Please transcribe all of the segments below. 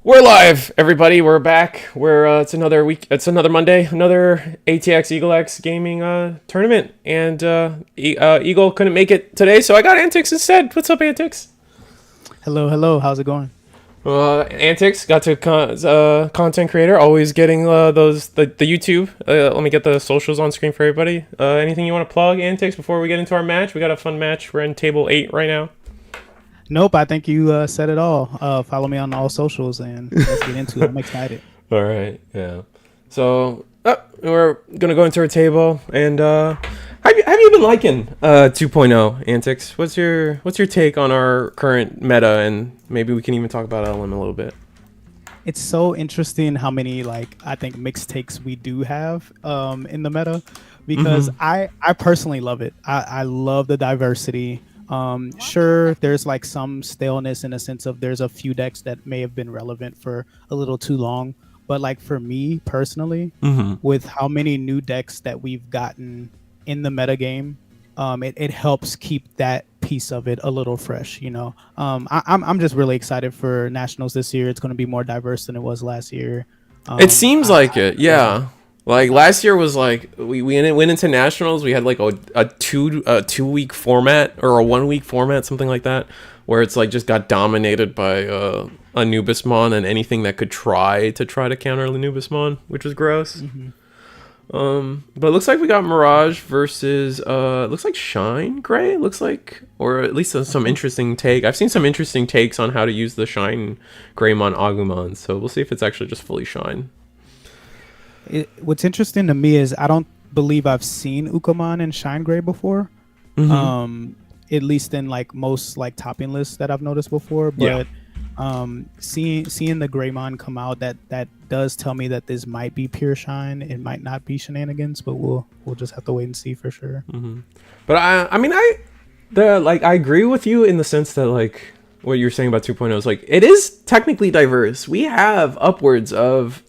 We're live, everybody. We're back. It's another week. It's another Monday. Another ATX Eagleatx gaming tournament, and Eagle couldn't make it today, so I got Antix instead. What's up, Antix? Hello. How's it going? Antix got to content creator, always getting the YouTube. Let me get the socials on screen for everybody. Anything you want to plug, Antix, before we get into our match? We got a fun match. We're in table 8 right now. Nope, I think you said it all. Follow me on all socials and let's get into it. I'm excited. All right, yeah. So we're gonna go into our table, and have you been liking 2.0 Antix? What's your take on our current meta, and maybe we can even talk about LM a little bit. It's so interesting how many I think mixed takes we do have in the meta because I personally love it. I love the diversity. Sure, there's some staleness in a sense of there's a few decks that may have been relevant for a little too long, but for me personally, with how many new decks that we've gotten in the meta game, it helps keep that piece of it a little fresh. I'm just really excited for nationals this year. It's going to be more diverse than it was last year. It seems like it, yeah. Like last year was we went into nationals. We had a 2 week format or a 1 week format, something like that, where it's just got dominated by Anubismon and anything that could try to counter Anubismon, which was gross. But it looks like we got Mirage versus looks like Shine Gray. Looks like, or at least some interesting take. I've seen some interesting takes on how to use the Shine Greymon Agumon. So we'll see if it's actually just fully Shine. What's interesting to me is I don't believe I've seen Ukamon and Shine Gray before. At least in most topping lists that I've noticed before. But seeing the Greymon come out, that does tell me that this might be pure Shine. It might not be shenanigans, but we'll just have to wait and see for sure. But I agree with you in the sense that what you're saying about 2.0 is it is technically diverse. We have upwards of,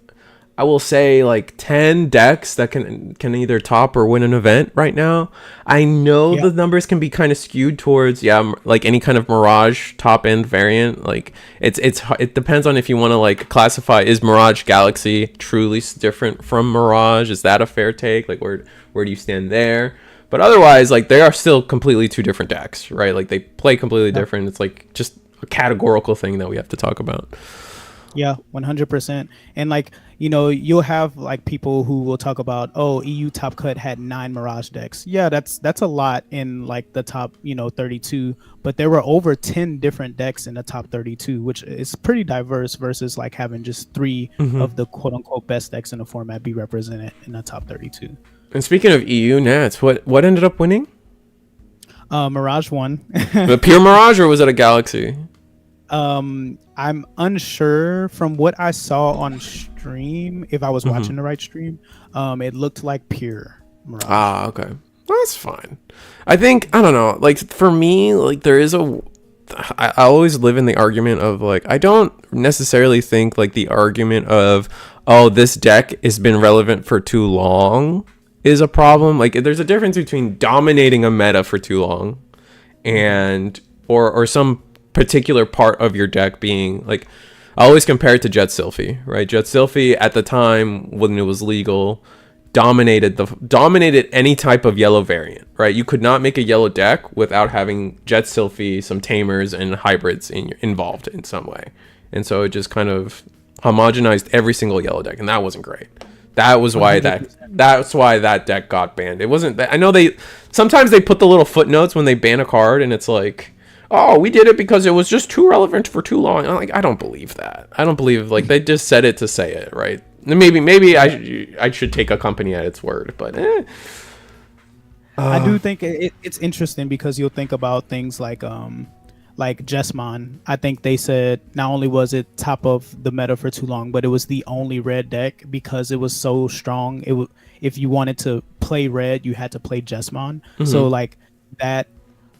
I will say, 10 decks that can either top or win an event right now. I know the numbers can be kind of skewed towards any kind of Mirage top end variant. It depends on if you want to classify, is Mirage Galaxy truly different from Mirage? Is that a fair take? Where do you stand there? But otherwise, they are still completely two different decks, right? They play completely different. It's just a categorical thing that we have to talk about. Yeah, 100%. And you'll have people who will talk about, oh, EU Top Cut had 9 Mirage decks. Yeah, that's a lot in the top 32, but there were over 10 different decks in the top 32, which is pretty diverse versus having just 3 of the quote unquote best decks in the format be represented in the top 32. And speaking of EU Nats, what ended up winning? Mirage won. The pure Mirage, or was it a Galaxy? I'm unsure from what I saw on stream, if I was watching the right stream. It looked like pure Mirage. Ah, okay. Well, that's fine. I think, I don't know, for me, there is I always live in the argument of I don't necessarily think the argument of, oh, this deck has been relevant for too long is a problem. There's a difference between dominating a meta for too long and or some particular part of your deck being I always compare it to Jet Sylphie, right? Jet Sylphie at the time when it was legal dominated any type of yellow variant, right? You could not make a yellow deck without having Jet Sylphie, some tamers, and hybrids involved in some way, and so it just kind of homogenized every single yellow deck, and that wasn't great. That was why that's why that deck got banned. It wasn't that, I know sometimes they put the little footnotes when they ban a card, and it's oh, we did it because it was just too relevant for too long. I'm I don't believe that. I don't believe they just said it to say it, right? Maybe I should take a company at its word, but I do think it's interesting because you'll think about things like Jesmon. I think they said not only was it top of the meta for too long, but it was the only red deck because it was so strong. If you wanted to play red, you had to play Jesmon. So that.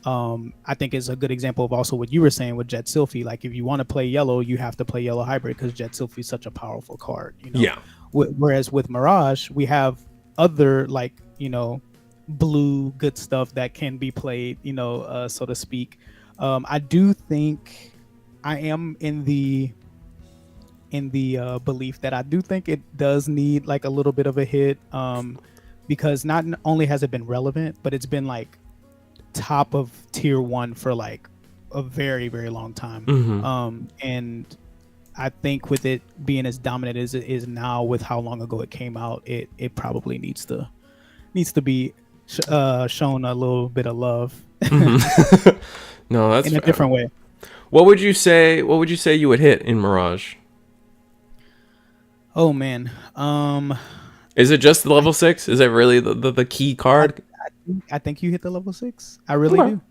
I think is a good example of also what you were saying with Jet Sylphie. If you want to play yellow, you have to play yellow hybrid because Jet Sylphie is such a powerful card. Yeah. Whereas with Mirage, we have other blue good stuff that can be played, so to speak. I do think I am in the belief that I do think it does need like a little bit of a hit, because not only has it been relevant, but it's been like top of tier one for like a very very long time. Mm-hmm. And I think with it being as dominant as it is now, with how long ago it came out, it probably needs to be shown a little bit of love Mm-hmm. No, that's in a fair. different way. What would you say? What would you say you would hit in Mirage? Oh man, Is it just the I level 6? Is it really the key I, card? I think you hit the level 6. I really Okay. do.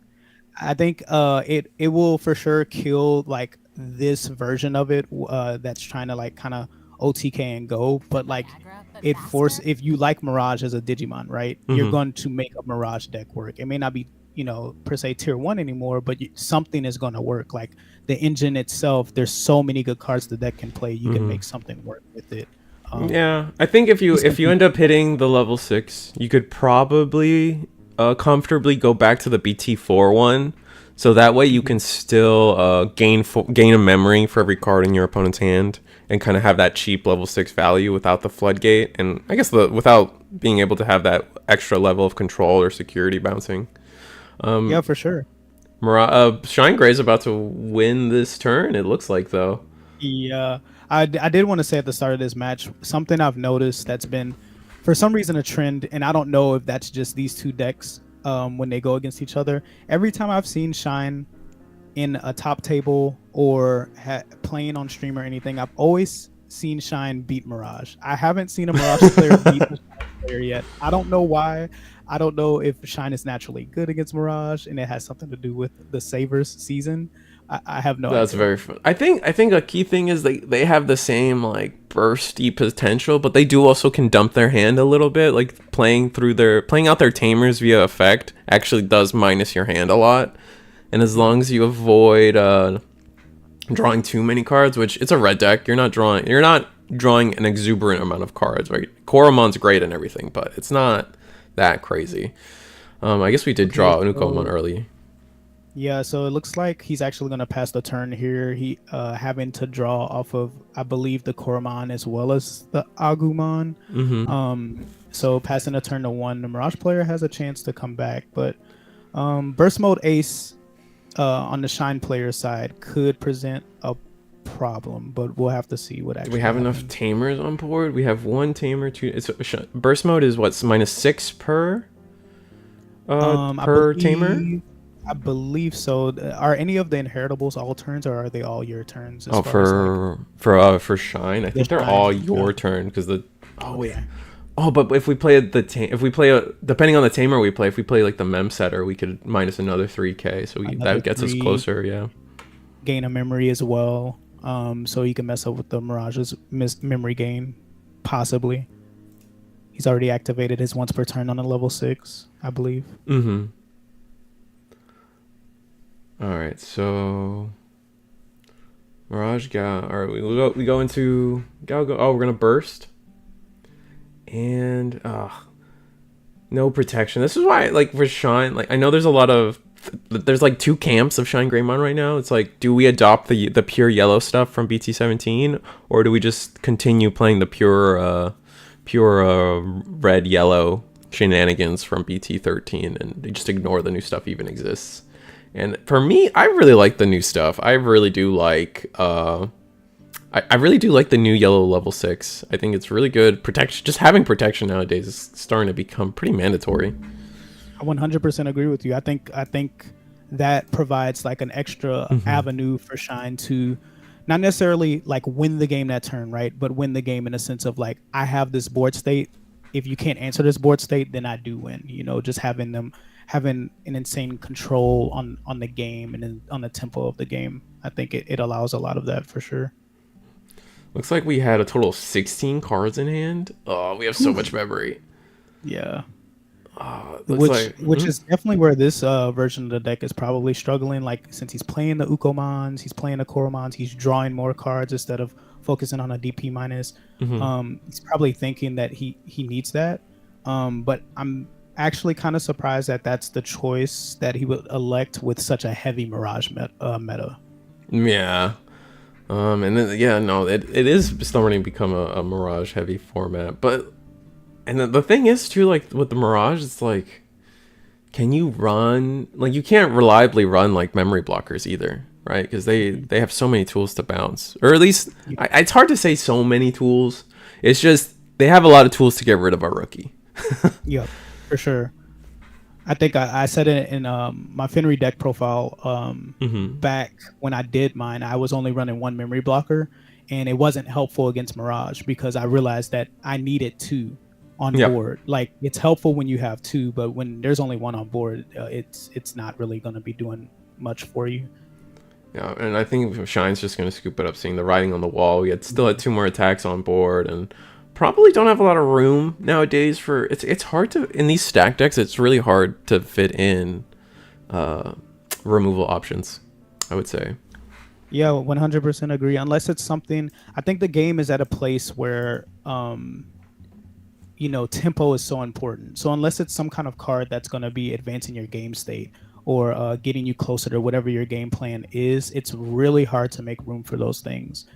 I think it will for sure kill like this version of it that's trying to like kind of OTK and go, but like it force if you like Mirage as a Digimon, right? You're Mm-hmm. going to make a Mirage deck work. It may not be, per se tier 1 anymore, but something is going to work. Like the engine itself, there's so many good cards the deck can play. You can Mm-hmm. make something work with it. Yeah, I think if you He's if you end competing. up hitting the level 6, you could probably comfortably go back to the BT4 one, so that way you can still gain a memory for every card in your opponent's hand, and kind of have that cheap level 6 value without the floodgate, and I guess without being able to have that extra level of control or security bouncing. Yeah, for sure. Shine Gray's about to win this turn. It looks like though. Yeah, I did want to say at the start of this match something I've noticed that's been for some reason a trend, and I don't know if that's just these two decks when they go against each other. Every time I've seen Shine in a top table or playing on stream or anything, I've always seen Shine beat Mirage. I haven't seen a Mirage player beat a Shine player yet. I don't know why. I don't know if Shine is naturally good against Mirage and it has something to do with the Savers season. I have no That's idea. very fun. I think a key thing is they have the same like bursty potential, but they do also can dump their hand a little bit. Like playing out their tamers via effect actually does minus your hand a lot. And as long as you avoid drawing too many cards, which it's a red deck, you're not drawing an exuberant amount of cards, right? Koromon's great and everything, but it's not that crazy. I guess we did Okay, draw Unukomon so early. yeah, so it looks like he's actually going to pass the turn here. He having to draw off of, I believe, the Koromon as well as the Agumon. Mm-hmm. So passing a turn to one, the Mirage player has a chance to come back, but Burst Mode Ace on the Shine player side could present a problem, but we'll have to see what Do we actually have enough happens. tamers on board? We have one tamer, two. Burst mode is what's -6 I per tamer. believe so. Are any of the inheritables all turns, or are they all your turns as Oh, far as like for Shine, I the think they're Shine? all Yeah. your turn because the oh wait Okay. oh but if we play if we play depending on the tamer we play, if we play like the mem setter, we could minus another 3k, so Another that gets us three, closer. Yeah. gain a memory as well. So you can mess up with the Mirage's memory gain, possibly. He's already activated his once per turn on a level 6, I believe. Mm-hmm. All right, so Mirage got all right. We go into go. Oh, we're gonna burst and no protection. This is why, like, for Shine, like, I know there's like two camps of Shine Greymon right now. It's like, do we adopt the pure yellow stuff from BT17, or do we just continue playing the pure red yellow shenanigans from BT13 and just ignore the new stuff even exists? And for me, I really like the new stuff. I really do like I really do like the new yellow level 6. I think it's really good. Protection, just having protection nowadays is starting to become pretty mandatory. I 100% agree with you. I think that provides like an extra Mm-hmm. avenue for Shine to not necessarily like win the game that turn, right? But win the game in a sense of like, I have this board state. If you can't answer this board state, then I do win. Just having them having an insane control on the game and on the tempo of the game. I think it allows a lot of that for sure. Looks like we had a total of 16 cards in hand. Oh, we have so much memory. Yeah. Looks which like which is definitely where this version of the deck is probably struggling. Like since he's playing the Ukomons, he's playing the Koromons, he's drawing more cards instead of focusing on a DP minus. mhm. He's probably thinking that he needs that. But I'm actually kind of surprised that that's the choice that he would elect with such a heavy Mirage meta. Yeah. And then yeah, no, it is starting to become a Mirage heavy format. But and the thing is too, like with the Mirage, it's like, can you run like you can't reliably run like memory blockers either, right? Because they have so many tools to bounce, or at least it's hard to say so many tools. It's just they have a lot of tools to get rid of our rookie. Yep, for sure. I think I said it in my Fenri deck profile back when I did mine. I was only running one memory blocker, and it wasn't helpful against Mirage because I realized that I needed two on Yeah. board. Like it's helpful when you have two, but when there's only one on board, it's not really going to be doing much for you. Yeah, and I think Shine's just gonna scoop it up, seeing the writing on the wall. We still had two more attacks on board, and probably don't have a lot of room nowadays for it's hard to in these stack decks. It's really hard to fit in removal options, I would say. Yeah, 100% agree. Unless it's something, I think the game is at a place where tempo is so important. So unless it's some kind of card that's going to be advancing your game state or getting you closer to whatever your game plan is, it's really hard to make room for those things.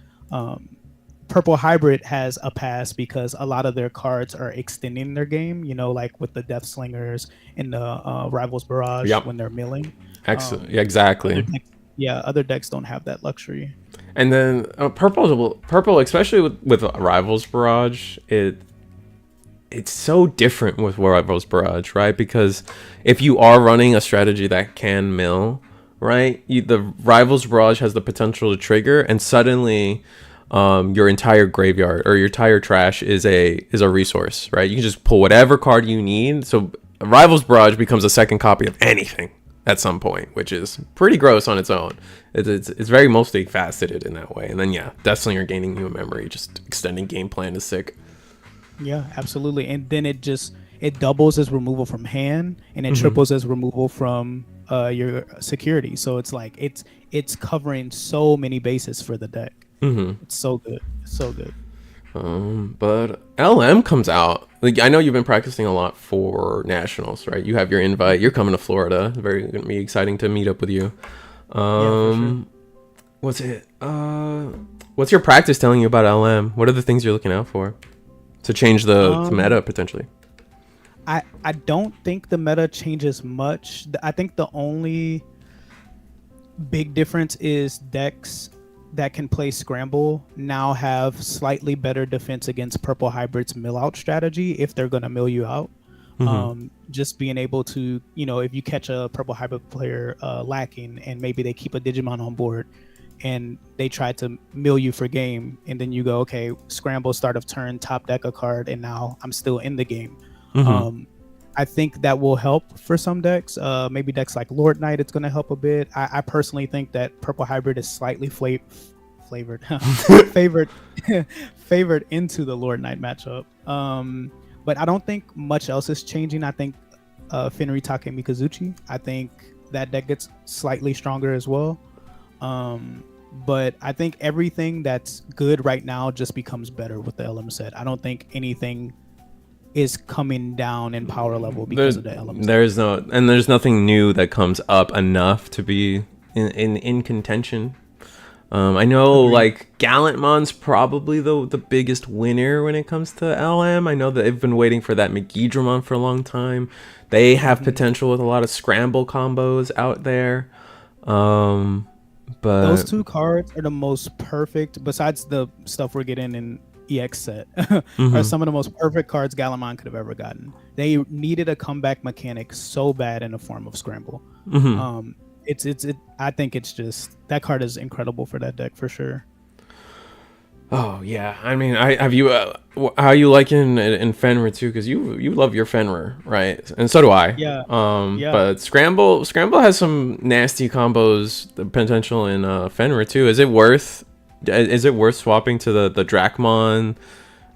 Purple Hybrid has a pass because a lot of their cards are extending their game, like with the Death Slingers and the Rivals Barrage Yep. when they're milling. Excellent. Yeah, exactly. Other decks don't have that luxury. And then purple, especially with Rivals Barrage, it's so different with Rivals Barrage, right? Because if you are running a strategy that can mill, right, the Rivals Barrage has the potential to trigger, and suddenly your entire graveyard or your entire trash is a resource, right? You can just pull whatever card you need. So Rivals Barrage becomes a second copy of anything at some point, which is pretty gross on its own. It's very multifaceted in that way. And then yeah, Death Slinger gaining human memory, just extending game plan is sick. Yeah, absolutely. And then it doubles as removal from hand, and it triples as removal from your security. So it's like it's covering so many bases for the deck. It's so good. It's so good. But LM comes out. Like, I know you've been practicing a lot for nationals, right? You have your invite. You're coming to Florida. Very gonna be exciting to meet up with you. For sure. What's it? What's your practice telling you about LM? What are the things you're looking out for to change the meta potentially? I don't think the meta changes much. I think the only big difference is decks that can play Scramble now have slightly better defense against Purple Hybrid's mill out strategy if they're going to mill you out. Just being able to, if you catch a Purple Hybrid player lacking and maybe they keep a Digimon on board and they try to mill you for game, and then you go, okay, Scramble, start of turn, top deck a card, and now I'm still in the game. I think that will help for some decks. Maybe decks like Lord Knight, it's going to help a bit. I personally think that Purple Hybrid is slightly favored favored into the Lord Knight matchup. But I don't think much else is changing. I think Fenri Take Mikazuchi, I think that deck gets slightly stronger as well. But I think everything that's good right now just becomes better with the LM set. I don't think anything is coming down in power level because of the elements. There's nothing new that comes up enough to be in contention. I know like Gallantmon's probably the biggest winner when it comes to LM. I know that they've been waiting for that Machinedramon for a long time. They have potential with a lot of scramble combos out there. But those two cards are the most perfect, besides the stuff we're getting in EX set, are some of the most perfect cards Gallantmon could have ever gotten. They needed a comeback mechanic so bad in the form of Scramble. I think it's just, that card is incredible for that deck for sure. Oh yeah, I mean, have you how you like in Fenrir too? Because you love your Fenrir, right? And so do I. Yeah. But Scramble has some nasty combos, the potential in Fenrir too. Is it worth swapping to the Dracmon,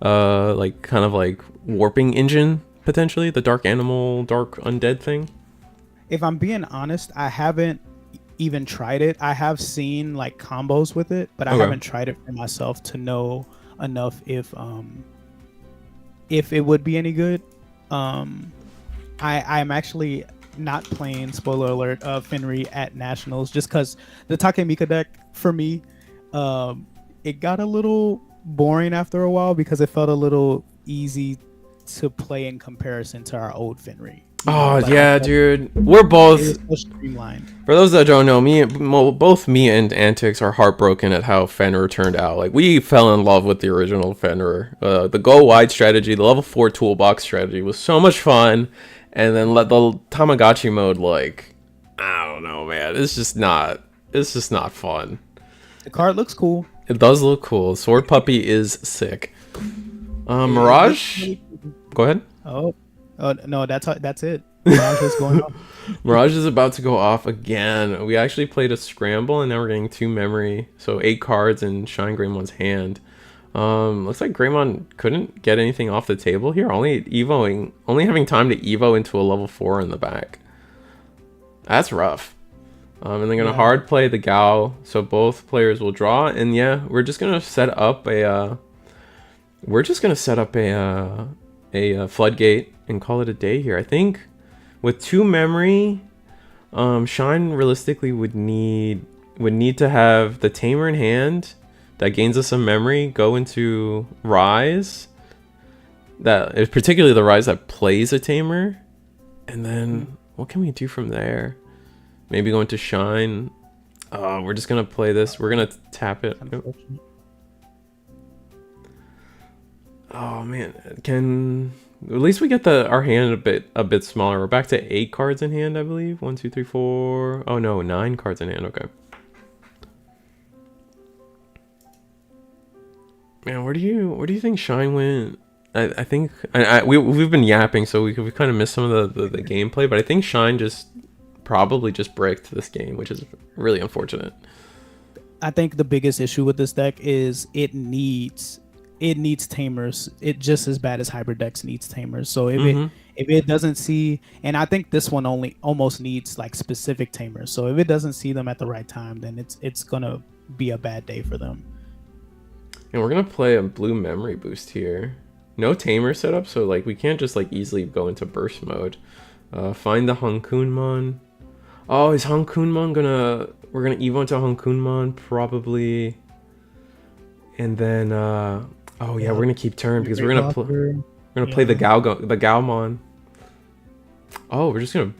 like kind of like warping engine potentially, the dark animal, dark undead thing? If I'm being honest, I haven't even tried it. I have seen like combos with it, but I haven't tried it for myself to know enough if it would be any good. I'm actually not playing, spoiler alert, Fenri at Nationals, just because the Takemika deck, for me, it got a little boring after a while because it felt a little easy to play in comparison to our old Fenri. Oh yeah, dude. We're both. It was so streamlined. For those that don't know, both me and Antics are heartbroken at how Fenrir turned out. Like, we fell in love with the original Fenrir. The go wide strategy, the level 4 toolbox strategy was so much fun, and then let the Tamagotchi mode, like, I don't know, man. It's just not fun. The card looks cool. It does look cool. Sword Puppy is sick. Mirage, go ahead. Oh no, that's it. Mirage is going off. Mirage is about to go off again. We actually played a scramble, and now we're getting 2 memory, so 8 cards in Shine Greymon's hand. Looks like Greymon couldn't get anything off the table here. Only having time to evo into a level 4 in the back. That's rough. And they're gonna hard play the Gal, so both players will draw. And yeah, we're just gonna set up a floodgate and call it a day here. I think with 2 memory, Shine realistically would need to have the Tamer in hand that gains us some memory go into Rise. That is particularly the Rise that plays a Tamer, and then what can we do from there? Maybe go into Shine. We're just gonna play this. We're gonna tap it. Oh man, at least we get our hand a bit smaller. We're back to 8 cards in hand, I believe. 1, 2, 3, 4. Oh no, 9 cards in hand. Okay. Man, where do you think Shine went? I think we've been yapping, so we kind of missed some of the gameplay. But I think Shine probably just bricked this game, which is really unfortunate. I think the biggest issue with this deck is it needs tamers. It just as bad as hybrid decks needs tamers. So if it doesn't see, and I think this one almost needs like specific tamers. So if it doesn't see them at the right time, then it's gonna be a bad day for them. And we're gonna play a blue memory boost here. No tamer setup, so like we can't just like easily go into burst mode. Find the Hankunmon. Oh, is Hankunmon we're gonna evo into Hankunmon probably, and then oh yeah, we're gonna keep turn because we're gonna play the Galmon. Oh, we're just gonna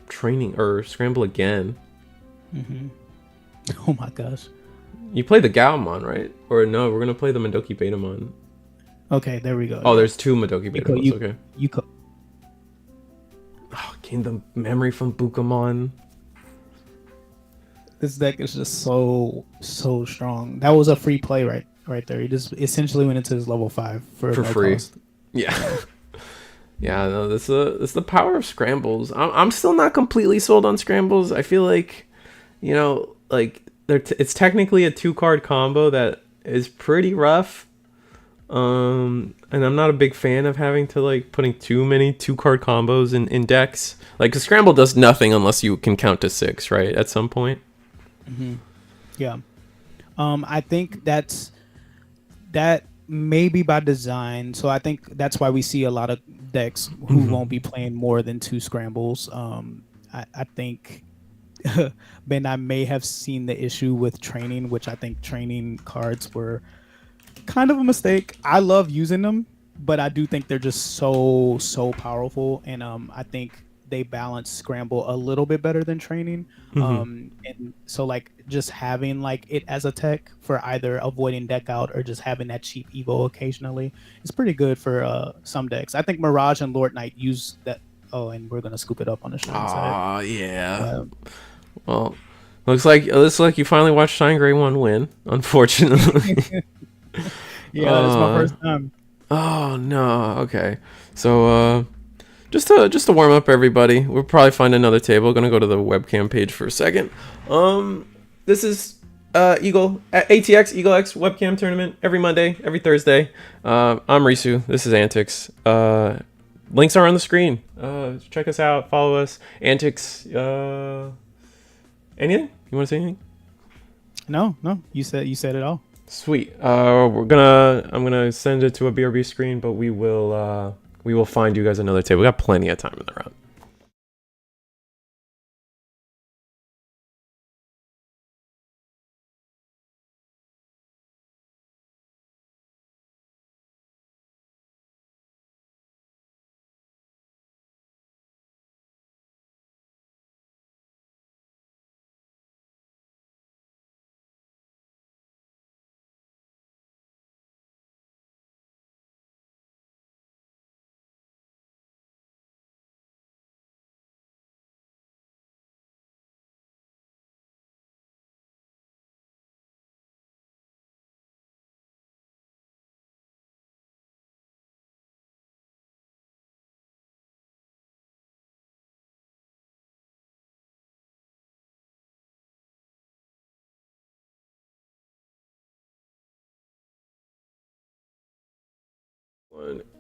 scramble again. Oh my gosh. You play the Galmon, right? Or no, we're gonna play the Madoki Betamon. Okay, there we go. Oh, there's 2 Madoki Betamons. Okay. Gain the memory from Bukamon. This deck is just so strong. That was a free play right there. He just essentially went into his level 5 for free. Cost. Yeah. Yeah, no, this is the power of scrambles. I'm still not completely sold on scrambles. I feel like, like it's technically a 2-card combo that is pretty rough. And I'm not a big fan of having to like putting too many 2-card combos in decks. Like a scramble does nothing unless you can count to 6, right? At some point. Yeah. I think that may be by design. So I think that's why we see a lot of decks who won't be playing more than 2 scrambles. I think Ben, I may have seen the issue with training, which I think training cards were kind of a mistake. I love using them, but I do think they're just so powerful, and I think they balance scramble a little bit better than training. And so like just having like it as a tech for either avoiding deck out or just having that cheap evo occasionally is pretty good for some decks. I think Mirage and Lord Knight use that. Oh, and we're gonna scoop it up on the Shine side. Oh yeah. Well, looks like you finally watched Shine Greymon win. Unfortunately. Yeah, it's my first time. Oh no. Okay. So just to warm up everybody, we'll probably find another table. Gonna go to the webcam page for a second. This is Eagleatx webcam tournament every Monday, every Thursday. I'm Risu. This is Antics. Links are on the screen. Check us out. Follow us. Antics. Anything? You want to say anything? No. You said it all. Sweet. I'm gonna send it to a BRB screen, but we will find you guys another table. We got plenty of time in the round.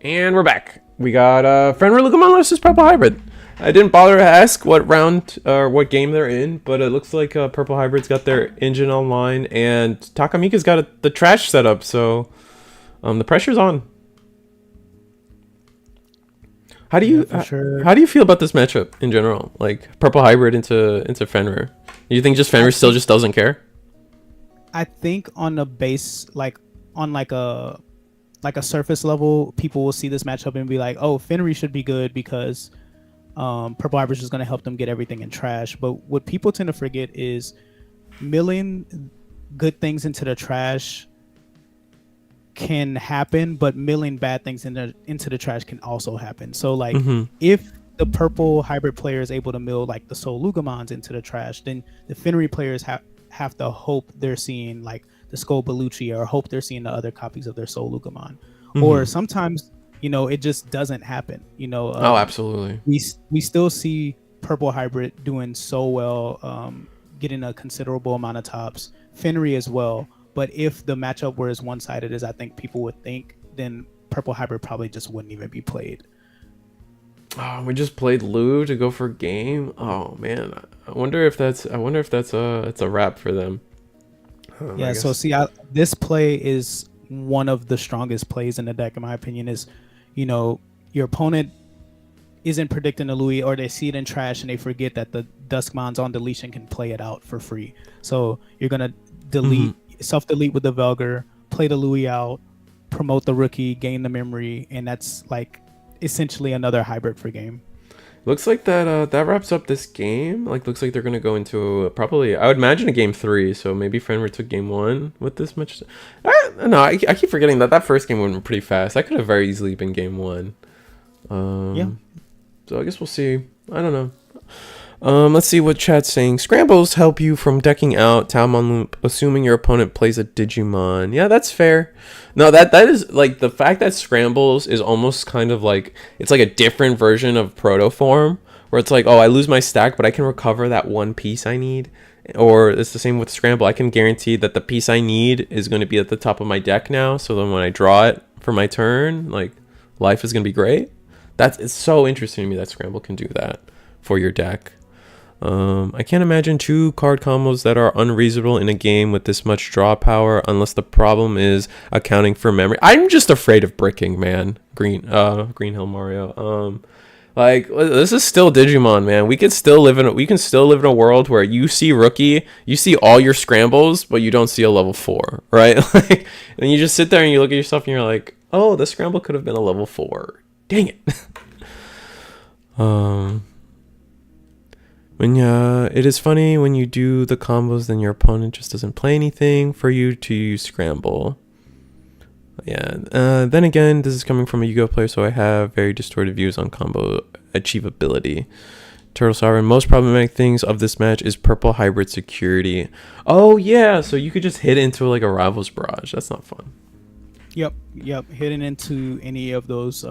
And we're back. We got Fenri versus Purple Hybrid. I didn't bother to ask what round or what game they're in, but it looks like Purple Hybrid's got their engine online and Takamika's got the trash set up, so the pressure's on. How do you how do you feel about this matchup in general? Like Purple Hybrid into Fenrir. Do you think just Fenrir still just doesn't care? I think on the base, like on like a surface level, people will see this matchup and be like, "Oh, Fenri should be good because Purple Hybrid is going to help them get everything in trash." But what people tend to forget is milling good things into the trash can happen, but milling bad things into the trash can also happen. So like if the Purple Hybrid player is able to mill like the Soul Lugamons into the trash, then the Fenri players have to hope they're seeing like the Skull Bellucci, or hope they're seeing the other copies of their Soul Lugamon. Or sometimes, you know, it just doesn't happen, you know. Oh, absolutely. We still see Purple Hybrid doing so well, getting a considerable amount of tops, Fenri as well. But if the matchup were as one-sided as I think people would think, then Purple Hybrid probably just wouldn't even be played. Oh, we just played Lu to go for game. Oh man, I wonder if that's it's a wrap for them. Yeah. So see, this play is one of the strongest plays in the deck, in my opinion. Is, you know, your opponent isn't predicting a Louis, or they see it in trash and they forget that the Duskmons on deletion can play it out for free. So you're gonna delete. Self-delete with the Velgar, play the Louis out, promote the rookie, gain the memory, and that's like essentially another hybrid for game. Looks like that wraps up this game. Like, looks like they're gonna go into probably, I would imagine, a game 3. So maybe Fenrir took game 1 with this much. I keep forgetting that first game went pretty fast. That could have very easily been game 1. Yeah. So I guess we'll see. I don't know. Let's see what chat's saying. Scrambles help you from decking out Talmon Loop, assuming your opponent plays a Digimon. Yeah, that's fair. No, that is like the fact that Scrambles is almost kind of like, it's like a different version of Protoform, where it's like, oh, I lose my stack, but I can recover that one piece I need. Or it's the same with Scramble. I can guarantee that the piece I need is going to be at the top of my deck now, so then when I draw it for my turn, like, life is going to be great. It's so interesting to me that Scramble can do that for your deck. I can't imagine 2 card combos that are unreasonable in a game with this much draw power, unless the problem is accounting for memory. I'm just afraid of bricking, man. Green Hill Mario. Like, this is still Digimon, man. We can still live in a world where you see rookie, you see all your scrambles, but you don't see a level 4, right? Like, and you just sit there and you look at yourself and you're like, oh, the scramble could have been a level 4. Dang it. It is funny when you do the combos, then your opponent just doesn't play anything for you to use scramble. Yeah. Then again, this is coming from a Yu-Gi-Oh player, so I have very distorted views on combo achievability. Turtle Sovereign. Most problematic things of this match is Purple Hybrid security. Oh yeah, so you could just hit into like a Rival's Barrage. That's not fun. Yep. Hitting into any of those,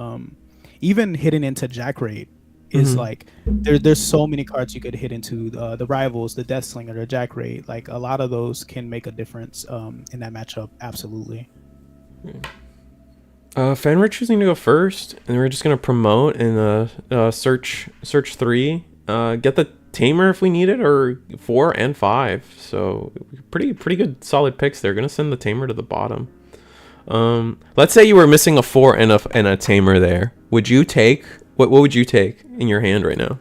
even hitting into Jack Raid. Is like there's so many cards you could hit into, the Rivals, the Death Slinger, the Jack Raid. Like, a lot of those can make a difference in that matchup. Absolutely. Fenrir choosing to go first, and we're just gonna promote and search 3. Get the Tamer if we need it, or 4 and 5. So pretty good solid picks. They're gonna send the Tamer to the bottom. Let's say you were missing a 4 and a Tamer there. Would you take? What would you take in your hand right now?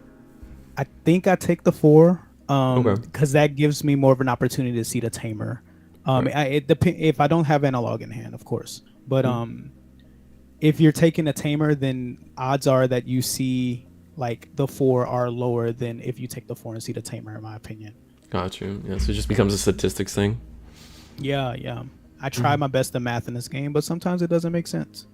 I think I take the 4, Okay. because that gives me more of an opportunity to see the Tamer. Right. If I don't have analog in hand, of course. But if you're taking a Tamer, then odds are that you see like the 4 are lower than if you take the 4 and see the Tamer, in my opinion. Got you. Yeah, so it just becomes a statistics thing. Yeah. I try my best to math in this game, but sometimes it doesn't make sense.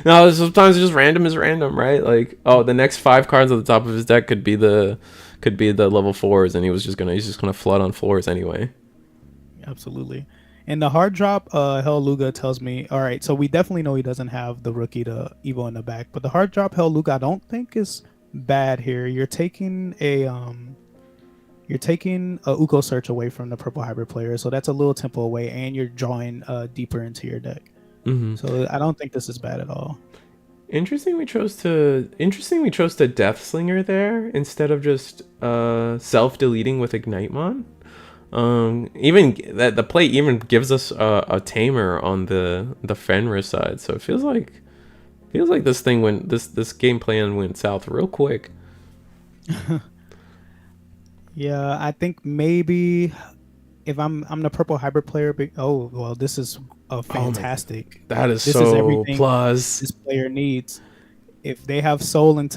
No, sometimes it's just random is random, right? Like, oh, the next 5 cards at the top of his deck could be the level 4s, and he's just gonna flood on floors anyway. Absolutely. And the hard drop, Hell Luga tells me, all right, so we definitely know he doesn't have the rookie to Evo in the back, but the hard drop Hell Luga I don't think is bad here. You're taking a Uko search away from the Purple Hybrid player, so that's a little tempo away, and you're drawing deeper into your deck. So I don't think this is bad at all. Interesting. We chose to Death Slinger there instead of just self deleting with Ignitemon. Even that the play even gives us a tamer on the Fenrir side, so it feels like this game plan went south real quick. Yeah, I think maybe if I'm the purple hybrid player. Oh well, this is a Oh my, fantastic. that is This is so everything plus. this player needs. If they have Soul and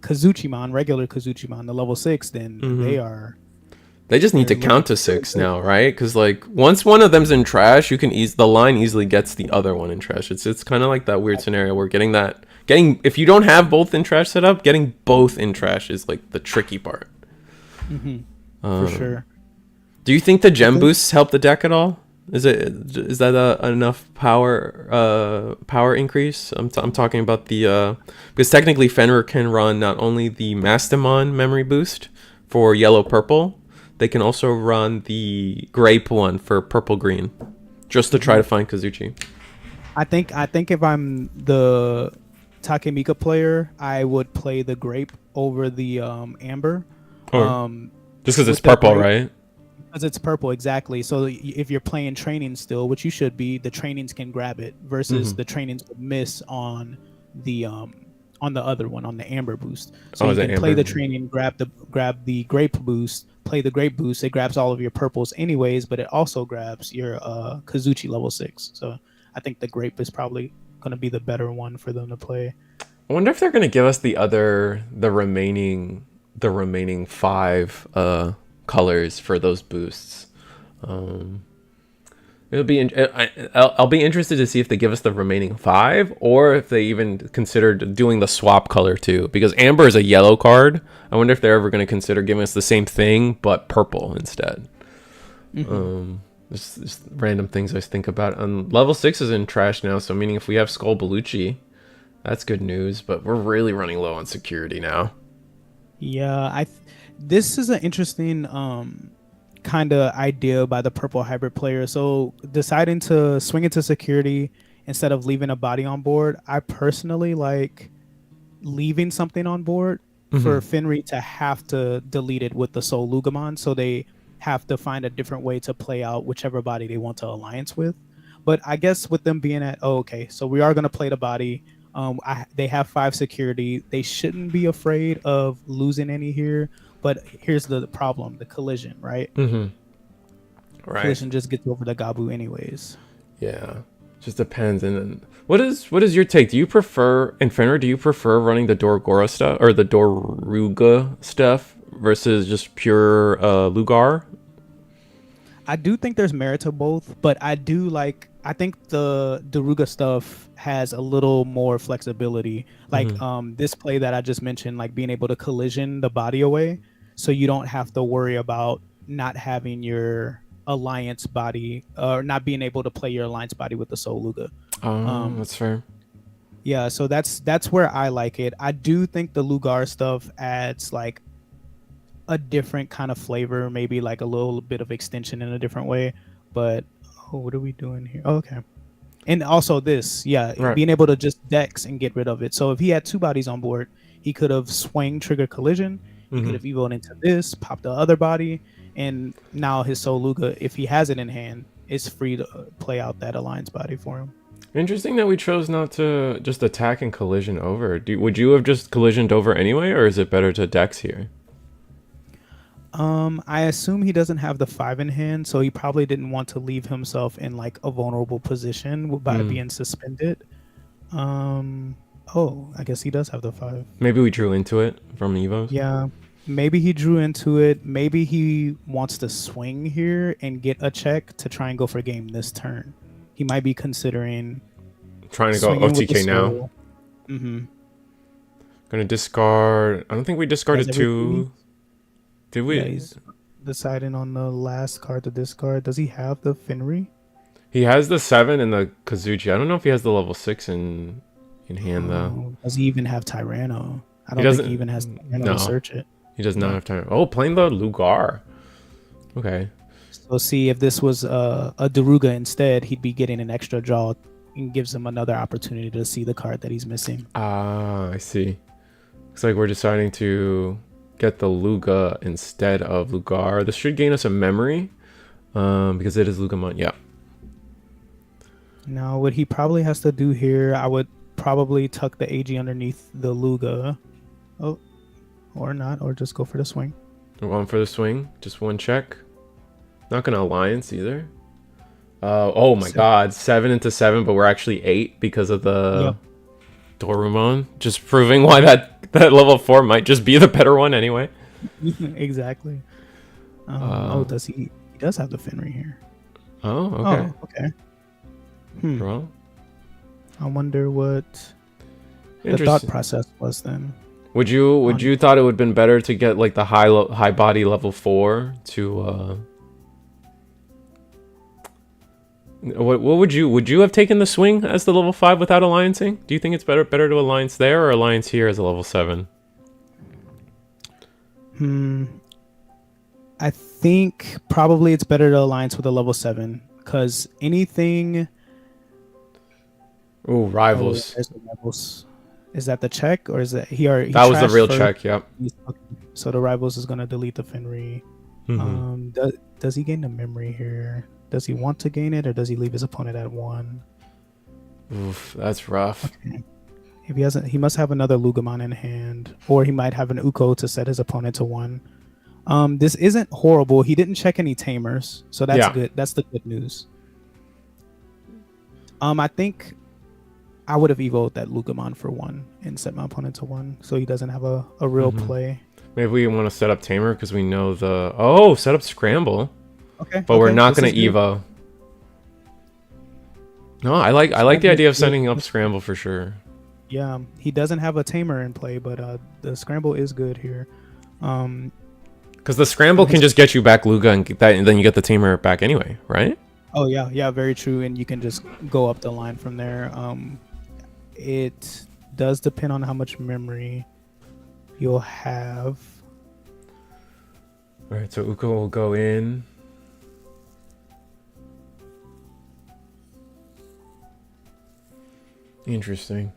Kazuchimon, regular Kazuchimon, the level 6, then They just need they're to looking count to really 6 good. now, right? Because like once one of them's in trash, you can the line easily gets the other one in trash. It's kind of like that weird scenario where getting if you don't have both in trash set up, getting both in trash is like the tricky part. For sure. Do you think the I gem think boosts help the deck at all? Is that enough power increase? I'm talking about the because technically Fenrir can run not only the Mastamon memory boost for yellow purple, they can also run the grape one for purple green, just to try to find Kazuchi. I think if I'm the Takemika player, I would play the grape over the amber. Or just because it's With the purple, grape, right? because it's purple, exactly. So if you're playing training still, which you should be, the trainings can grab it versus the trainings would miss the on the other one, on the amber boost. So Oh, you is it can play amber? the training, grab the grape boost, play the grape boost. It grabs all of your purples anyways, but it also grabs your Kazuchi level 6. So I think the grape is probably going to be the better one for them to play. I wonder if they're gonna give us the remaining five colors for those boosts. It'll be. I'll be interested to see if they give us the remaining five, or if they even considered doing the swap color too. Because amber is a yellow card. I wonder if they're ever going to consider giving us the same thing but purple instead. Just random things I think about. Level 6 is in trash now, so meaning if we have Skull Belucci, that's good news. But we're really running low on security now. Yeah, this is an interesting kind of idea by the purple hybrid player. So deciding to swing into security instead of leaving a body on board, I personally like leaving something on board for Fenri to have to delete it with the Soul Lugamon. So they have to find a different way to play out whichever body they want to alliance with. But I guess with them being at, oh, okay, so we are going to play the body. They have 5 security. They shouldn't be afraid of losing any here. But here's the problem: the collision, right? Right. Collision just gets over the Gabu anyways. Yeah. Just depends. And then what is your take? Do you prefer in Fenrir? Do you prefer running the Dorgora stuff or the Doruga stuff versus just pure Lugar? I do think there's merit to both, but I think the Daruga stuff has a little more flexibility. Like this play that I just mentioned, like being able to collision the body away, so you don't have to worry about not having your alliance body or not being able to play your alliance body with the Soul Luga. Oh, that's fair. Yeah, so that's where I like it. I do think the Lugar stuff adds like a different kind of flavor, maybe like a little bit of extension in a different way. But what are we doing here? Oh, okay. And also this, yeah, Right. being able to just dex and get rid of it. So if he had 2 bodies on board, he could have swing trigger collision. He could have evolved into this, popped the other body, and now his Soul Luga, if he has it in hand, is free to play out that alliance body for him. Interesting that we chose not to just attack and collision over. Would you have just collisioned over anyway, or is it better to dex here? I assume he doesn't have the 5 in hand, so he probably didn't want to leave himself in like a vulnerable position by being suspended. Oh, I guess he does have the 5. Maybe we drew into it from Evos. Yeah, maybe he drew into it. Maybe he wants to swing here and get a check to try and go for game this turn. He might be considering Trying to go swinging with the OTK now. Soul. Gonna discard. I don't think we discarded Has 2. Did we? Yeah, he's deciding on the last card to discard. Does he have the Fenri? He has the 7 and the Kazuchi. I don't know if he has the level 6 in hand though. Does he even have Tyranno? I don't doesn't- think he even has Tyranno no. to search it. He does not have time. Oh, playing the Lugar. Okay. So see, if this was a Daruga instead, he'd be getting an extra draw and gives him another opportunity to see the card that he's missing. Ah, I see. Looks like we're deciding to get the Luga instead of Lugar. This should gain us a memory, because it is Lugamon. Yeah. Now, what he probably has to do here, I would probably tuck the AG underneath the Luga. Oh, or not, or just go for the swing. We're going for the swing. Just one check. Not going to alliance either. Oh my god. 7 into 7, but we're actually 8 because of the Dorumon. Just proving why that level 4 might just be the better one anyway. Exactly. Does he does have the Fenri here. Oh, okay. Oh, okay. Well, I wonder what the thought process was then. Would you thought it would have been better to get like the high body level 4 to what would you have taken the swing as the level 5 without alliancing? Do you think it's better to alliance there or alliance here as a level 7? I think probably it's better to alliance with a level 7 because anything. Oh, rivals. Rivals. Is that the check or is that he already? That was the real check. Yep. So the rivals is gonna delete the Fenri. Does he gain the memory here? Does he want to gain it or does he leave his opponent at 1? Oof, that's rough. Okay. If he hasn't, he must have another Lugamon in hand, or he might have an Uko to set his opponent to 1. This isn't horrible. He didn't check any tamers, so that's good. That's the good news. I think I would have evoed that Lugamon for 1 and set my opponent to 1, so he doesn't have a real play. Maybe we want to set up tamer because we know the set up scramble. Okay, but we're not going to evo. No, I like the idea of setting up scramble for sure. Yeah, he doesn't have a tamer in play, but the scramble is good here. Because the scramble can just get you back Luga and then you get the tamer back anyway, right? Oh yeah, very true. And you can just go up the line from there. It does depend on how much memory you'll have. All right, so Uko will go in. Interesting.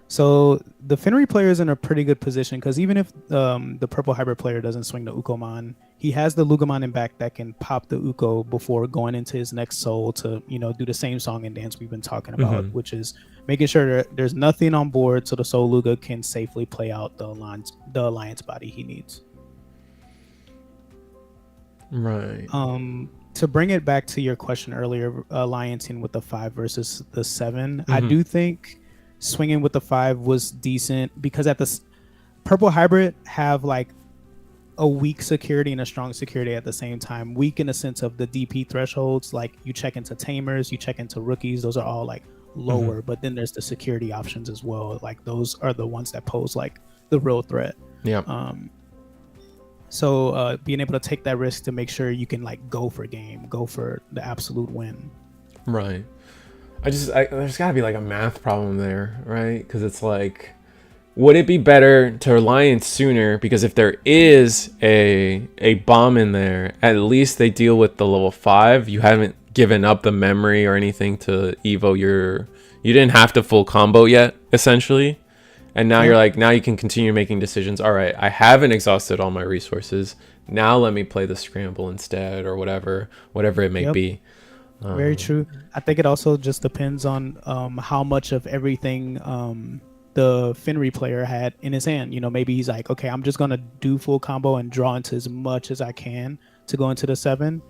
So the Fenri player is in a pretty good position because even if the purple hybrid player doesn't swing the Ukomon, he has the Lugamon in back that can pop the Uko before going into his next soul to do the same song and dance we've been talking about, which is making sure that there's nothing on board so the Soul Luga can safely play out the alliance body he needs. Right. To bring it back to your question earlier, alliancing with the 5 versus the 7, I do think swinging with the 5 was decent because at the purple hybrid have like a weak security and a strong security at the same time. Weak in the sense of the DP thresholds, like you check into tamers, you check into rookies, those are all like lower, but then there's the security options as well. Like those are the ones that pose like the real threat. Yeah. So being able to take that risk to make sure you can like go for game, go for the absolute win. Right. There's got to be like a math problem there, right? Because it's like, would it be better to alliance sooner? Because if there is a bomb in there, at least they deal with the level 5. You haven't given up the memory or anything to evo you didn't have to full combo yet, essentially. And now you're like, now you can continue making decisions. All right, I haven't exhausted all my resources. Now let me play the scramble instead or whatever it may be. Very true. I think it also just depends on how much of everything the Fenri player had in his hand. Maybe he's like, okay, I'm just going to do full combo and draw into as much as I can to go into the 7,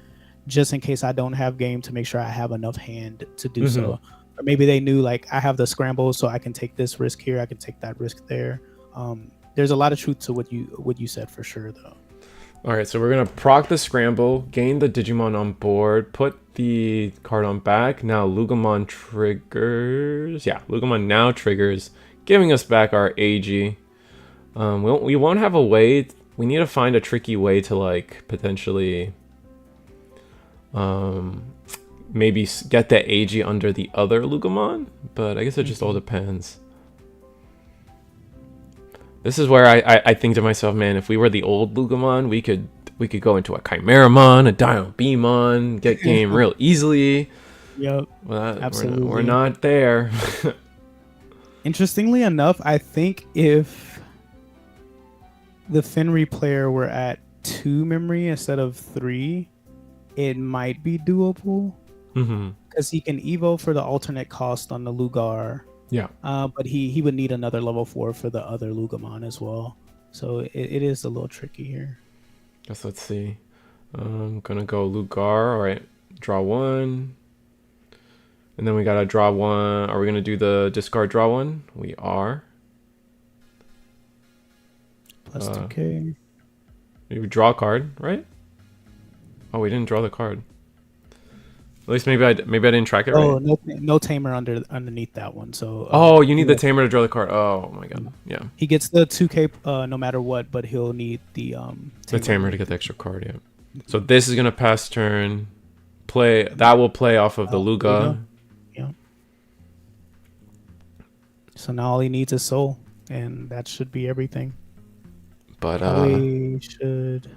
just in case I don't have game to make sure I have enough hand to do so. Or maybe they knew like I have the scramble, so I can take this risk here, I can take that risk there. There's a lot of truth to what you said for sure, though. All right, so we're gonna proc the scramble, gain the Digimon on board, put the card on back. Now Lugamon triggers. Yeah, Lugamon now triggers, giving us back our AG. We won't have a way. We need to find a tricky way to like potentially maybe get the AG under the other Lugamon, but I guess it just all depends. This is where I think to myself, man, if we were the old Lugamon, we could go into a Chimeramon, a Diamond Beamon, get game real easily. Yep. Well, Absolutely. we're not there. Interestingly enough, I think if the Fenri player were at 2 memory instead of 3, it might be doable. Because he can evo for the alternate cost on the Lugar. Yeah. But he would need another level 4 for the other Lugamon as well. So it is a little tricky here. Guess let's see. I'm gonna go Lugar. All right, draw 1. And then we gotta draw 1. Are we gonna do the discard draw 1? We are. Plus 2k. We draw a card, right? Oh, we didn't draw the card. At least maybe I didn't track it right. Oh, no tamer underneath that one. So oh, you need the tamer to draw the card. Oh my god, yeah. He gets the 2k no matter what, but he'll need the tamer to get the extra card. Yeah. So this is gonna pass turn. Play that will play off of the Luga. Yeah. So now all he needs is soul, and that should be everything. But we should.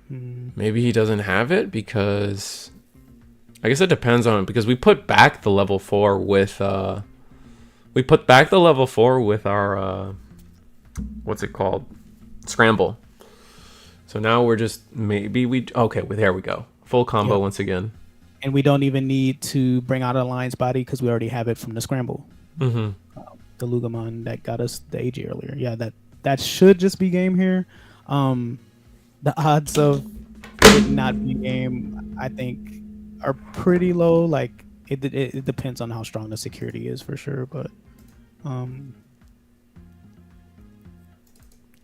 Maybe he doesn't have it because I guess it depends on it because we put back the level 4 with our what's it called? Scramble. So now we're just there we go. Full combo once again. And we don't even need to bring out a lion's body because we already have it from the scramble. The Lugamon that got us the AG earlier. Yeah, that should just be game here. The odds of it not be game, I think, are pretty low. Like it depends on how strong the security is for sure. But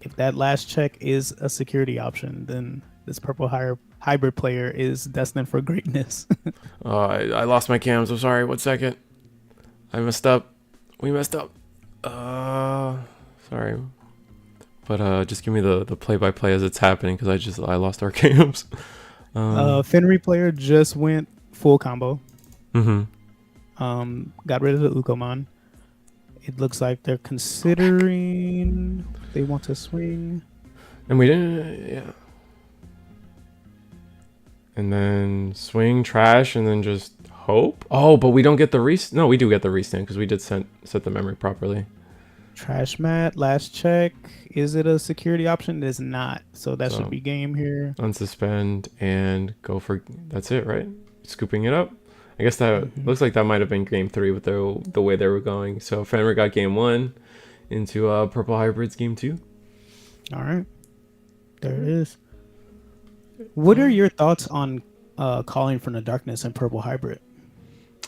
if that last check is a security option, then this purple hybrid player is destined for greatness. I lost my cams. I'm sorry. 1 second. I messed up. We messed up. Sorry. But just give me the play-by-play as it's happening because I lost our cams. Fenri player just went full combo. Got rid of the Ukomon. It looks like they're considering they want to swing. And we didn't, yeah. And then swing, trash, and then just hope. Oh, but we don't get the no, we do get the restand because we did set the memory properly. Trash mat, last check. Is it a security option? It is not. So that should be game here. Unsuspend and go for, that's it, right? Scooping it up. I guess that looks like that might have been game 3 with the way they were going. So Fenri got game 1 into Purple Hybrids game 2. All right. There it is. What are your thoughts on calling from the darkness and Purple Hybrid?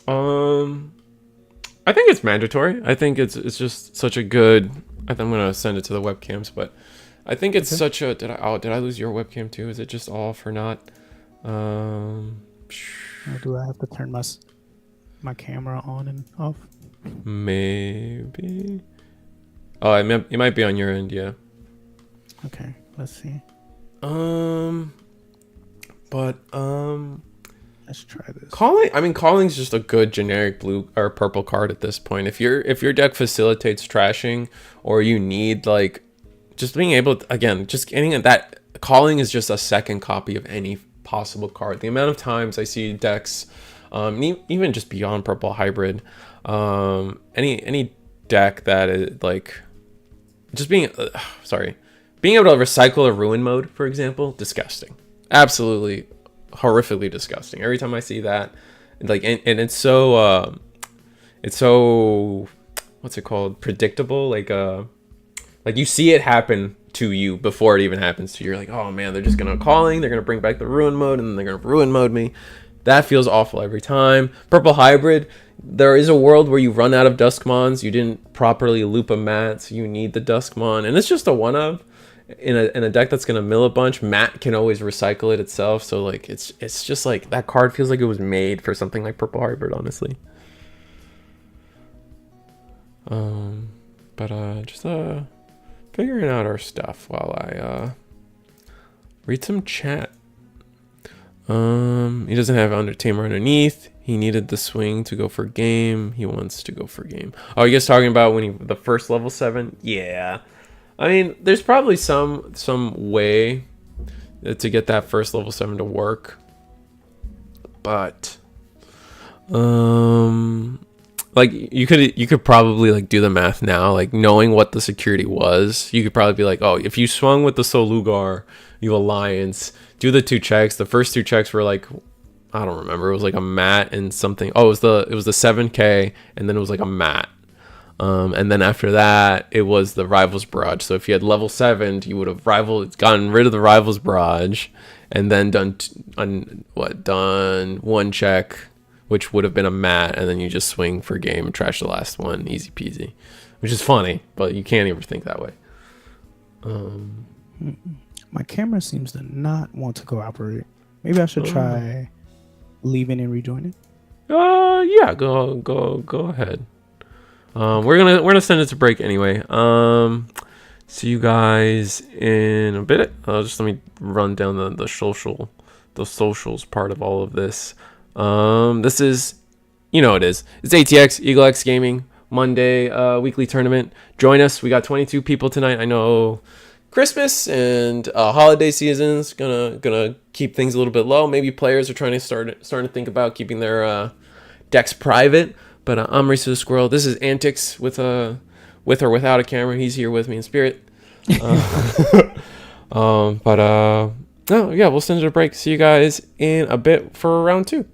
I think it's mandatory. I think it's just such a good. I think I'm gonna send it to the webcams, but I think it's such a. Did I lose your webcam too? Is it just off or not? Or do I have to turn my camera on and off? Maybe. Oh, it might be on your end, yeah. Okay, let's see. But let's try this. Calling's just a good generic blue or purple card at this point. If your deck facilitates trashing, or you need like just being able to, again, just getting that calling is just a second copy of any possible card. The amount of times I see decks, even just beyond Purple Hybrid, any deck that is like just being able to recycle a ruin mode, for example, disgusting. Absolutely horrifically disgusting. Every time I see that, like, and it's so what's it called, predictable, like you see it happen to you before it even happens to you. You're like, oh man, they're just gonna they're gonna bring back the ruin mode, and then they're gonna ruin mode me. That feels awful every time. Purple Hybrid, there is a world where you run out of Duskmons, you didn't properly loop a mat, so you need the Duskmon, and it's just a one of. In a deck that's gonna mill a bunch, Matt can always recycle it itself. So like it's just like that card feels like it was made for something like Purple Hybrid, honestly. But just figuring out our stuff while I read some chat. He doesn't have Undertamer underneath. He needed the swing to go for game. He wants to go for game. Oh, you guys talking about when the first level 7? Yeah. I mean, there's probably some way to get that first level 7 to work, but Like you could probably like do the math now, like knowing what the security was. You could probably be like, oh, if you swung with the Solugar, you alliance, do the two checks. The first two checks were like, I don't remember. It was like a mat and something. Oh, it was the 7K, and then it was like a mat. And then after that, it was the Rivals Barrage. So if you had level 7, you would have gotten rid of the Rivals Barrage, and then done one check, which would have been a mat, and then you just swing for game, trash the last one, easy peasy. Which is funny, but you can't ever think that way. My camera seems to not want to cooperate. Maybe I should try leaving and rejoining. Yeah, go ahead. We're gonna send it to break anyway. See you guys in a bit. Just let me run down the socials part of all of this. This is, it is. It's ATX Eagleatx Gaming Monday weekly tournament. Join us. We got 22 people tonight. I know Christmas and holiday season's gonna keep things a little bit low. Maybe players are starting to think about keeping their decks private. But I'm Reese the Squirrel. This is Antics with or without a camera. He's here with me in spirit. No, yeah, we'll send it a break. See you guys in a bit for round 2.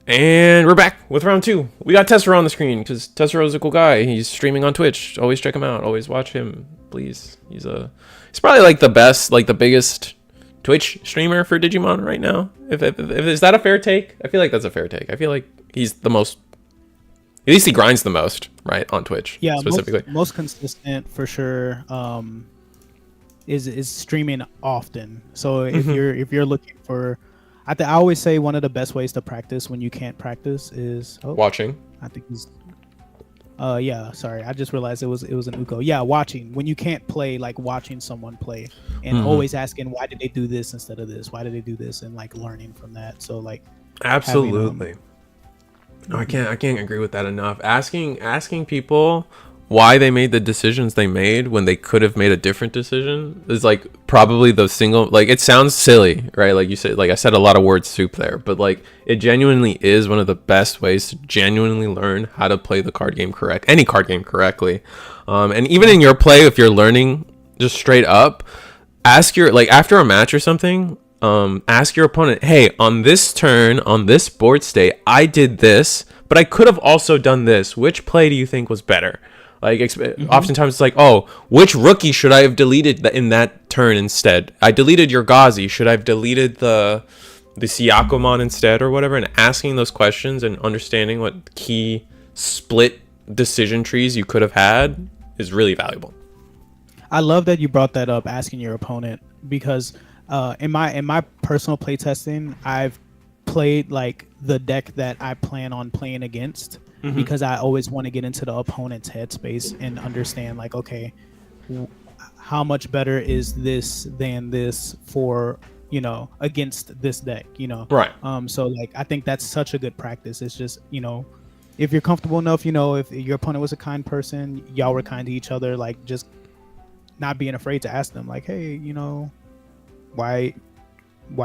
And we're back with round 2. We got Tessero on the screen because Tessero's a cool guy. He's streaming on Twitch. Always check him out. Always watch him, please. He's probably like the best, like the biggest Twitch streamer for Digimon right now. If is that a fair take? I feel like that's a fair take. I feel like he's the most. At least he grinds the most, right, on Twitch. Yeah, specifically. Most consistent for sure. Is streaming often. So if you're looking for, I always say one of the best ways to practice when you can't practice is watching. I think he's yeah, sorry, I just realized it was an Uko. Yeah, watching. When you can't play, like watching someone play and always asking why did they do this instead of this? Why did they do this? And like learning from that. So like absolutely. No, I can't agree with that enough. Asking people why they made the decisions they made when they could have made a different decision is like probably the single, like, it sounds silly, right? Like you said, like I said a lot of word soup there, but like it genuinely is one of the best ways to genuinely learn how to play the card game any card game correctly. And even in your play, if you're learning just straight up, ask your, like after a match or something, ask your opponent, hey, on this turn, on this board state, I did this, but I could have also done this. Which play do you think was better? Like, oftentimes it's like, oh, which rookie should I have deleted in that turn instead? I deleted your Gazi. Should I have deleted the Siakomon instead or whatever? And asking those questions and understanding what key split decision trees you could have had is really valuable. I love that you brought that up, asking your opponent, because in my personal playtesting, I've played like the deck that I plan on playing against. Because I always want to get into the opponent's headspace and understand, like, okay, how much better is this than this for, against this deck, Right. So like I think that's such a good practice. It's just, if you're comfortable enough, if your opponent was a kind person, y'all were kind to each other, like just not being afraid to ask them, like, hey, why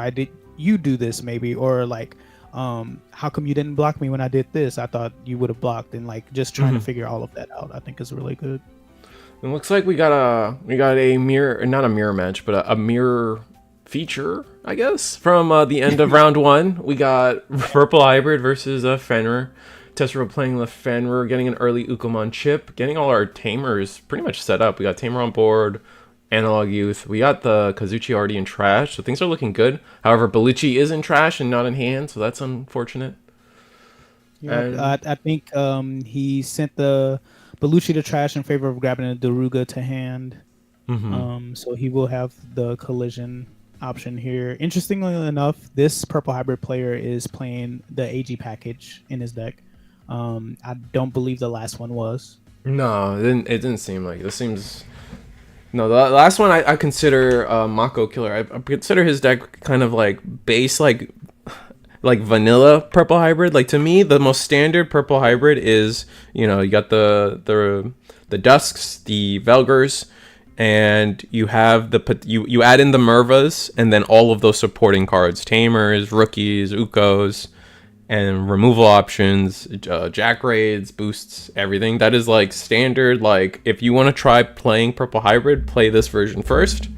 did you do this, maybe, or like, how come you didn't block me when I did this? I thought you would have blocked, and like just trying to figure all of that out, I think is really good. It looks like we got a mirror, not a mirror match, but a mirror feature, I guess, from the end of round 1. We got Purple Hybrid versus Fenri. Tessero playing the Fenri, getting an early Ukomon chip, getting all our tamers pretty much set up. We got Tamer on board, Analog Youth. We got the Kazuchi already in trash, so things are looking good. However, Bellucci is in trash and not in hand, so that's unfortunate. Yeah, I think he sent the Bellucci to trash in favor of grabbing a Daruga to hand. So he will have the collision option here. Interestingly enough, this Purple Hybrid player is playing the AG package in his deck. I don't believe the last one was. No, it didn't seem like it. This seems... No, the last one I consider Mako Killer. I consider his deck kind of like base, like vanilla Purple Hybrid. Like, to me, the most standard Purple Hybrid is, you got the Dusks, the Velgers, and you have you add in the Mervas, and then all of those supporting cards: Tamers, Rookies, Ukos, and removal options, Jack Raids, boosts, everything. That is like standard. Like, if you want to try playing Purple Hybrid, play this version first.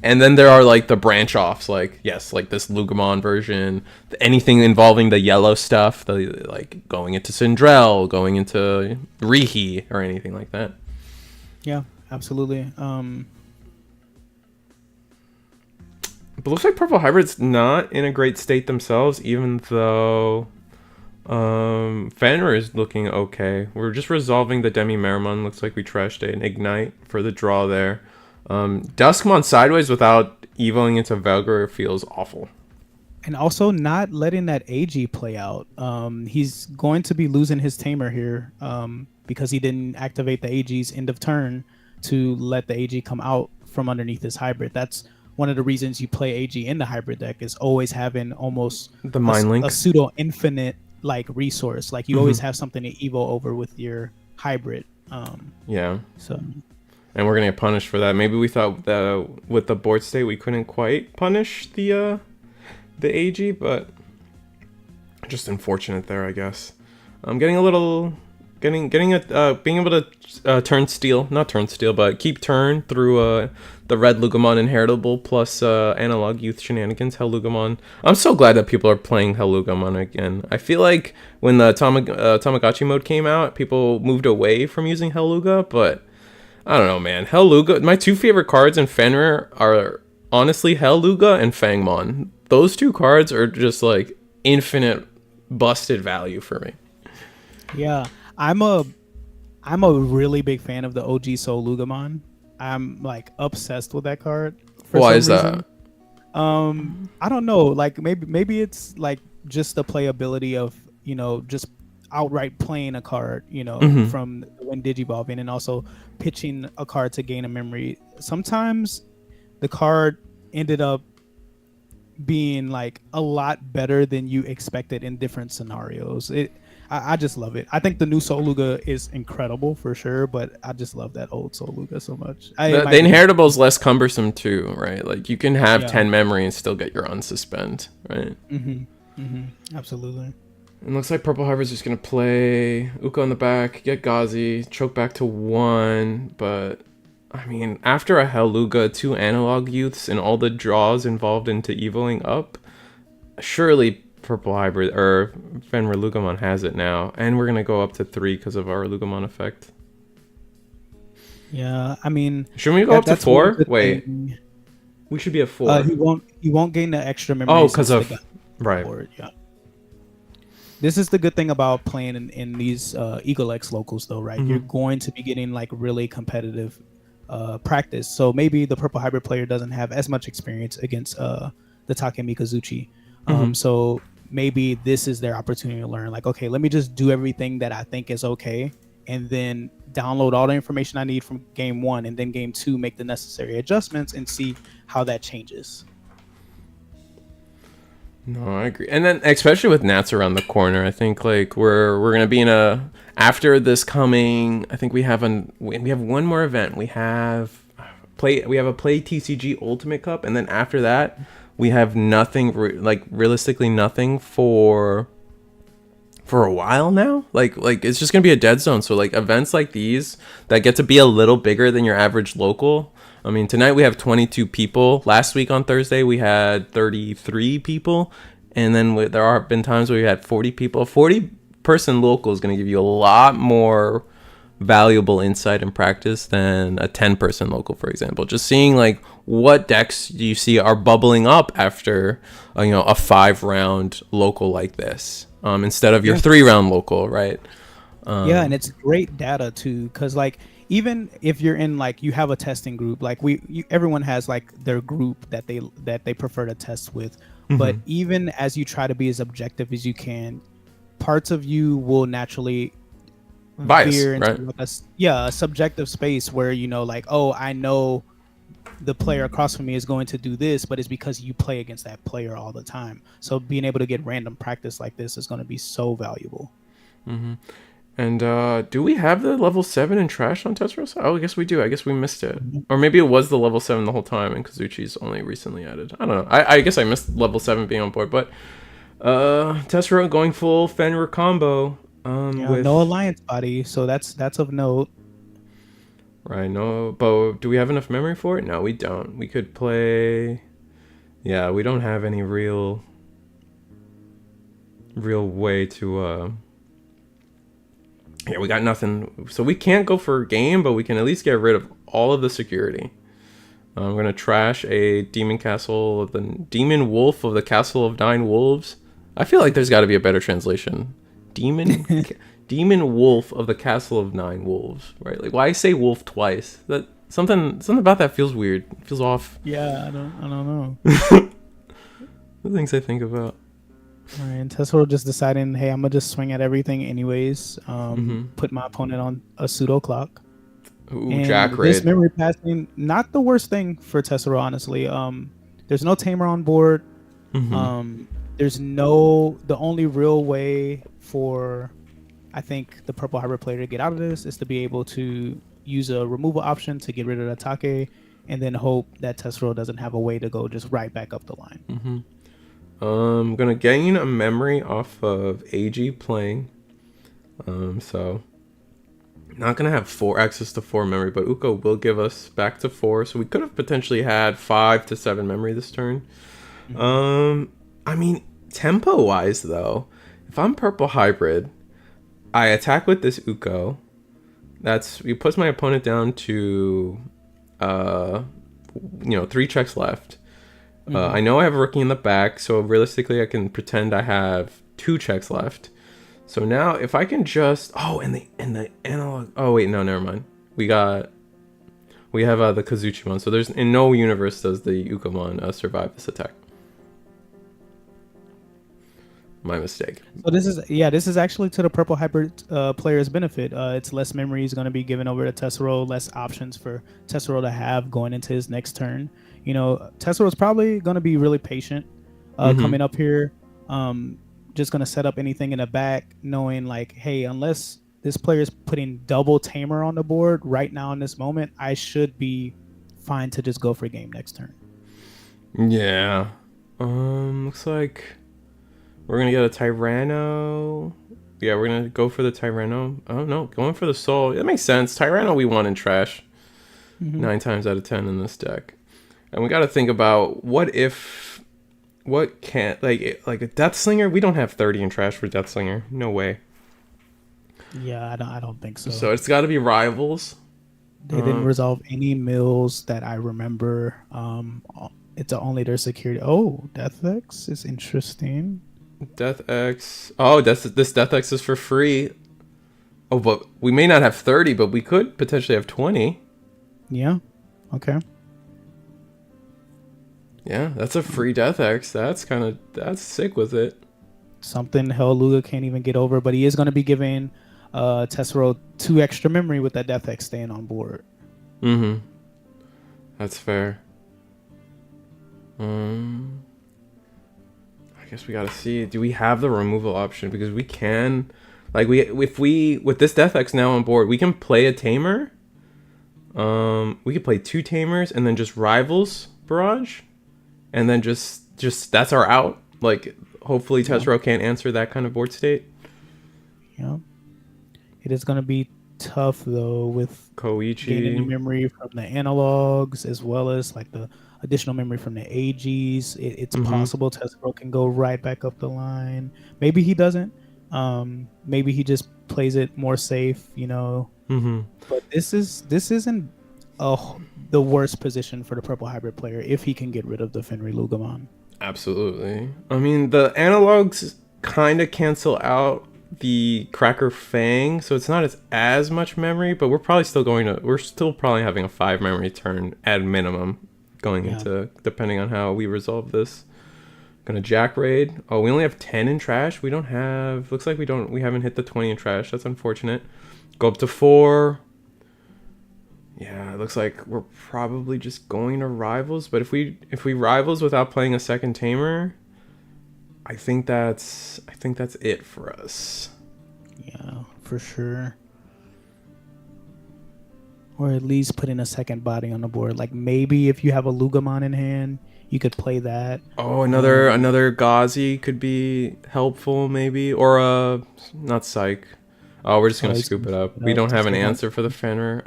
And then there are like the branch offs, like, yes, like this Lugumon version, anything involving the yellow stuff, like going into Sindrel, going into Rihi, or anything like that. Yeah, absolutely. But looks like Purple Hybrid's not in a great state themselves, even though Fenrir is looking okay. We're just resolving the Demi Meramon. Looks like we trashed an Ignite for the draw there. Duskmon sideways without evoing into Velgar feels awful. And also not letting that AG play out. He's going to be losing his Tamer here because he didn't activate the AG's end of turn to let the AG come out from underneath his hybrid. That's one of the reasons you play AG in the hybrid deck, is always having almost the Mind Link, a pseudo infinite like resource. Like you always have something to evo over with your hybrid. Yeah. So. And we're gonna get punished for that. Maybe we thought that with the board state we couldn't quite punish the AG, but just unfortunate there, I guess. I'm getting a little being able to not turn steel, but keep turn through the red Lugamon inheritable plus analog youth shenanigans Hell Lugamon. I'm so glad that people are playing Hell Lugamon again. I feel like when the Tamagotchi mode came out, people moved away from using Hell Luga, but I don't know, man. Hell Luga, my two favorite cards in Fenrir are honestly Hell Luga and Fangmon. Those two cards are just like infinite busted value for me. Yeah, I'm a really big fan of the OG Soul Lugamon. I'm like obsessed with that card for Why some is reason. I don't know. Like maybe it's like just the playability of just outright playing a card, from when digivolving, and also pitching a card to gain a memory. Sometimes the card ended up being like a lot better than you expected in different scenarios. I just love it. I think the new Soul Luga is incredible for sure, but I just love that old Soul Luga so much. The inheritable is less cumbersome too, right? Like you can have 10 memory and still get your unsuspend, right? Absolutely. It looks like Purple Harbor's just gonna play Uka on the back, get Gazi, choke back to 1, but I mean, after a Hell Luga, 2 analog youths, and all the draws involved into evoing up, surely Purple Hybrid or Fenrir Lugamon has it now, and we're gonna go up to 3 because of our Lugamon effect. Yeah, I mean, should we go up to 4? Wait, we should be at 4. He won't gain the extra memory. Oh, because of right. Board. Yeah. This is the good thing about playing in these Eagleatx locals, though, right? You're going to be getting like really competitive practice. So maybe the Purple Hybrid player doesn't have as much experience against the Take Mikazuchi. So maybe this is their opportunity to learn, like, okay, let me just do everything that I think is okay, and then download all the information I need from game 1, and then game 2 make the necessary adjustments and see how that changes. No, I agree. And then especially with Nats around the corner, I think like we're gonna be in after this coming. I think we have one more event. We have a play TCG Ultimate Cup, and then after that we have nothing, realistically nothing for a while now. Like it's just gonna be a dead zone. So like events like these that get to be a little bigger than your average local. I mean, tonight we have 22 people. Last week on Thursday we had 33 people, and then there have been times where we had 40 people. A 40-person local is going to give you a lot more valuable insight and practice than a 10-person local, for example. Just seeing like what decks you see are bubbling up after a 5-round local like this, instead of your 3-round local, right? Yeah, and it's great data too, because like even if you're in like you have a testing group, like everyone has like their group that they prefer to test with, but even as you try to be as objective as you can, parts of you will naturally veer into right? A subjective space where like, oh, I know the player across from me is going to do this, but it's because you play against that player all the time. So being able to get random practice like this is going to be so valuable. And do we have the level 7 in Trash on Tesseros? Oh, I guess we do. I guess we missed it. Or maybe it was the level 7 the whole time and Kazuchi's only recently added. I don't know. I guess I missed level 7 being on board. But Tessero going full Fenrir combo. With no alliance body, so that's of note. Right, no. But do we have enough memory for it? No, we don't. We could play... Yeah, we don't have any real way to... Yeah, we got nothing. So we can't go for a game, but we can at least get rid of all of the security. I'm going to trash a Demon Castle, the Demon Wolf of the Castle of 9 Wolves. I feel like there's got to be a better translation. Demon Wolf of the Castle of 9 Wolves, right? Like, why say wolf twice? That something about that feels weird. It feels off. Yeah, I don't know. The things I think about. All right, and Tesla just deciding, hey, I'm gonna just swing at everything anyways. Put my opponent on a pseudo clock. Ooh, and Jack Raid. This memory passing, not the worst thing for Tesla, honestly. There's no tamer on board. There's the only real way for, I think, the Purple Hybrid player to get out of this is to be able to use a removal option to get rid of the Take, and then hope that Tesla doesn't have a way to go just right back up the line. I'm gonna gain a memory off of AG playing. So Not gonna have four access to four memory, but Uko will give us back to four, so we could have potentially had 5 to 7 memory this turn. I mean, tempo wise though, if I'm purple hybrid, I attack with this Uko. It puts my opponent down to 3 checks left. I know I have a rookie in the back, so realistically I can pretend I have 2 checks left. So now if I can just and the analog, oh wait, no, never mind. We have the Kazuchimon. So there's in no universe does the Ukomon survive this attack. My mistake. So this is actually to the purple hybrid player's benefit. It's less memory is going to be given over to Tessero, less options for Tessero to have going into his next turn. You know, Tessero is probably going to be really patient coming up here. Just going to set up anything in the back, knowing like, hey, unless this player is putting double Tamer on the board right now in this moment, I should be fine to just go for game next turn. Yeah. Looks like we're going to get a Tyranno. Yeah, we're going to go for the Tyranno. Oh, no, going for the Soul. That makes sense. Tyranno we won in trash 9 times out of 10 in this deck. And we got to think about what can't, like a Deathslinger? We don't have 30 in trash for Deathslinger. No way. Yeah, I don't think so. So it's got to be Rivals. They didn't resolve any mills that I remember. It's only their security. Oh, Deathx is interesting. Deathx. Oh, this Deathx is for free. Oh, but we may not have 30, but we could potentially have 20. Yeah. Okay. Yeah, that's a free Deathx. That's sick with it. Something Hellluga can't even get over, but he is going to be giving Tessero 2 extra memory with that Deathx staying on board. That's fair. I guess we gotta see. Do we have the removal option? Because we can, like, with this Deathx now on board, we can play a Tamer. We could play 2 Tamers and then just Rivals Barrage, and then just that's our out. Like, hopefully Tessero can't answer that kind of board state. Yeah, it is gonna be tough though with Koichi gaining the memory from the analogs as well as like the additional memory from the AGs. It's possible Tessero can go right back up the line. Maybe he doesn't. Maybe he just plays it more safe, you know. But this isn't the worst position for the purple hybrid player if he can get rid of the Fenri Lugamon. Absolutely. I mean, the analogs kind of cancel out the Cracker Fang, so it's not as much memory, but we're still probably having a 5 memory turn at minimum going into, depending on how we resolve this. Gonna Jack Raid. Oh, we only have 10 in trash. Looks like we haven't hit the 20 in trash. That's unfortunate. Go up to 4. Yeah, it looks like we're probably just going to Rivals, but if we Rivals without playing a second Tamer, I think that's it for us. Yeah, for sure. Or at least putting a second body on the board. Like maybe if you have a Lugamon in hand, you could play that. Oh, another Ghazi could be helpful maybe, or not Psych. Oh, we're just gonna scoop it up. We don't have an answer for the Fenrir.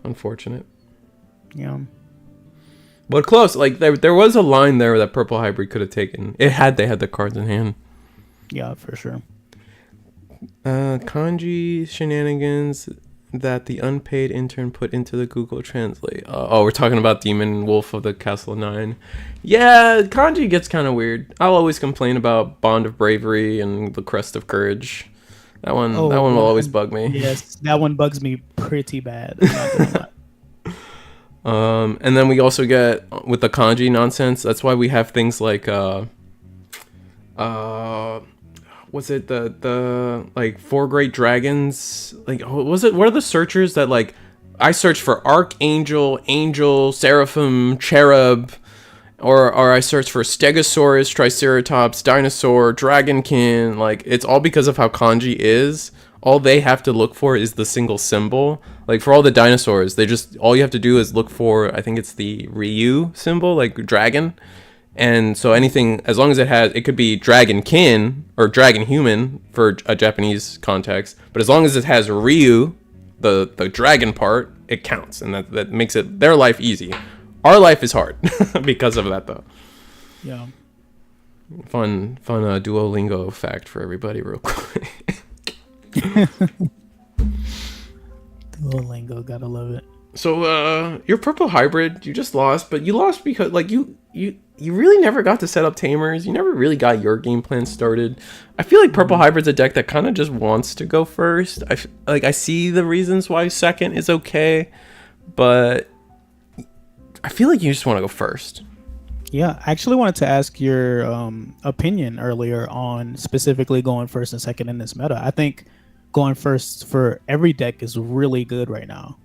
Unfortunate. Yeah. But close. Like there was a line there that purple hybrid could have taken. They had the cards in hand. Yeah, for sure. Kanji shenanigans that the unpaid intern put into the Google Translate. We're talking about Demon Wolf of the Castle 9. Yeah, kanji gets kind of weird. I'll always complain about Bond of Bravery and the Crest of Courage. That one will always bug me. Yes, that one bugs me pretty bad. I'm not gonna lie. And then we also get with the kanji nonsense. That's why we have things like what's it, the like 4 great dragons, like what are the searchers that, like, I search for Archangel, Angel, Seraphim, Cherub, or I search for Stegosaurus, Triceratops, Dinosaur, Dragonkin. Like, it's all because of how kanji is. All they have to look for is the single symbol. Like, for all the dinosaurs, all you have to do is look for, I think it's the Ryu symbol, like dragon, And so anything, as long as it could be Dragon Kin or Dragon Human for a Japanese context, but as long as it has Ryu, the dragon part, it counts, and that makes it their life easy. Our life is hard because of that, though. Yeah. Fun Duolingo fact for everybody, real quick. Duolingo, gotta love it. So, your purple hybrid, you just lost, but you lost because like you really never got to set up tamers. You never really got your game plan started. I feel like purple hybrid's a deck that kind of just wants to go first. I see the reasons why second is okay, but I feel like you just want to go first. Yeah, I actually wanted to ask your opinion earlier on specifically going first and second in this meta. I think going first for every deck is really good right now.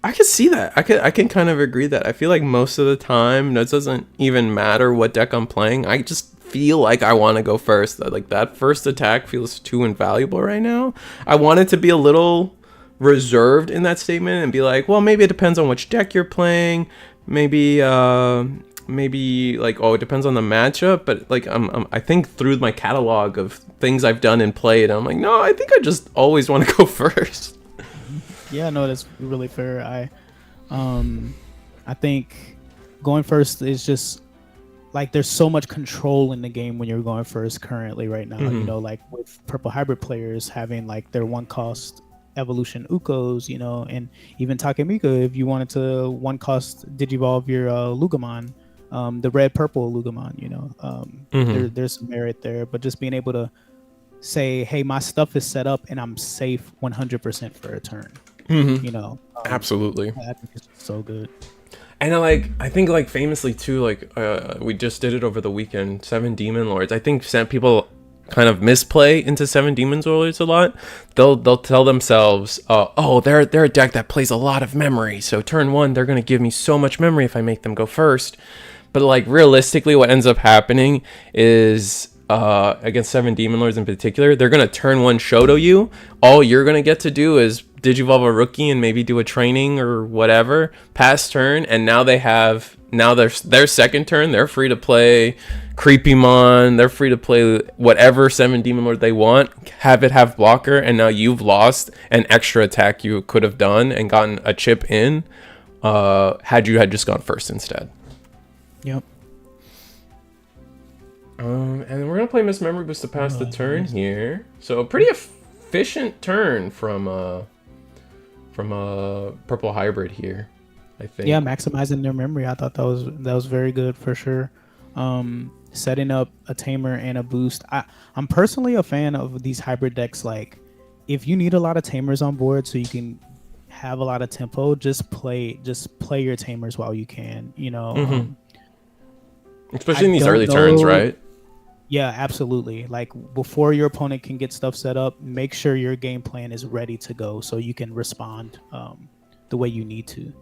I can see that. I can kind of agree that. I feel like most of the time, it doesn't even matter what deck I'm playing. I just feel like I want to go first. Like that first attack feels too invaluable right now. I want it to be a little reserved in that statement and be like, well, maybe it depends on which deck you're playing. Maybe like, oh, it depends on the matchup. But like, I think through my catalog of things I've done and played, I'm like, no, I think I just always want to go first. Yeah, no, that's really fair. I think going first is just like there's so much control in the game when you're going first currently right now. You know, like with purple hybrid players having like their one cost evolution Ukos, you know, and even Takemika, if you wanted to one cost digivolve your Lugamon, the red purple Lugamon, you know, there's some merit there, but just being able to say, hey, my stuff is set up and I'm safe 100% for a turn. You know, absolutely. I think it's so good. And I think like famously too, like we just did it over the weekend, 7 Demon Lords. I think people kind of misplay into 7 Demon Lords a lot. They'll tell themselves, oh, they're a deck that plays a lot of memory, so turn 1 they're gonna give me so much memory if I make them go first. But like realistically, what ends up happening is against 7 Demon Lords in particular, they're gonna turn 1 Shoto you. All you're gonna get to do is digivolve a rookie and maybe do a training or whatever, pass turn, and now their second turn, they're free to play Creepymon, they're free to play whatever 7 Demon Lord they want, have blocker, and now you've lost an extra attack you could have done and gotten a chip in had you just gone first instead. Yep. And we're gonna play Miss Memory Boost to pass the turn here. So a pretty efficient turn from purple hybrid here, I think. Yeah, maximizing their memory. I thought that was very good for sure. Setting up a tamer and a boost. I'm personally a fan of these hybrid decks. Like, if you need a lot of tamers on board so you can have a lot of tempo, just play your tamers while you can. You know, especially in these early turns, right? Yeah, absolutely. Like before your opponent can get stuff set up, make sure your game plan is ready to go so you can respond the way you need to.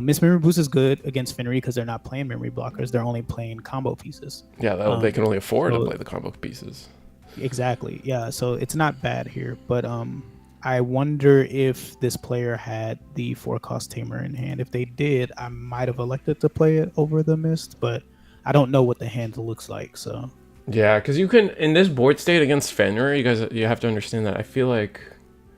Miss Memory Boost is good against Fenri because they're not playing memory blockers. They're only playing combo pieces. Yeah, they can only afford to play the combo pieces. Exactly. Yeah, so it's not bad here. But I wonder if this player had the 4-cost tamer in hand. If they did, I might have elected to play it over the Mist, but I don't know what the hand looks like, so... Yeah, because you can, in this board state against Fenrir, you have to understand that. I feel like,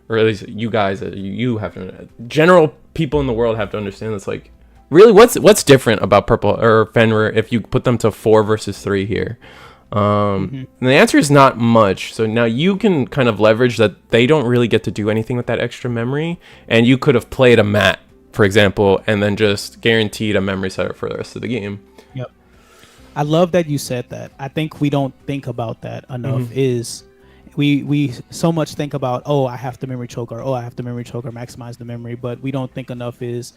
or at least you guys, you have to, general people in the world have to understand this. Like, really, what's different about purple or Fenrir if you put them to 4 versus 3 here? And the answer is not much. So now you can kind of leverage that they don't really get to do anything with that extra memory, and you could have played a mat, for example, and then just guaranteed a memory setup for the rest of the game. Yep. I love that you said that. I think we don't think about that enough. Is we so much think about, oh, I have to memory choke, or maximize the memory, but we don't think enough is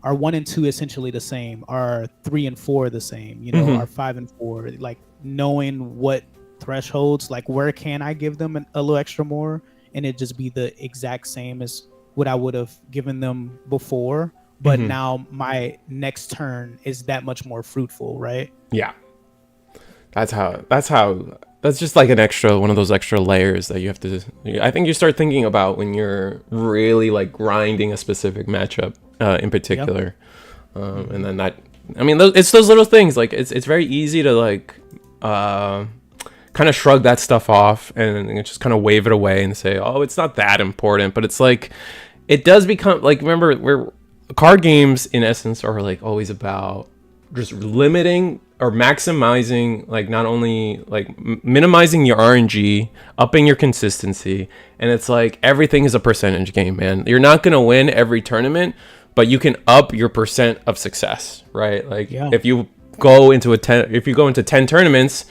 are 1 and 2 essentially the same? Are 3 and 4 the same? You know, are 5 and 4? Like knowing what thresholds, like where can I give them a little extra more, and it just be the exact same as what I would have given them before. But now my next turn is that much more fruitful, right? Yeah. That's just like one of those extra layers that you have to, I think you start thinking about when you're really like grinding a specific matchup in particular. And then I mean, it's those little things. Like it's very easy to like kind of shrug that stuff off and just kind of wave it away and say, oh, it's not that important. But it's like it does become like, remember, we're card games in essence are like always about just limiting or maximizing, like not only like minimizing your RNG, upping your consistency. And it's like everything is a percentage game, man. You're not going to win every tournament, but you can up your percent of success, right? Like if you go into 10 tournaments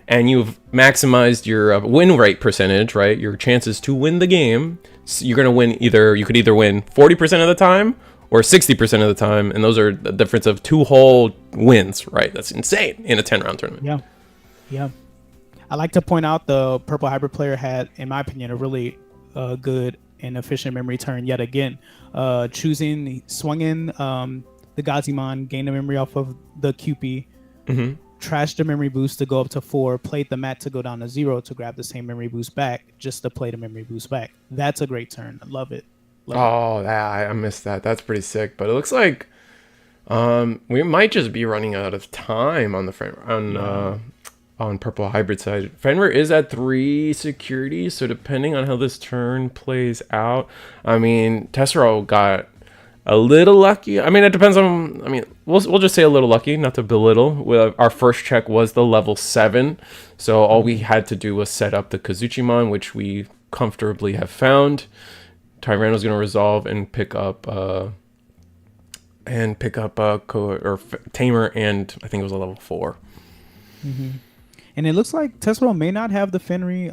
and you've maximized your win rate percentage, right? Your chances to win the game, you're going to win you could either win 40% of the time or 60% of the time, and those are the difference of 2 whole wins, right? That's insane in a 10-round tournament. Yeah. I like to point out the purple hybrid player had, in my opinion, a really good and efficient memory turn yet again. Swung in the Gazimon, gained the memory off of the QP, trashed the memory boost to go up to 4, played the mat to go down to 0 to grab the same memory boost back, just to play the memory boost back. That's a great turn. I love it. I missed that. That's pretty sick. But it looks like we might just be running out of time on the on purple hybrid side. Fenri is at 3 security, so depending on how this turn plays out, I mean, Tessero got a little lucky. I mean, it depends on. I mean, we'll just say a little lucky, not to belittle. Our first check was the level 7, so all we had to do was set up the Kazuchimon, which we comfortably have found. Tyranno's going to resolve and pick up Tamer, and I think it was a level 4. And it looks like Tessero may not have the Fenri.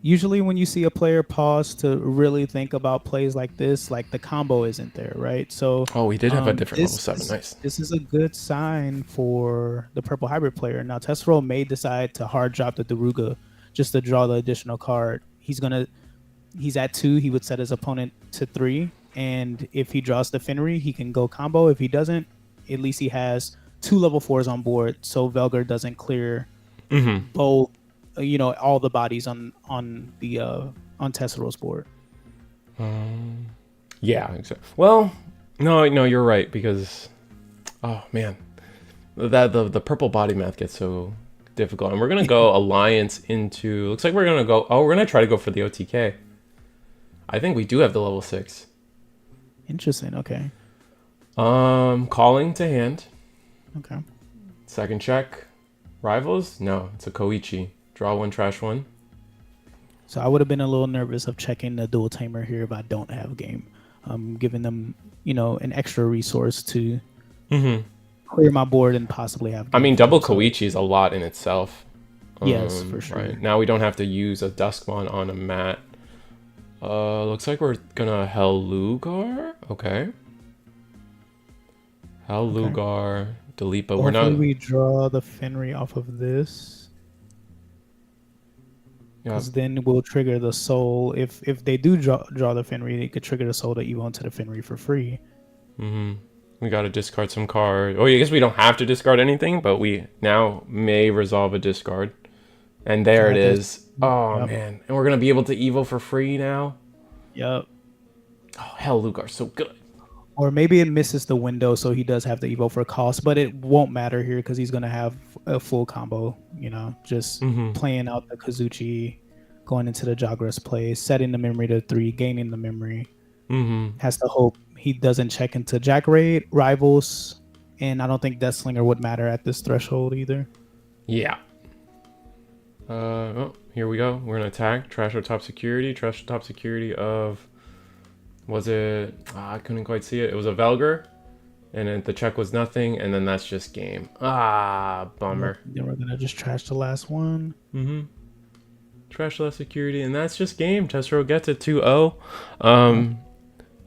Usually when you see a player pause to really think about plays like this, like the combo isn't there, right? So we did have a different level 7. Nice. This is a good sign for the purple hybrid player. Now Tessero may decide to hard drop the Daruga just to draw the additional card. He's at 2. He would set his opponent to 3, and if he draws the Fenri, he can go combo. If he doesn't, at least he has 2 level 4s on board, so Velgar doesn't clear both, all the bodies on Tessero's board. Yeah, exactly. Well, no, you're right, because man, the purple body math gets so difficult, and we're gonna go alliance into. Looks like we're gonna try to go for the OTK. I think we do have the level 6. Interesting. Okay. Calling to hand. Okay. Second check. Rivals? No, it's a Koichi. Draw 1, trash 1. So I would have been a little nervous of checking the dual tamer here if I don't have a game. Giving them, an extra resource to clear my board and possibly have. I mean, double Koichi is a lot in itself. Yes, for sure. Right. Now we don't have to use a Duskmon on a mat. Looks like we're gonna Hellugar. Okay. Hellugar, Delipa. We're not. We draw the Fenri off of this. Because then we'll trigger the soul. If they do draw the Fenri, they could trigger the soul to evo into the Fenri for free. We gotta discard some card. I guess we don't have to discard anything, but we now may resolve a discard. And there it is. Oh, man. And we're going to be able to evo for free now? Yep. Oh, Hellugar's so good. Or maybe it misses the window, so he does have to evo for cost, but it won't matter here because he's going to have a full combo, just playing out the Kazuchi, going into the Jagras play, setting the memory to 3, gaining the memory. Has to hope he doesn't check into Jack Raid, Rivals, and I don't think Deathslinger would matter at this threshold either. Yeah. Here we go. We're gonna attack. Trash our top security. Trash the top security of. Was it? I couldn't quite see it. It was a Velgar, and then the check was nothing, and then that's just game. Bummer. Then we're gonna just trash the last one. Trash the last security, and that's just game. Tessero gets it 2-0.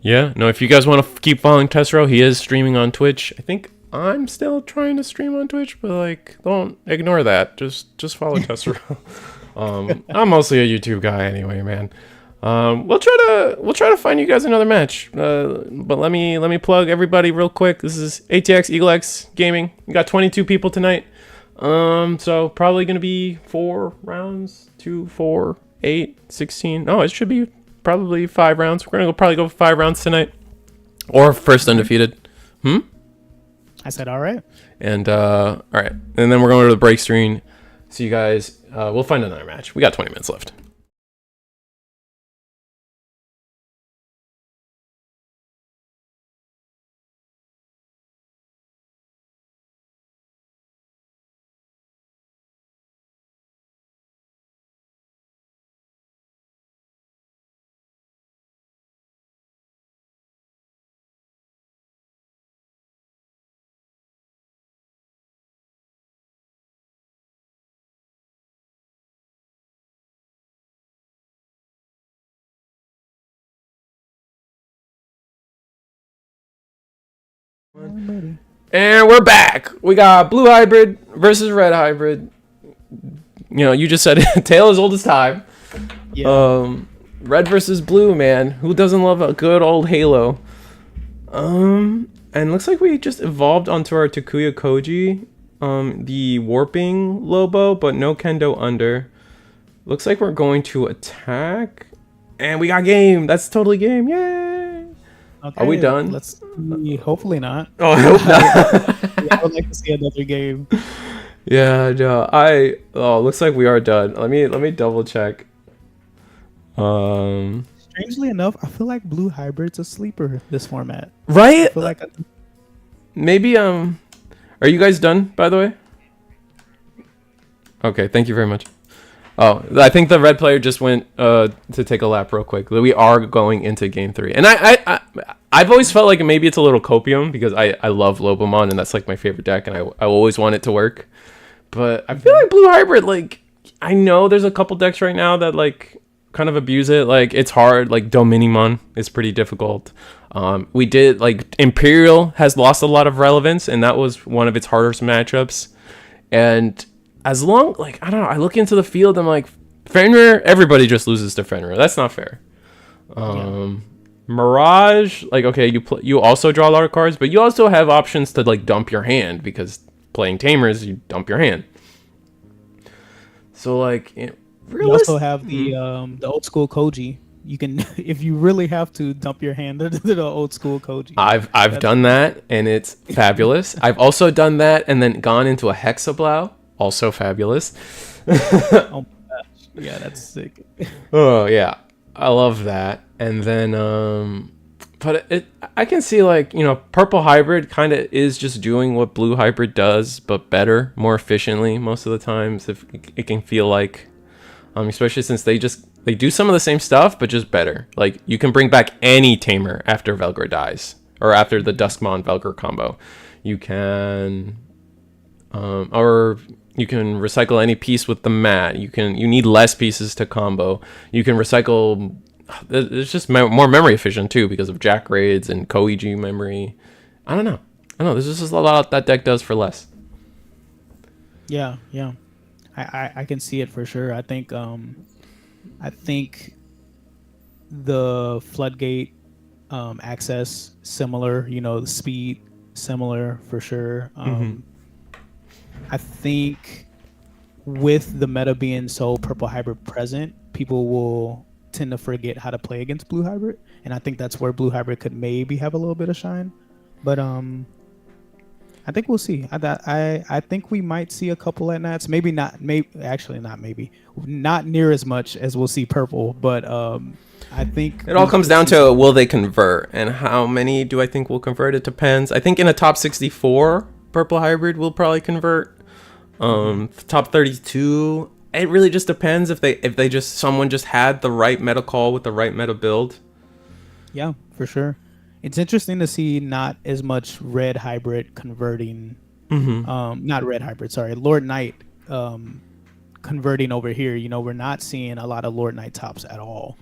Yeah. No, if you guys want to keep following Tessero, he is streaming on Twitch. I think I'm still trying to stream on Twitch, but don't ignore that. Just follow Tessero. I'm mostly a YouTube guy anyway, man. We'll try to find you guys another match. But let me plug everybody real quick. This is ATX Eagleatx Gaming. We got 22 people tonight. So probably gonna be 4 rounds, 2, 4, 8, 16. No, it should be probably 5 rounds. We're gonna probably go 5 rounds tonight, or first undefeated. I said, all right. And all right, and then we're going to the break screen. So you guys, we'll find another match. We got 20 minutes left. And we're back. We got blue hybrid versus red hybrid. You know, you just said it. Tale as old as time. Yeah. Red versus blue, man. Who doesn't love a good old Halo? And looks like we just evolved onto our Takuya Koji. The warping Lobo, but no Kendo under. Looks like we're going to attack. And we got game. That's totally game. Yay! Okay, are we done? Let's see. Hopefully not. Oh, I hope not. Yeah, I would like to see another game. Yeah, no, looks like we are done. Let me double check. Strangely enough, I feel like blue hybrid's a sleeper this format. Right? I feel like maybe are you guys done, by the way? Okay, thank you very much. Oh, I think the red player just went to take a lap real quick. We are going into game 3. And I've always felt like maybe it's a little copium because I love Lobomon and that's like my favorite deck and I always want it to work. But I feel like blue hybrid, like, I know there's a couple decks right now that like kind of abuse it. Like, it's hard. Like Dominimon is pretty difficult. We did, like, Imperial has lost a lot of relevance and that was one of its hardest matchups. And as long, like, I don't know, I look into the field, I'm like, Fenri, everybody just loses to Fenri. That's not fair. Mirage, like, okay, you also draw a lot of cards, but you also have options to like dump your hand because playing Tamers, you dump your hand. So like, you also have the old school Koji. You can, if you really have to, dump your hand to the old school Koji. I've done that and it's fabulous. I've also done that and then gone into a Hexablow. Also fabulous. Oh my gosh. Yeah, that's sick. Oh yeah, I love that. And then but I can see, like, you know, purple hybrid kind of is just doing what blue hybrid does, but better, more efficiently most of the times. If it can feel like, especially since they do some of the same stuff, but just better. Like, you can bring back any tamer after Velgor dies or after the Duskmon Velgor combo. You can or you can recycle any piece with the mat. You need less pieces to combo. You can recycle. It's just more memory efficient too because of Jack raids and Koigi memory. I don't know. There's just a lot that deck does for less. Yeah. I can see it for sure. I think the floodgate access similar. You know, the speed similar for sure. I think with the meta being so purple hybrid present, people will tend to forget how to play against blue hybrid, and I think that's where blue hybrid could maybe have a little bit of shine. But I think we'll see. I think we might see a couple at Nats. Maybe not. Not near as much as we'll see purple. But I think it all comes down to will they convert and how many do I think will convert. It depends. I think in a top 64. Purple hybrid will probably convert. Top 32. It really just depends if someone just had the right meta call with the right meta build. Yeah, for sure. It's interesting to see not as much red hybrid converting. Not red hybrid. Sorry, Lord Knight converting over here. You know, we're not seeing a lot of Lord Knight tops at all,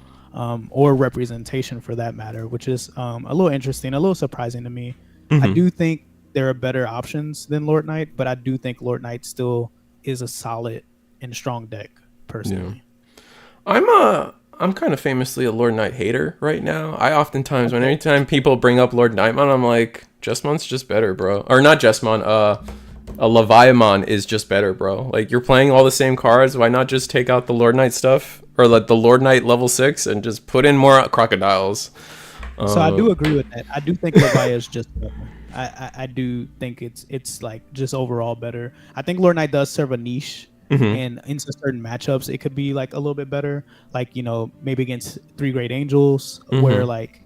or representation for that matter, which is a little interesting, a little surprising to me. I do think there are better options than Lord Knight, but I do think Lord Knight still is a solid and strong deck, personally. Yeah. I'm kind of famously a Lord Knight hater right now. I oftentimes, anytime people bring up Lord Knightmon, I'm like, Jesmon's just better, bro. Or not Jesmon, a Leviamon is just better, bro. Like, you're playing all the same cards, why not just take out the Lord Knight stuff? Or like the Lord Knight level 6 and just put in more crocodiles. So I do agree with that. I do think Levi is just better. I do think it's like just overall better. I think Lord Knight does serve a niche, Mm-hmm. and in certain matchups, it could be like a little bit better. Like maybe against three great angels, where Mm-hmm. like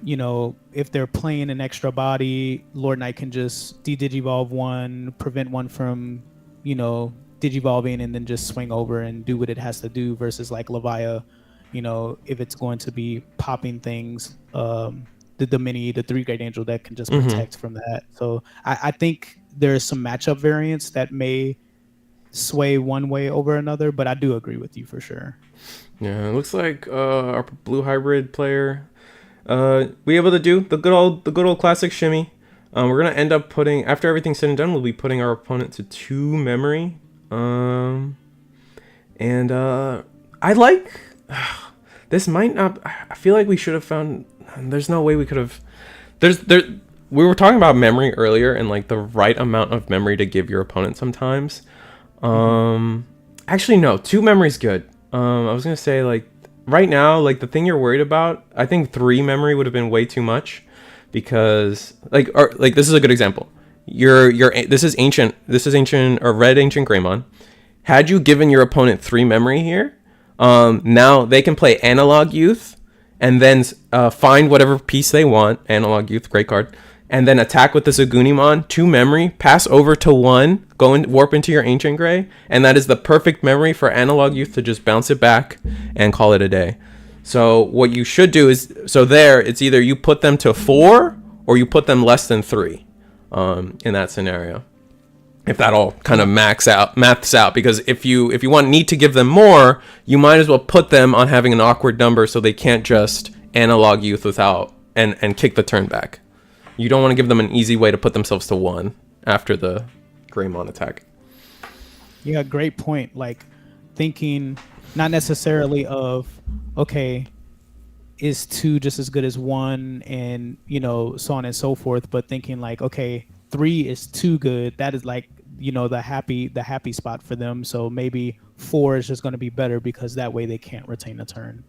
if they're playing an extra body, Lord Knight can just de-digivolve one, prevent one from, digivolving, and then just swing over and do what it has to do. Versus like Levia, if it's going to be popping things, the three great angel deck can just Mm-hmm. protect from that. So I think there's some matchup variance that may sway one way over another, but I do agree with you for sure. Yeah, it looks like our blue hybrid player we able to do the good old classic shimmy. We're gonna end up putting, after everything's said and done, we'll be putting our opponent to 2 memory. And I like this might not. I feel like we should have found. There's no way we could have. There. We were talking about memory earlier and like the right amount of memory to give your opponent sometimes. Actually, no. 2 memory's good. I was gonna say like right now, like the thing you're worried about. I think 3 memory would have been way too much, because like this is a good example. This is ancient. This is ancient or red ancient Greymon. Had you given your opponent 3 memory here, now they can play Analog Youth and then find whatever piece they want. Analog Youth, great card. And then attack with the Zagunimon, 2 memory, pass over to 1, go and warp into your Ancient Gray, and that is the perfect memory for Analog Youth to just bounce it back and call it a day. So what you should do is, it's either you put them to 4 or you put them less than 3 in that scenario. If that all kind of maths out, because if you need to give them more, you might as well put them on having an awkward number so they can't just Analog Youth without and kick the turn back. You don't want to give them an easy way to put themselves to 1 after the Greymon attack. Yeah, great point. Like thinking not necessarily of, okay, is 2 just as good as 1, and so on and so forth, but thinking like, okay, 3 is too good. That is like the happy spot for them. So maybe 4 is just going to be better because that way they can't retain a turn.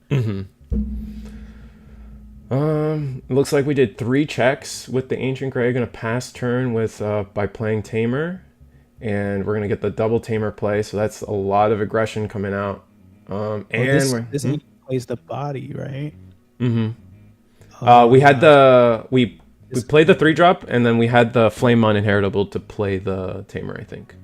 It looks like we did 3 checks with the Ancient Gray. Going to pass turn with by playing Tamer, and we're going to get the double Tamer play. So that's a lot of aggression coming out. And this plays the body, right? We had we played the 3-drop, and then we had the Flamemon Inheritable to play the Tamer, I think.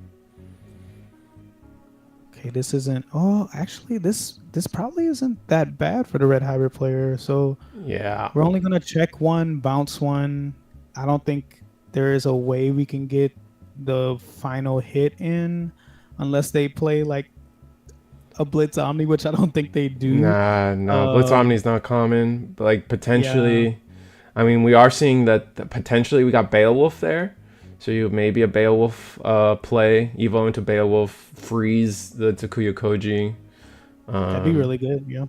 Okay, this isn't. Oh, actually, this probably isn't that bad for the red hybrid player. So yeah, we're only gonna check 1, bounce 1. I don't think there is a way we can get the final hit in unless they play like a Blitz Omni, which I don't think they do. Nah, Blitz Omni's not common. But like potentially, Yeah. I mean, we are seeing that potentially we got Beowulf there. So you maybe a Beowulf play, Evo into Beowulf, freeze the Takuya Koji. That'd be really good, yeah.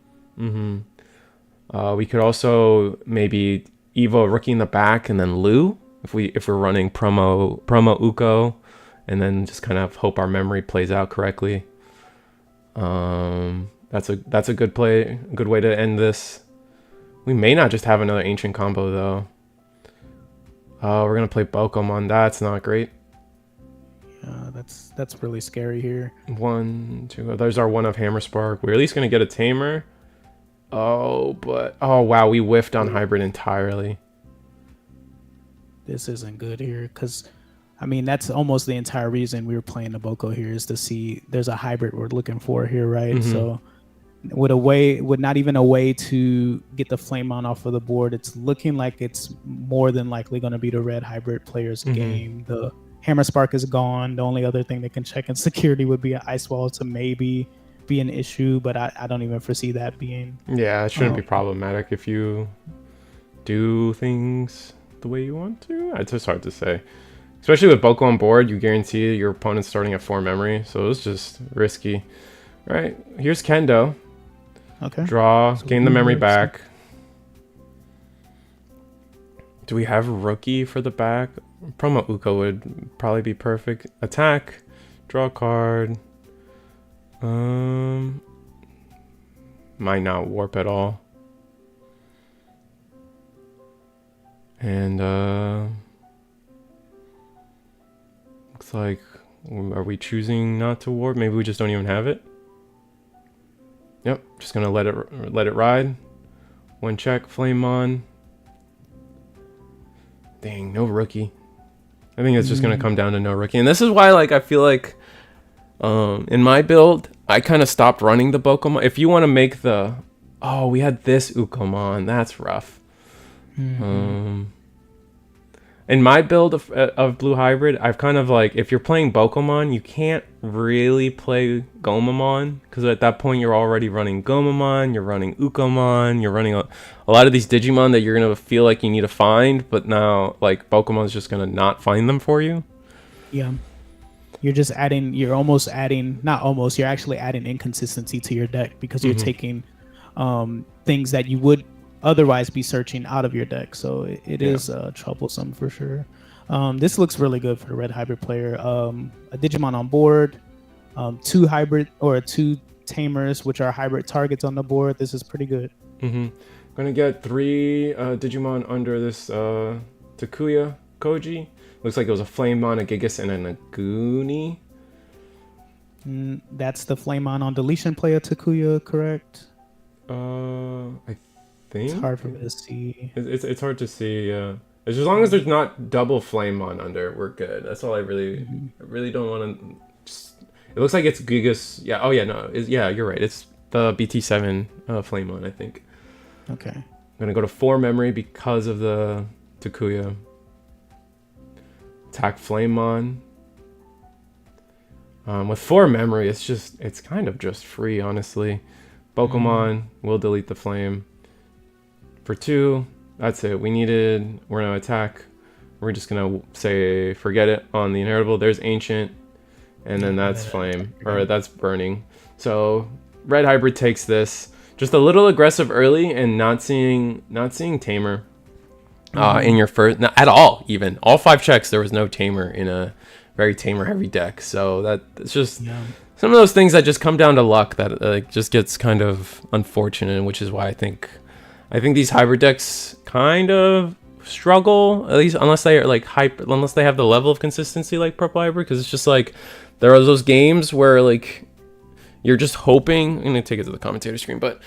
We could also maybe Evo Rookie in the back and then Lu if we're running promo Uko, and then just kind of hope our memory plays out correctly. That's a good play, a good way to end this. We may not just have another ancient combo though. We're gonna play Bokomon. That's not great. That's really scary here. 1, 2. There's our 1 of Hammer Spark. We're at least gonna get a Tamer. Oh wow, we whiffed on hybrid entirely. This isn't good here because, I mean, that's almost the entire reason we were playing the Boko here, is to see there's a hybrid we're looking for here, right? So with not even a way to get the Flamemon off of the board, it's looking like it's more than likely going to be the red hybrid player's game. The Hammer Spark is gone. The only other thing they can check in security would be an Ice Wall to maybe be an issue, but I don't even foresee that being. Yeah, it shouldn't be problematic if you do things the way you want to. It's just hard to say. Especially with Boko on board, you guarantee your opponent's starting at 4 memory, so it's just risky. All right, here's Kendo. Okay. Draw, so gain the memory back. Do we have Rookie for the back? Promo Uko would probably be perfect. Attack, draw a card. Might not warp at all. And looks like, are we choosing not to warp? Maybe we just don't even have it. Yep, just gonna let it ride. One check, flame on. Dang, no rookie. I think it's just gonna come down to no rookie, and this is why, like, I feel like, in my build, I kind of stopped running the Pokemon. If you want to make the, oh, we had this Ukomon, that's rough. In my build of Blue Hybrid, I've kind of like, if you're playing Pokemon, you can't really play Gomamon, because at that point you're already running Gomamon, you're running Ukomon, you're running a lot of these Digimon that you're going to feel like you need to find, but now, like, Pokemon's just going to not find them for you. Yeah. You're just adding, you're almost adding, not almost, you're actually adding inconsistency to your deck, because you're taking things that you would otherwise be searching out of your deck. So it is troublesome for sure. This looks really good for the red hybrid player. A Digimon on board, two tamers, which are hybrid targets on the board. This is pretty good. Gonna get 3 Digimon under this Takuya Koji. Looks like it was a Flamemon, a Gigas, and a Naguni. That's the Flamemon on deletion player Takuya, correct? I think it's hard for me to see. It's hard to see. Yeah, as long as there's not double Flamemon under, we're good. That's all I really don't want to. It looks like it's Gigas. Yeah. Oh yeah. No. Yeah. You're right. It's the BT7 Flamemon, I think. Okay. I'm gonna go to 4 memory because of the Takuya. Attack Flamemon. With 4 memory, it's kind of just free, honestly. Pokemon will delete the flame. For 2, that's it. We're gonna attack. We're just gonna say forget it on the inheritable. There's ancient, and then that's flame, or that's burning. So red hybrid takes this. Just a little aggressive early, and not seeing tamer in your first, not at all. Even all 5 checks, there was no tamer in a very tamer heavy deck. So it's just some of those things that just come down to luck that just gets kind of unfortunate, which is why I think these hybrid decks kind of struggle, at least unless they are like unless they have the level of consistency like purple hybrid, because it's just like there are those games where like you're just hoping. I'm gonna take it to the commentator screen, but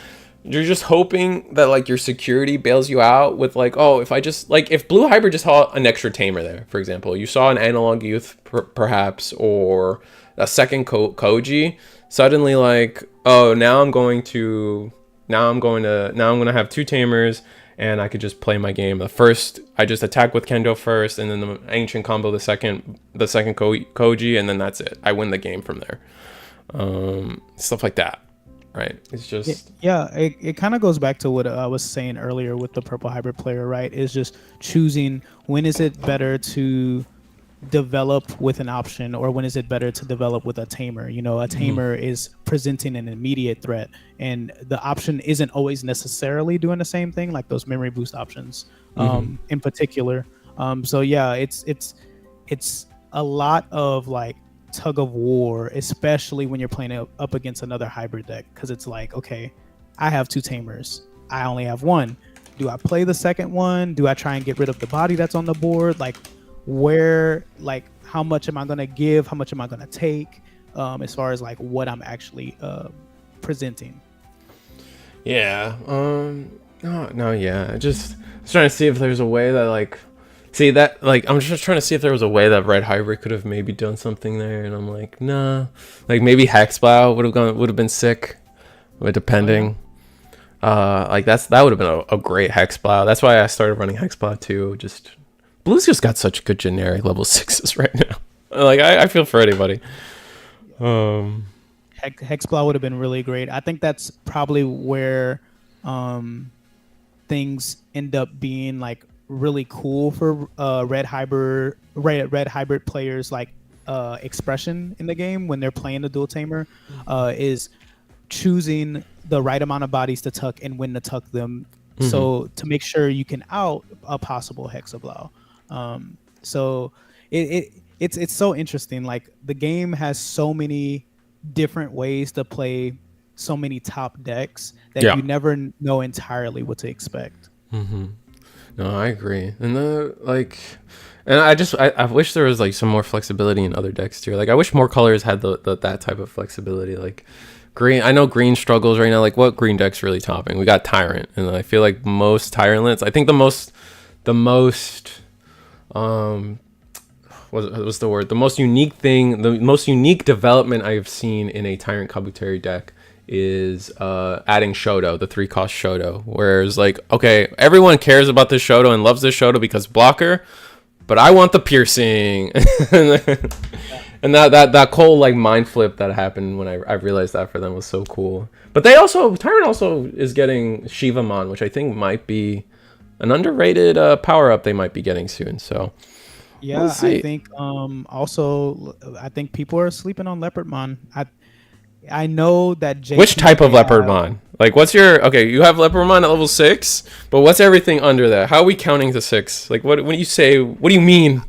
you're just hoping that like your security bails you out with like, oh, if blue hybrid just saw an extra tamer there, for example, you saw an analog youth perhaps, or a second Koji, suddenly like, oh, now I'm going to have 2 tamers, and I could just play my game. The first, I just attack with Kendo first, and then the ancient combo the second Koji, and then that's it. I win the game from there. Stuff like that, right? It's just it kind of goes back to what I was saying earlier with the purple hybrid player, right? Is just choosing when is it better to develop with an option, or when is it better to develop with a tamer. You know, a tamer is presenting an immediate threat, and the option isn't always necessarily doing the same thing, like those memory boost options in particular. So yeah, it's a lot of like tug of war, especially when you're playing up against another hybrid deck, because it's like, okay, I have 2 tamers, I only have 1. Do I play the second one? Do I try and get rid of the body that's on the board? Like, where, like, how much am I going to give? How much am I going to take? As far as like what I'm actually presenting. Yeah. No. Yeah. I was trying to see if there's a way that like, I'm just trying to see if there was a way that red hybrid could have maybe done something there, and I'm like, nah. Like maybe Hexplow would have been sick, depending. Like that would have been a great Hexplow. That's why I started running Hexplow too. Just Blue's just got such good generic level 6s right now. Like I feel for anybody. Hexplow would have been really great. I think that's probably where things end up being like really cool for red hybrid players, like expression in the game when they're playing the dual tamer, is choosing the right amount of bodies to tuck and when to tuck them, so to make sure you can out a possible Hexablow. So it's so interesting. Like the game has so many different ways to play so many top decks that you never know entirely what to expect. No, No, I agree. And I wish there was like some more flexibility in other decks too. Like I wish more colors had the that type of flexibility. Like green, I know green struggles right now. Like what green deck's really topping? We got Tyrant, and I feel like most Tyrantlets. I think the most what's the word? The most unique thing, the most unique development I've seen in a Tyrant Kabuteri deck is adding Shoto, the 3-cost Shoto. Whereas like, okay, everyone cares about this Shoto and loves this Shoto because blocker, but I want the piercing. And that cool like mind flip that happened when I realized that for them was so cool. But Tyrant also is getting Shivamon, which I think might be an underrated power up they might be getting soon. So yeah, I think also I think people are sleeping on Leopardmon. I know that which type of Leopardmon? Like what's your you have Leopardmon at level 6, but what's everything under that? How are we counting to 6? Like what when you say, what do you mean?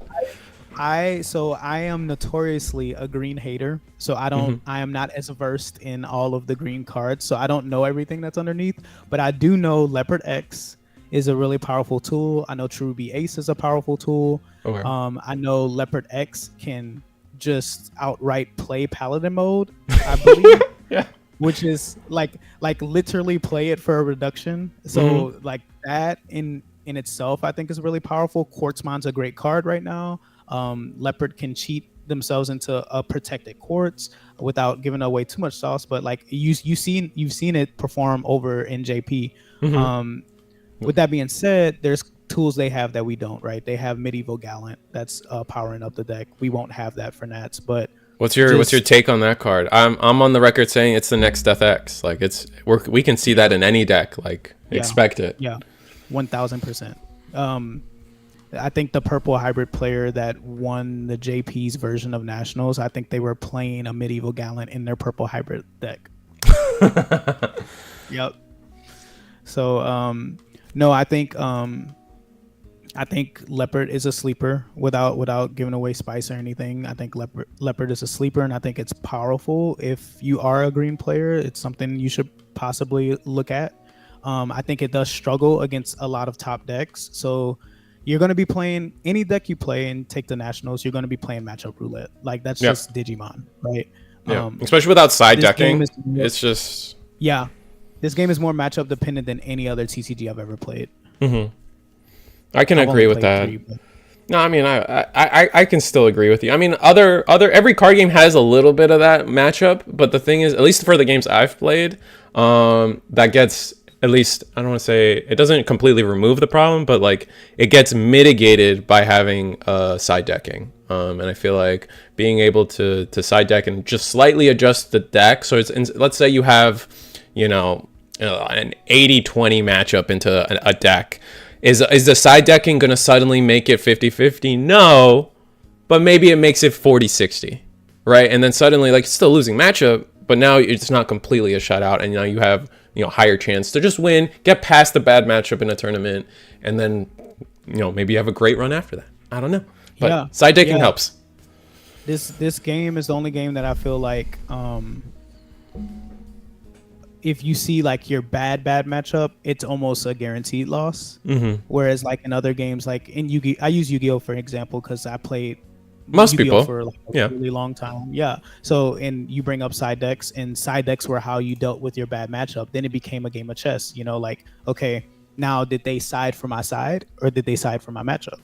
I am notoriously a green hater, so I am not as versed in all of the green cards, so I don't know everything that's underneath, but I do know Leopardx is a really powerful tool. I know Cherubi Ace is a powerful tool. Okay. I know Leopardx can just outright play Paladin mode, I believe. Yeah. Which is like literally play it for a reduction. So like that in itself, I think is really powerful. Quartzmon's a great card right now. Leopard can cheat themselves into a protected quartz without giving away too much sauce, but like you've seen it perform over in JP. With that being said, there's tools they have that we don't, right? They have Medieval Gallant that's powering up the deck. We won't have that for Nats, but what's your take on that card? I'm on the record saying it's the next Death X. Like we can see that in any deck. Like expect it. Yeah, 1000%. I think the purple hybrid player that won the JP's version of Nationals, I think they were playing a Medieval Gallant in their purple hybrid deck. Yep. So no, I think Leopard is a sleeper without giving away spice or anything. I think Leopard is a sleeper, and I think it's powerful. If you are a green player, it's something you should possibly look at. I think it does struggle against a lot of top decks. So you're going to be playing any deck you play and take the Nationals. You're going to be playing matchup roulette. Like that's just Digimon, right? Yeah. Especially without side decking. It's just this game is more matchup dependent than any other TCG I've ever played. I can agree with that. No, I mean I can still agree with you. I mean every card game has a little bit of that matchup, but the thing is, at least for the games I've played, that gets, at least, I don't want to say it doesn't completely remove the problem, but like it gets mitigated by having side decking. And I feel like being able to side deck and just slightly adjust the deck. So let's say you have, an 80-20 matchup into a deck. Is the side decking going to suddenly make it 50-50? No, but maybe it makes it 40-60, right? And then suddenly, like, it's still losing matchup, but now it's not completely a shutout, and now you have higher chance to just win, get past the bad matchup in a tournament, and then maybe you have a great run after that. I don't know, but side decking helps. This game is the only game that I feel like if you see like your bad matchup, it's almost a guaranteed loss. Whereas like in other games, like in Yu-Gi, I use Yu-Gi-Oh for example because I played most Yu-Gi-Oh people for like a really long time. Yeah. So and you bring up side decks, and side decks were how you dealt with your bad matchup. Then it became a game of chess. Like, okay, now did they side for my side or did they side for my matchup?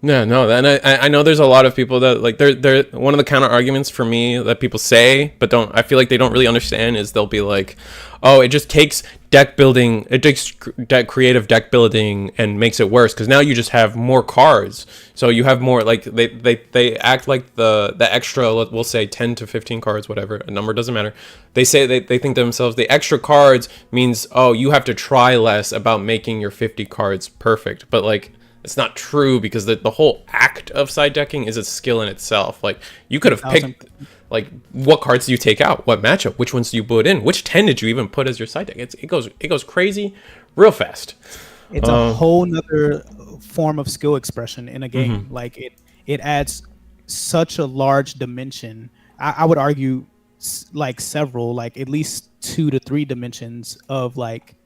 Yeah, no, and I know there's a lot of people that like they're one of the counter arguments for me that people say but I feel like they don't really understand is they'll be like, oh, it just takes deck building, it takes creative deck building and makes it worse because now you just have more cards, so you have more, like they act like the extra, we'll say 10 to 15 cards, whatever, a number doesn't matter. They say they think to themselves the extra cards means, oh, you have to try less about making your 50 cards perfect, but like it's not true because the whole act of side decking is a skill in itself. Like you could have picked like what cards do you take out, what matchup, which ones do you put in, which 10 did you even put as your side deck. It goes crazy real fast. It's a whole nother form of skill expression in a game. Like it adds such a large dimension. I would argue like several, like at least 2 to 3 dimensions of like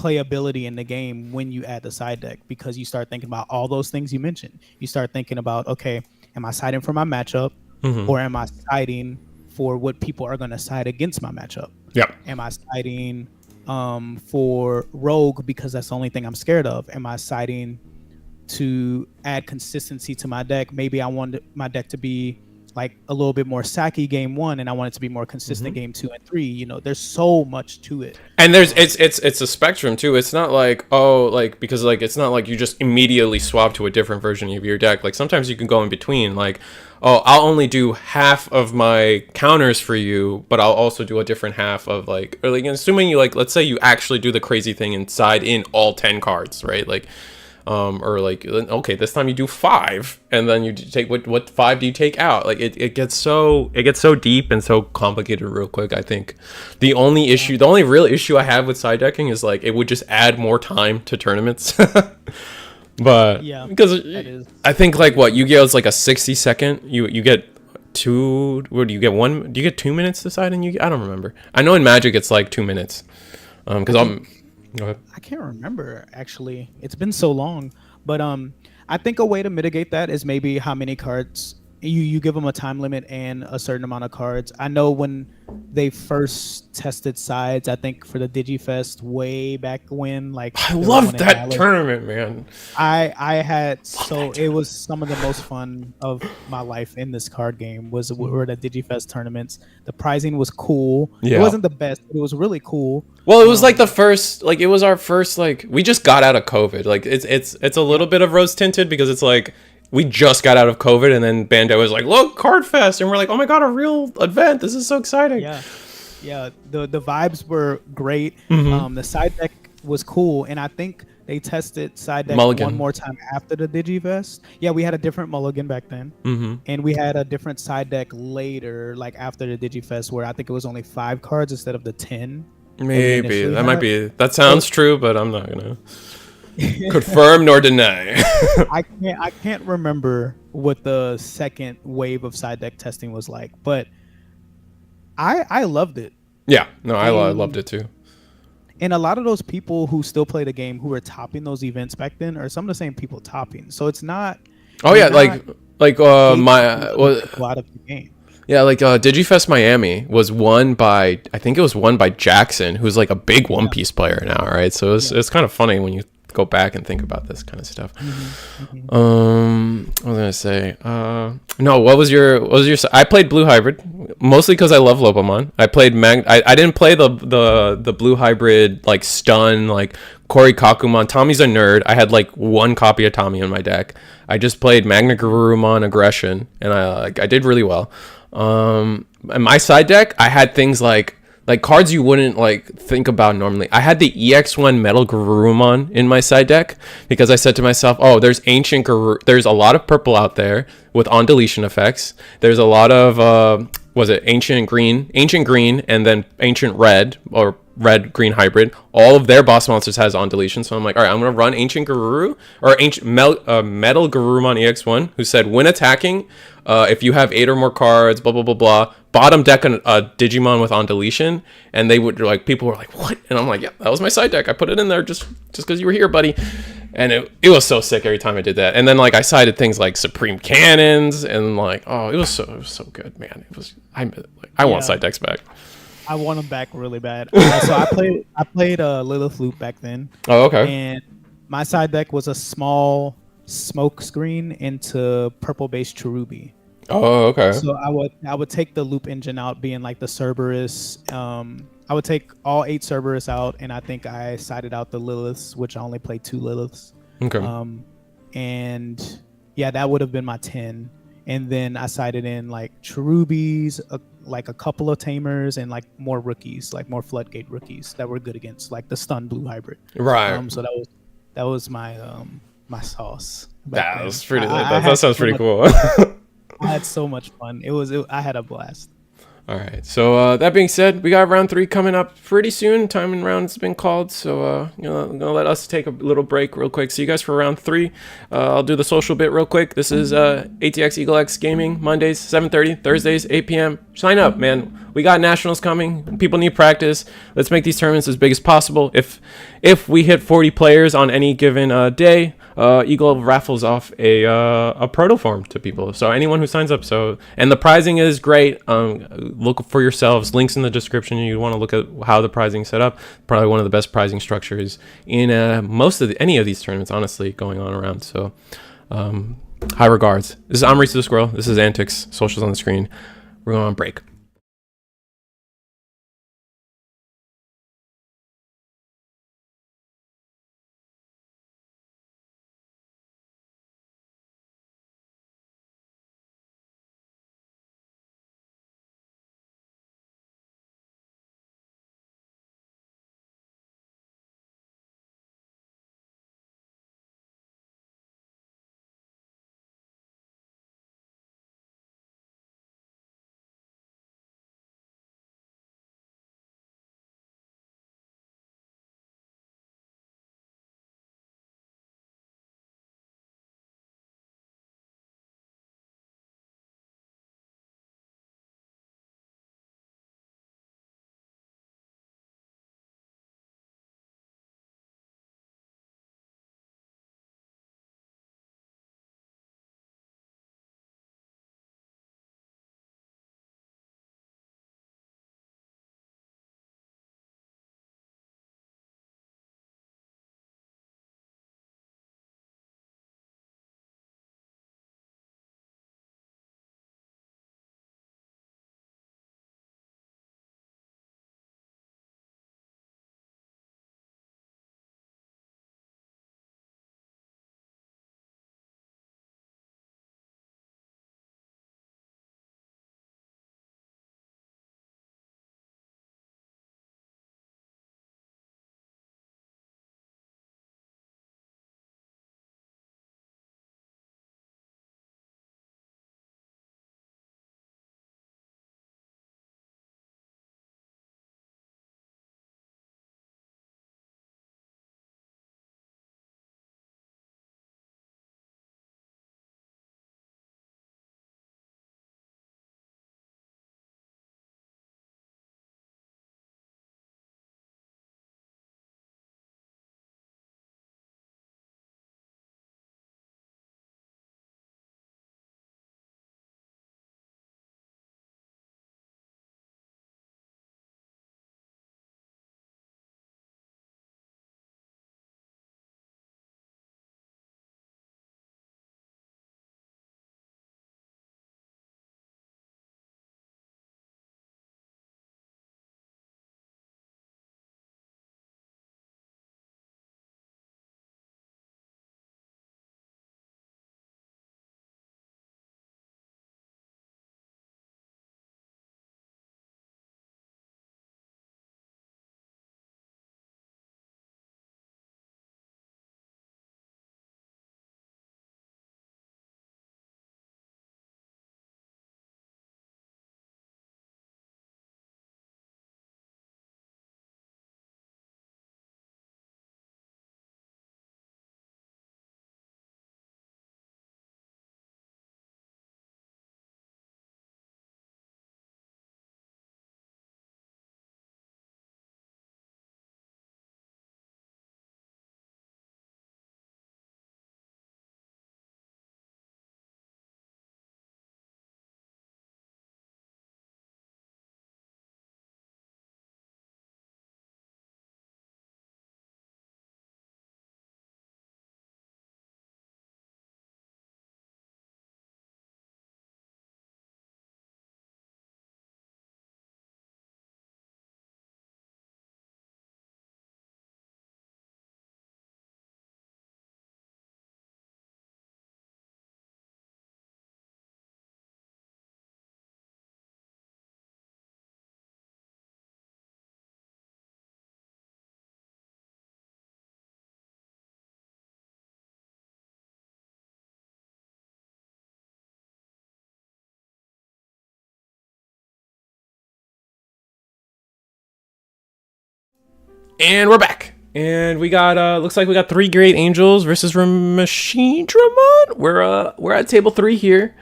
playability in the game when you add the side deck, because you start thinking about all those things you mentioned. You start thinking about, okay, am I siding for my matchup, or am I siding for what people are going to side against my matchup? Yeah. Am I siding for rogue because that's the only thing I'm scared of? Am I siding to add consistency to my deck? Maybe I want my deck to be like a little bit more sacky game 1, and I want it to be more consistent game 2 and 3. You know, there's so much to it. And there's it's a spectrum too. It's not like, oh, like, because like it's not like you just immediately swap to a different version of your deck. Like sometimes you can go in between, like, oh, I'll only do half of my counters for you, but I'll also do a different half of like, or like, assuming you, like, let's say you actually do the crazy thing and side in all 10 cards, right? Like, or like, okay, this time you do 5, and then you take what 5 do you take out? Like it gets so deep and so complicated real quick. I think the only real issue I have with side decking is like it would just add more time to tournaments. But Yeah, because that is. I think like what Yu-Gi-Oh is like a 60-second. You get 2. What do you get? 1? Do you get 2 minutes to side in Yu-Gi-Oh? I don't remember. I know in Magic it's like 2 minutes. Because Go ahead. I can't remember, actually. It's been so long. But I think a way to mitigate that is maybe how many cards you give them a time limit and a certain amount of cards. I know when they first tested sides, I think for the DigiFest way back when, like, I loved that tournament, man. I had, so it was some of the most fun of my life in this card game were the DigiFest tournaments. The prizing was cool. Yeah. It wasn't the best, but it was really cool. Well, it was like the first, like, it was our first, like, we just got out of COVID. Like, it's a little bit of rose tinted because it's like we just got out of COVID, and then Bandai was like, look, Card Fest, and we're like, oh my god, a real event. This is so exciting. Yeah. The vibes were great. The side deck was cool, and I think they tested side deck one more time after the DigiFest. Yeah, we had a different mulligan back then, and we had a different side deck later, like after the DigiFest, where I think it was only 5 cards instead of the 10. Maybe that might be. That sounds true, but I'm not gonna confirm nor deny. I can't remember what the second wave of side deck testing was like, but I loved it. Yeah, no, I loved it too. And a lot of those people who still play the game who were topping those events back then are some of the same people topping. So it's not. Oh yeah, like my out of the game. Yeah, like DigiFest Miami was won by, I think it was won by Jackson, who's like a big One Piece player now, right? So it's kind of funny when you go back and think about this kind of stuff. What was I gonna say? No, what was your? I played Blue Hybrid mostly because I love Lopamon. I played I didn't play the Blue Hybrid like stun like Kori Kakumon. Tommy's a nerd. I had like 1 copy of Tommy in my deck. I just played Magna Garurumon Aggression, and I did really well. In my side deck, I had things like cards you wouldn't like think about normally. I had the EX1 Metal Garurumon in my side deck because I said to myself, oh, there's there's a lot of purple out there with on deletion effects. There's a lot of ancient green, and then ancient red or red green hybrid. All of their boss monsters has on deletion, so I'm like, all right, I'm gonna run ancient Garuru or ancient Metal Garurumon EX1, who said when attacking, if you have 8 or more cards, blah blah blah blah, bottom deck a Digimon with on deletion. And they would like, people were like, what? And I'm like, yeah, that was my side deck. I put it in there just because you were here, buddy. And it was so sick every time I did that. And then like I sided things like Supreme Cannons, and like, oh, it was so good, man. I want side decks back. I want them back really bad. So I played Lilith Loop back then. Oh, okay. And my side deck was a small smoke screen into purple based Cherubi. Oh, okay. So I would take the loop engine out, being like the Cerberus. I would take all 8 Cerberus out, and I think I sided out the Liliths, which I only played 2 Liliths. Okay. And yeah, that would have been my 10. And then I sided in like Cherubis, like a couple of Tamers, and like more rookies, like more Floodgate rookies that were good against like the stun Blue Hybrid. Right. So that was my my sauce. That was pretty. That sounds pretty cool. I had so much fun. I had a blast. All right. So that being said, we got round 3 coming up pretty soon. Time and round's been called, so I'm gonna let us take a little break real quick. See you guys for round 3. I'll do the social bit real quick. This is ATX Eagleatx Gaming, Mondays 7:30, Thursdays 8 p.m. Sign up, man. we got nationals coming. People need practice. Let's make these tournaments as big as possible. If we hit 40 players on any given day, Eagle raffles off a proto form to people. So anyone who signs up. And the pricing is great. Look for yourselves. Links in the description. You want to look at how the pricing is set up. Probably one of the best pricing structures in any of these tournaments, honestly, going on around. So high regards. This is I'm Reese the Squirrel. This is Antics. Socials on the screen. We're going on break. And we're back. And we got looks like we got 3 Great Angels versus Machinedramon. We're at table 3 here.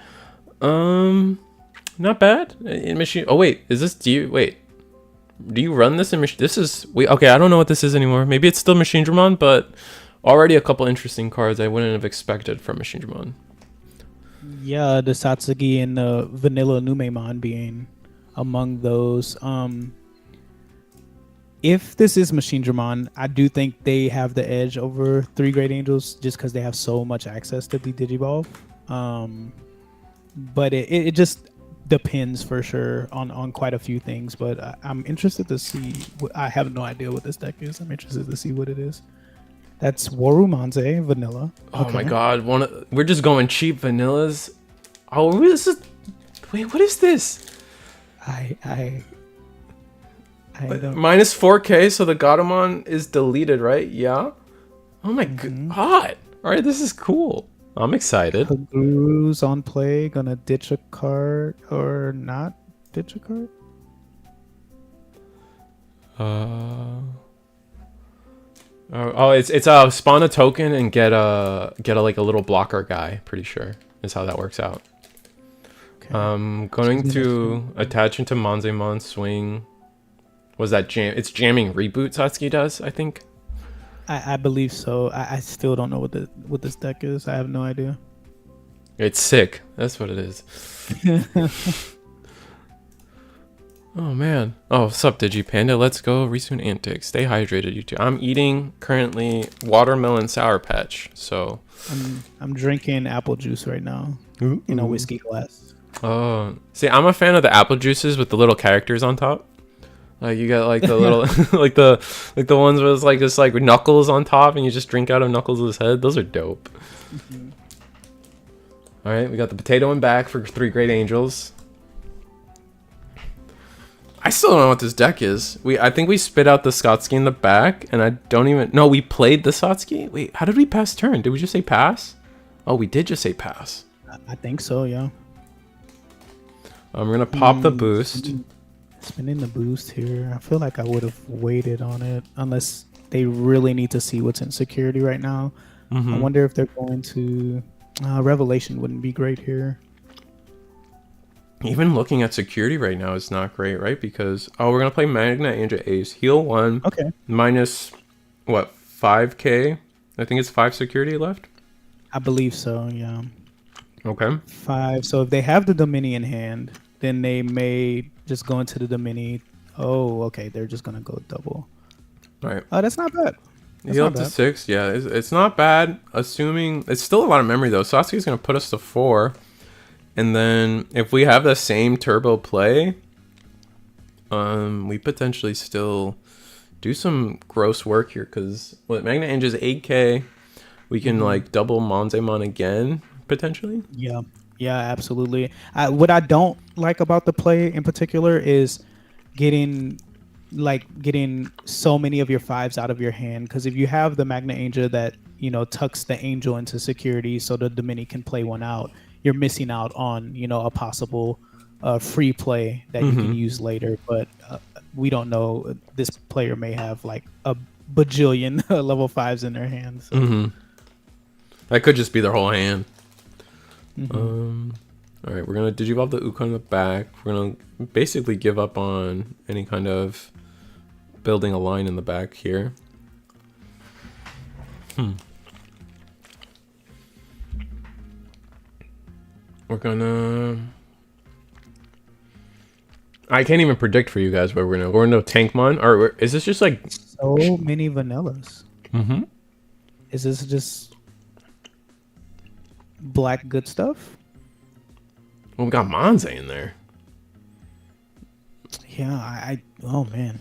Not bad in machine. Oh wait, is this? Do you run this in machine? This is okay. I don't know what this is anymore. Maybe it's still Machinedramon, but already a couple interesting cards I wouldn't have expected from Machinedramon. Yeah, the Satsuki and the Vanilla Numemon being among those. If this is Machinedramon, I do think they have the edge over 3 Great Angels just because they have so much access to the Digivolve. But it just depends for sure on quite a few things. But I'm interested to see. I have no idea what this deck is. I'm interested to see what it is. That's Warumanze Vanilla. Oh my god, we're just going cheap vanillas. Oh, this is. Wait, what is this? I don't. Minus 4K, so the Gatomon is deleted, right? Yeah. Oh my god. All right, this is cool. I'm excited. Guru's on play, gonna ditch a card or not ditch a card? It's spawn a token and get a like a little blocker guy. Pretty sure is how that works out. Okay. Going to attach into Manzemon swing. Was that jam? It's jamming reboot. Satsuki does, I think. I believe so. I still don't know what this deck is. I have no idea. It's sick. That's what it is. Oh man. Oh, what's up, DigiPanda? Let's go. Resume antics. Stay hydrated, you two. I'm eating currently watermelon Sour Patch. So I'm drinking apple juice right now in a whiskey glass. Oh, see, I'm a fan of the apple juices with the little characters on top. Like you got like the little like the ones with like just like Knuckles on top, and you just drink out of Knuckles' head. Those are dope. All right, we got the potato in back for 3 Great Angels. I still don't know what this deck is. I think we spit out the Satsuki in the back, and I don't even. No, we played the Satsuki. Wait, how did we pass turn? Did we just say pass? Oh, we did just say pass. I think so. Yeah. We're gonna pop the boost. Spinning the boost here. I feel like I would have waited on it unless they really need to see what's in security right now. I wonder if they're going to Revelation wouldn't be great here. Even looking at security right now is not great, right? Because we're gonna play Magna Angel Ace, heal 1. Okay. Minus what, 5k? I think it's 5 security left. I believe so. Yeah. Okay. 5. So if they have the Dominion hand, then they may just go into the Domini. Oh, okay. They're just gonna go double. All right. Oh, that's not bad. Heal up to 6. Yeah, it's not bad. Assuming it's still a lot of memory though. Satsuki's gonna put us to 4, and then if we have the same turbo play, we potentially still do some gross work here because Magna Angel is 8k. We can like double Manzemon again potentially. Yeah. Yeah, absolutely. What I don't like about the play in particular is getting so many of your 5s out of your hand. Because if you have the Magna Angel that tucks the angel into security, so the Domini can play one out, you're missing out on a possible free play that you can use later. But we don't know. This player may have like a bajillion level 5s in their hands. So. That could just be their whole hand. All right, we're gonna digivolve the Ukon in the back. We're gonna basically give up on any kind of building a line in the back here. We're gonna. I can't even predict for you guys where we're gonna. We're gonna Tankmon, or is this just like so many vanillas? Is this just black good stuff? Well, we got Manze in there. Yeah, oh man.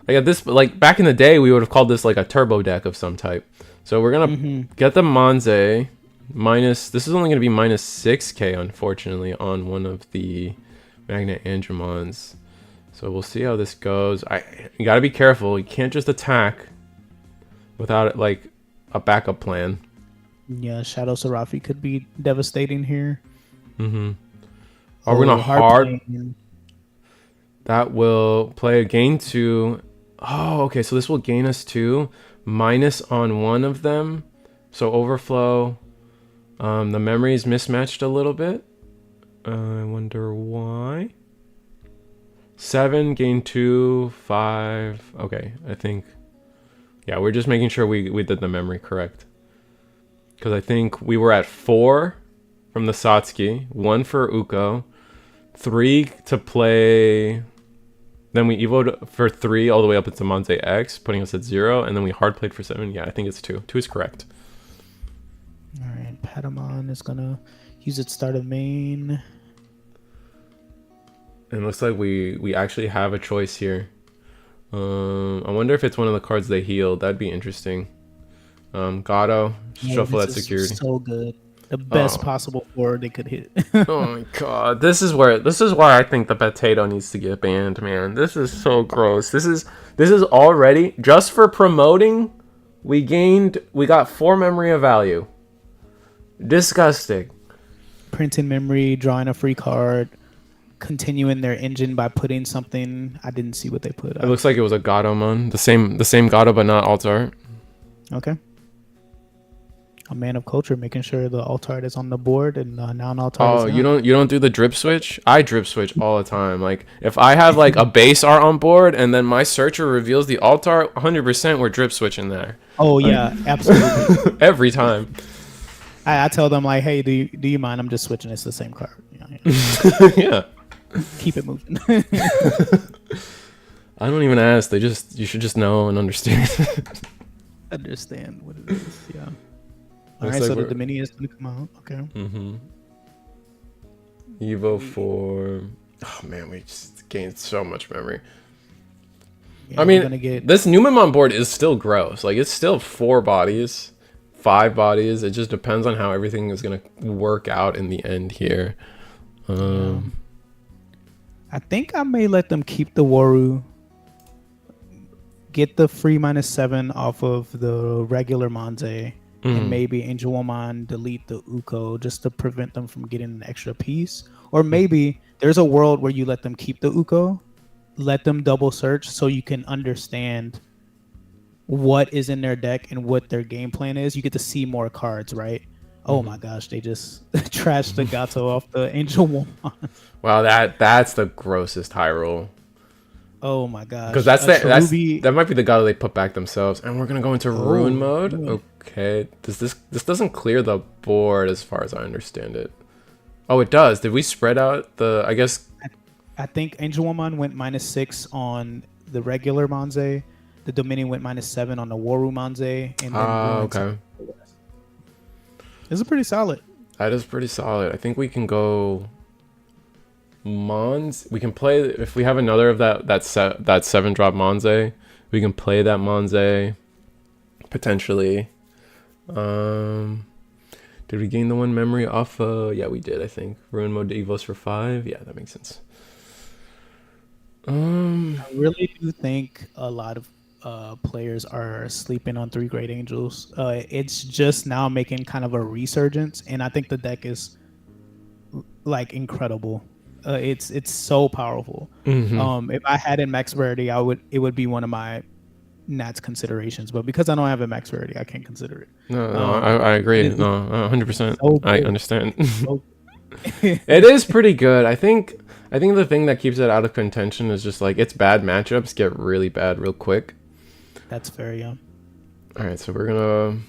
Like at this, like back in the day, we would have called this like a turbo deck of some type. So we're gonna get the Manze minus. This is only gonna be minus 6k, unfortunately, on one of the Magna Andromons. So we'll see how this goes. You gotta be careful. You can't just attack without like a backup plan. Yeah, Shadow Serafi could be devastating here. We're gonna hard. That will play a gain 2. Oh, okay. So this will gain us 2 minus on one of them. So overflow. The memory is mismatched a little bit. I wonder why. 7, gain 2, 5. Okay, I think. Yeah, we're just making sure we did the memory correct. Because I think we were at 4 from the Satsuki, 1 for Uko, 3 to play. Then we evoed for 3 all the way up into Monze-X, putting us at 0, and then we hard played for 7. Yeah, I think it's 2. 2 is correct. All right, Patamon is gonna use its start of main. And it looks like we actually have a choice here. I wonder if it's one of the cards they healed. That'd be interesting. Gato, shuffle that security. So good. The best possible forward they could hit. Oh my god. This is why I think the potato needs to get banned, man. This is so gross. This is already, just for promoting, we got 4 memory of value. Disgusting. Printing memory, drawing a free card, continuing their engine by putting something. I didn't see what they put. It looks like it was a Gatomon. The same Gato, but not alt art. Okay. A man of culture, making sure the alt art is on the board and non-alt art. Oh, you don't do the drip switch? I drip switch all the time. Like if I have like a base art on board and then my searcher reveals the alt art, 100% we're drip switching there. Oh yeah, absolutely. Every time. I tell them like, hey, do you mind? I'm just switching. It's the same card. Yeah. Keep it moving. I don't even ask. You should just know and understand. Understand what it is. Yeah. All Looks right, like so the Dominion is gonna come out. Okay. Mm-hmm. Evo for. Oh man, we just gained so much memory. Yeah, I mean, this Numemon board is still gross. Like it's still 4 bodies, 5 bodies. It just depends on how everything is gonna work out in the end here. I think I may let them keep the Waru. Get the free -7 off of the regular Monze. And maybe Angel Woman delete the Uko just to prevent them from getting an extra piece. Or maybe there's a world where you let them keep the Uko, let them double search so you can understand what is in their deck and what their game plan is. You get to see more cards, right? Oh my gosh, they just trashed the Gato off the Angel Woman. Wow, that's the grossest high roll. Oh my gosh. Because that might be the Gato they put back themselves. And we're gonna go into ruin mode. Okay. This doesn't clear the board as far as I understand it. Oh, it does. Did we spread out the? I guess. I think Angel Woman went -6 on the regular Monze. The Dominion went -7 on the Waru Monze. And then okay. This is pretty solid. That is pretty solid. I think we can go. Mons. We can play if we have another of that 7-drop Monze. We can play that Monze potentially. Did we gain the 1 memory off? Yeah, we did. I think ruin mode to evos for 5. Yeah, that makes sense. I really do think a lot of players are sleeping on 3 Great Angels. It's just now making kind of a resurgence, and I think the deck is like incredible. It's so powerful. If I had in max rarity, it would be one of my Nats considerations, but because I don't have a max rarity, I can't consider it. No, I agree. No, 100%. So I understand. It is pretty good. I think the thing that keeps it out of contention is just like its bad matchups get really bad real quick. That's fair, yeah. All right, so we're gonna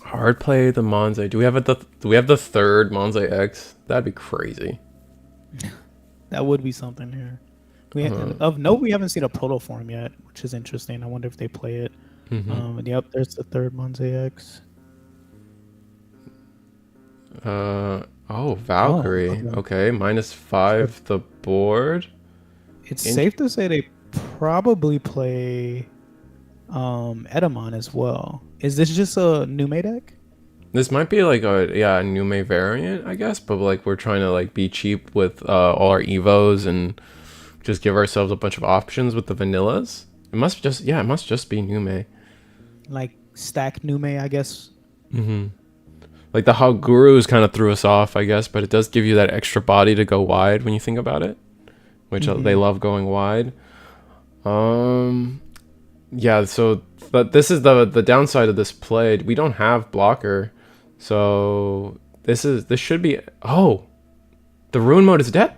hard play the Monze. Do we have the 3rd Monze-X? That'd be crazy. That would be something here. Of note, we haven't seen a proto form yet, which is interesting. I wonder if they play it. Yep, there's the 3rd Monze-X. Valkyrie. Okay, -5 the board. It's safe to say they probably play Edamon as well. Is this just a Nume deck? This might be like a Nume variant, I guess, but like we're trying to like be cheap with all our evos and just give ourselves a bunch of options with the vanillas. It must just be Nume. Like stack Nume, I guess. Like the Hagurus kind of threw us off, I guess, but it does give you that extra body to go wide when you think about it, which they love going wide. Yeah, so but this is the downside of this play. We don't have blocker, so This should be. Oh, the ruin mode is dead.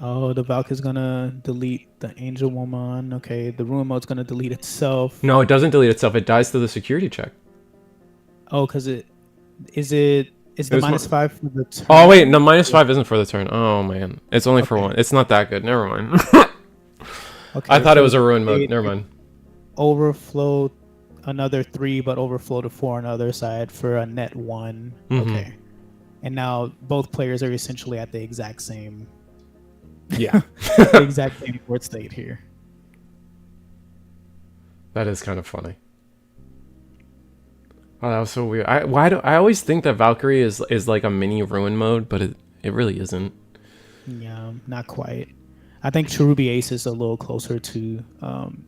Oh, the Valk is gonna delete the Angel Woman. Okay, the ruin mode's gonna delete itself. No, it doesn't delete itself. It dies to the security check. Oh, because is the -5 for the turn? Oh wait, no, -5 isn't for the turn. Oh man, it's only for one. It's not that good. Never mind. Okay, I thought it was a ruin mode. Never mind. Overflow another 3, but overflow to 4 on the other side for a net 1. Okay, and now both players are essentially at the exact same. Yeah, the exact same board state here. that is kind of funny. Oh, that was so weird. I always think that Valkyrie is like a mini ruin mode, but it really isn't. Yeah, not quite. I think Cherubi Ace is a little closer to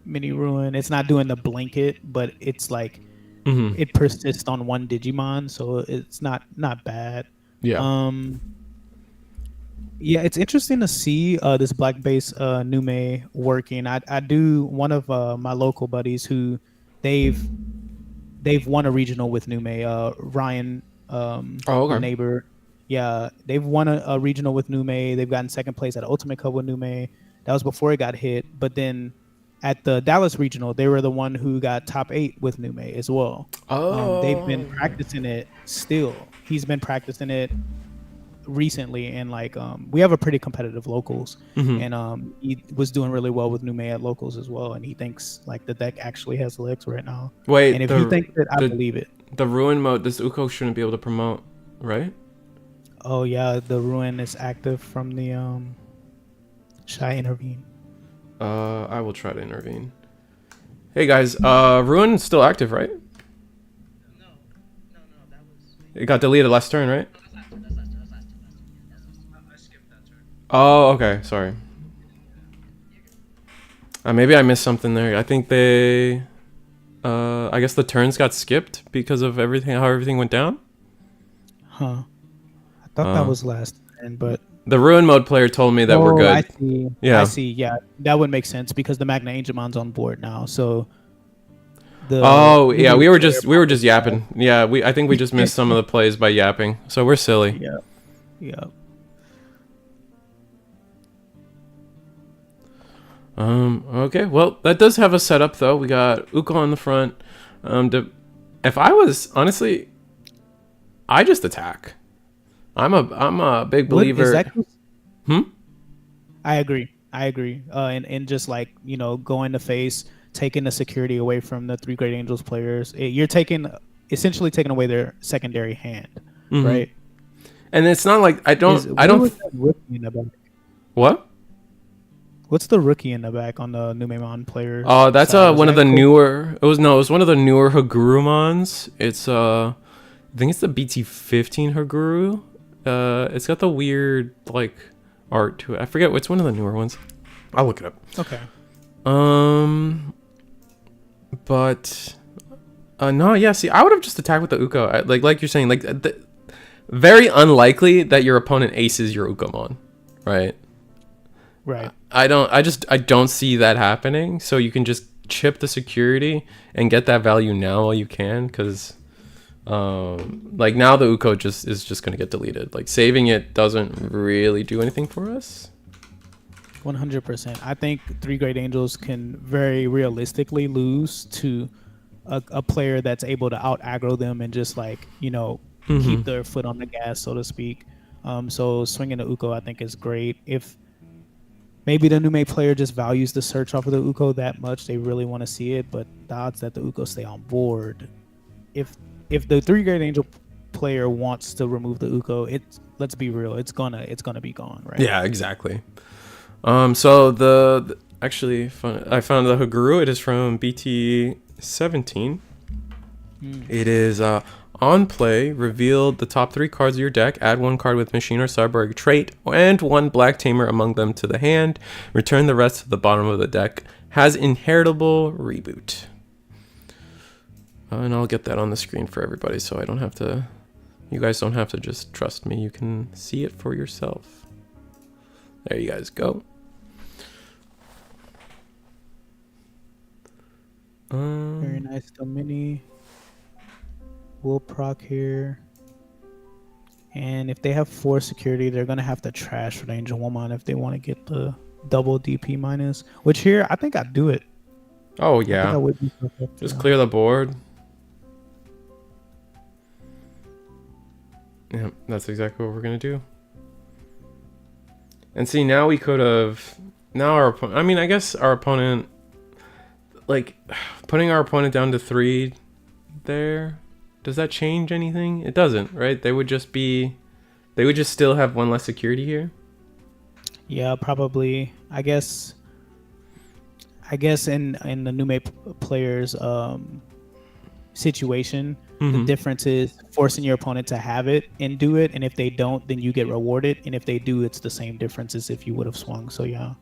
mini ruin. It's not doing the blanket, but it's like it persists on one Digimon, so it's not bad. Yeah. Yeah, it's interesting to see this black base Nume working. I do one of my local buddies who they've won a regional with Nume. Ryan, okay. neighbor. Yeah, they've won a regional with Nume. They've gotten second place at Ultimate Cup with Nume. That was before it got hit. But then at the Dallas regional, they were the one who got top 8 with Nume as well. Oh. They've been practicing it still. He's been practicing it recently, and like we have a pretty competitive locals, and he was doing really well with Nume at locals as well, and he thinks like the deck actually has legs right now. Wait, and if he thinks that, I believe it. The ruin mode, this Uko shouldn't be able to promote, right? Oh yeah, the ruin is active from the should I intervene? I will try to intervene. Hey guys, ruin is still active, right? No, that was... It got deleted last turn, right? That's last turn. I skipped that turn. Oh, okay, sorry. Maybe I missed something there. I think they... I guess the turns got skipped because of everything, how everything went down? Huh. I thought that was last turn, but... The ruin mode player told me that we're good. I see. Yeah. I see. Yeah, that would make sense because the Magna Angemon's on board now, so... we were just yapping. Yeah, I think we just missed some of the plays by yapping, so we're silly. Yeah. Okay, well, that does have a setup though. We got Uko on the front. If I was honestly, I just attack. I'm a big believer. I agree. And just like, going to face, taking the security away from the 3 Great Angels players. You're essentially taking away their secondary hand, right? And it's not like I don't. What? What's the rookie in the back on the Numemon players? Oh, that's one of the newer. It was one of the newer Hagurumons. It's I think it's the BT15 Haguru. It's got the weird like art to it. I forget what's one of the newer ones. I'll look it up. Okay. But no, yeah. See, I would have just attacked with the Uko. Like you're saying, very unlikely that your opponent aces your Ukomon, right? Right. I don't see that happening. So you can just chip the security and get that value now while you can, because like now the Uko is just gonna get deleted. Like saving it doesn't really do anything for us. 100%. I think 3 Great Angels can very realistically lose to a player that's able to out aggro them and just like keep their foot on the gas, so to speak. So swinging the Uko I think is great. If maybe the Nume player just values the search off of the Uko that much, they really want to see it, but the odds that the Uko stay on board, if the 3 Great Angel player wants to remove the Uko, let's be real, it's gonna be gone, right? Yeah, exactly. So actually I found the Haguru. It is from BT17. It is on play, reveal the top 3 cards of your deck, add 1 card with machine or cyborg trait, and 1 black tamer among them to the hand, return the rest to the bottom of the deck, has inheritable reboot. And I'll get that on the screen for everybody so you guys don't have to just trust me, you can see it for yourself. There you guys go. Very nice. The mini We'll proc here. And if they have 4 security, they're going to have to trash for the Angel Woman if they want to get the double DP minus. Which here, I think I'd do it. Oh I think I yeah. would be perfect. Just clear the board. Yeah, that's exactly what we're gonna do. And see, now we could have. Now our opponent. I mean, I guess our opponent, like, putting our opponent down to 3 there. Does that change anything? It doesn't, right? They would just be. They would just still have 1 less security here. Yeah, probably. I guess in the new players situation, the difference is forcing your opponent to have it and do it, and if they don't, then you get rewarded, and if they do, it's the same difference as if you would have swung. So yeah,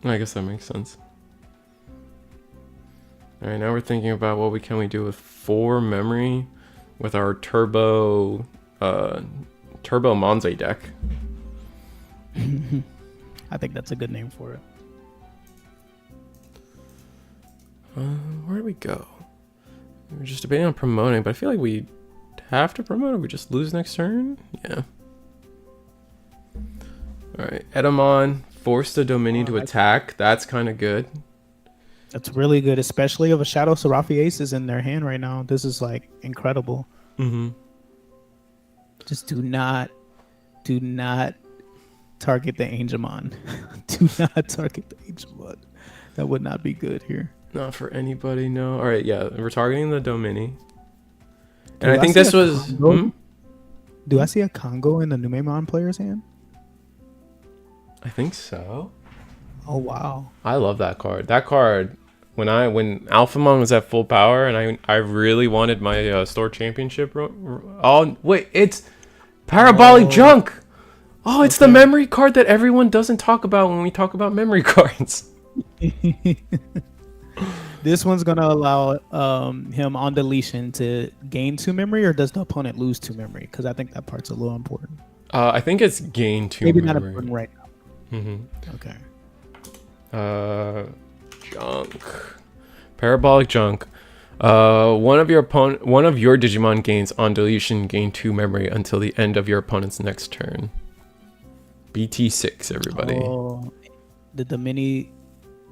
I guess that makes sense. All right, now we're thinking about what can we do with 4 memory with our turbo Monze deck. I think that's a good name for it. Where do we go? We're just debating on promoting, but I feel like we have to promote or we just lose next turn. Yeah. All right, Edamon forced the Dominion to attack. That's kind of good. That's really good, especially if a Shadow Seraphie Ace is in their hand right now. This is like incredible. Just do not target the Angemon. Do not target the Angemon. That would not be good here. Not for anybody, no. All right, yeah, we're targeting the Domini. And I think this was... Do I see a Congo in the Numemon player's hand? I think so. Oh, wow. I love that card. That card, when Alphamon was at full power and I really wanted my store championship... Oh, wait, it's Parabolic Junk! Oh, it's the memory card that everyone doesn't talk about when we talk about memory cards. This one's gonna allow him on deletion to gain 2 memory, or does the opponent lose 2 memory? Because I think that part's a little important. I think it's gain 2 Maybe memory. not important right now. Okay. Junk. Parabolic Junk. One of your Digimon gains on deletion gain 2 memory until the end of your opponent's next turn. BT6, everybody. Oh, the Domini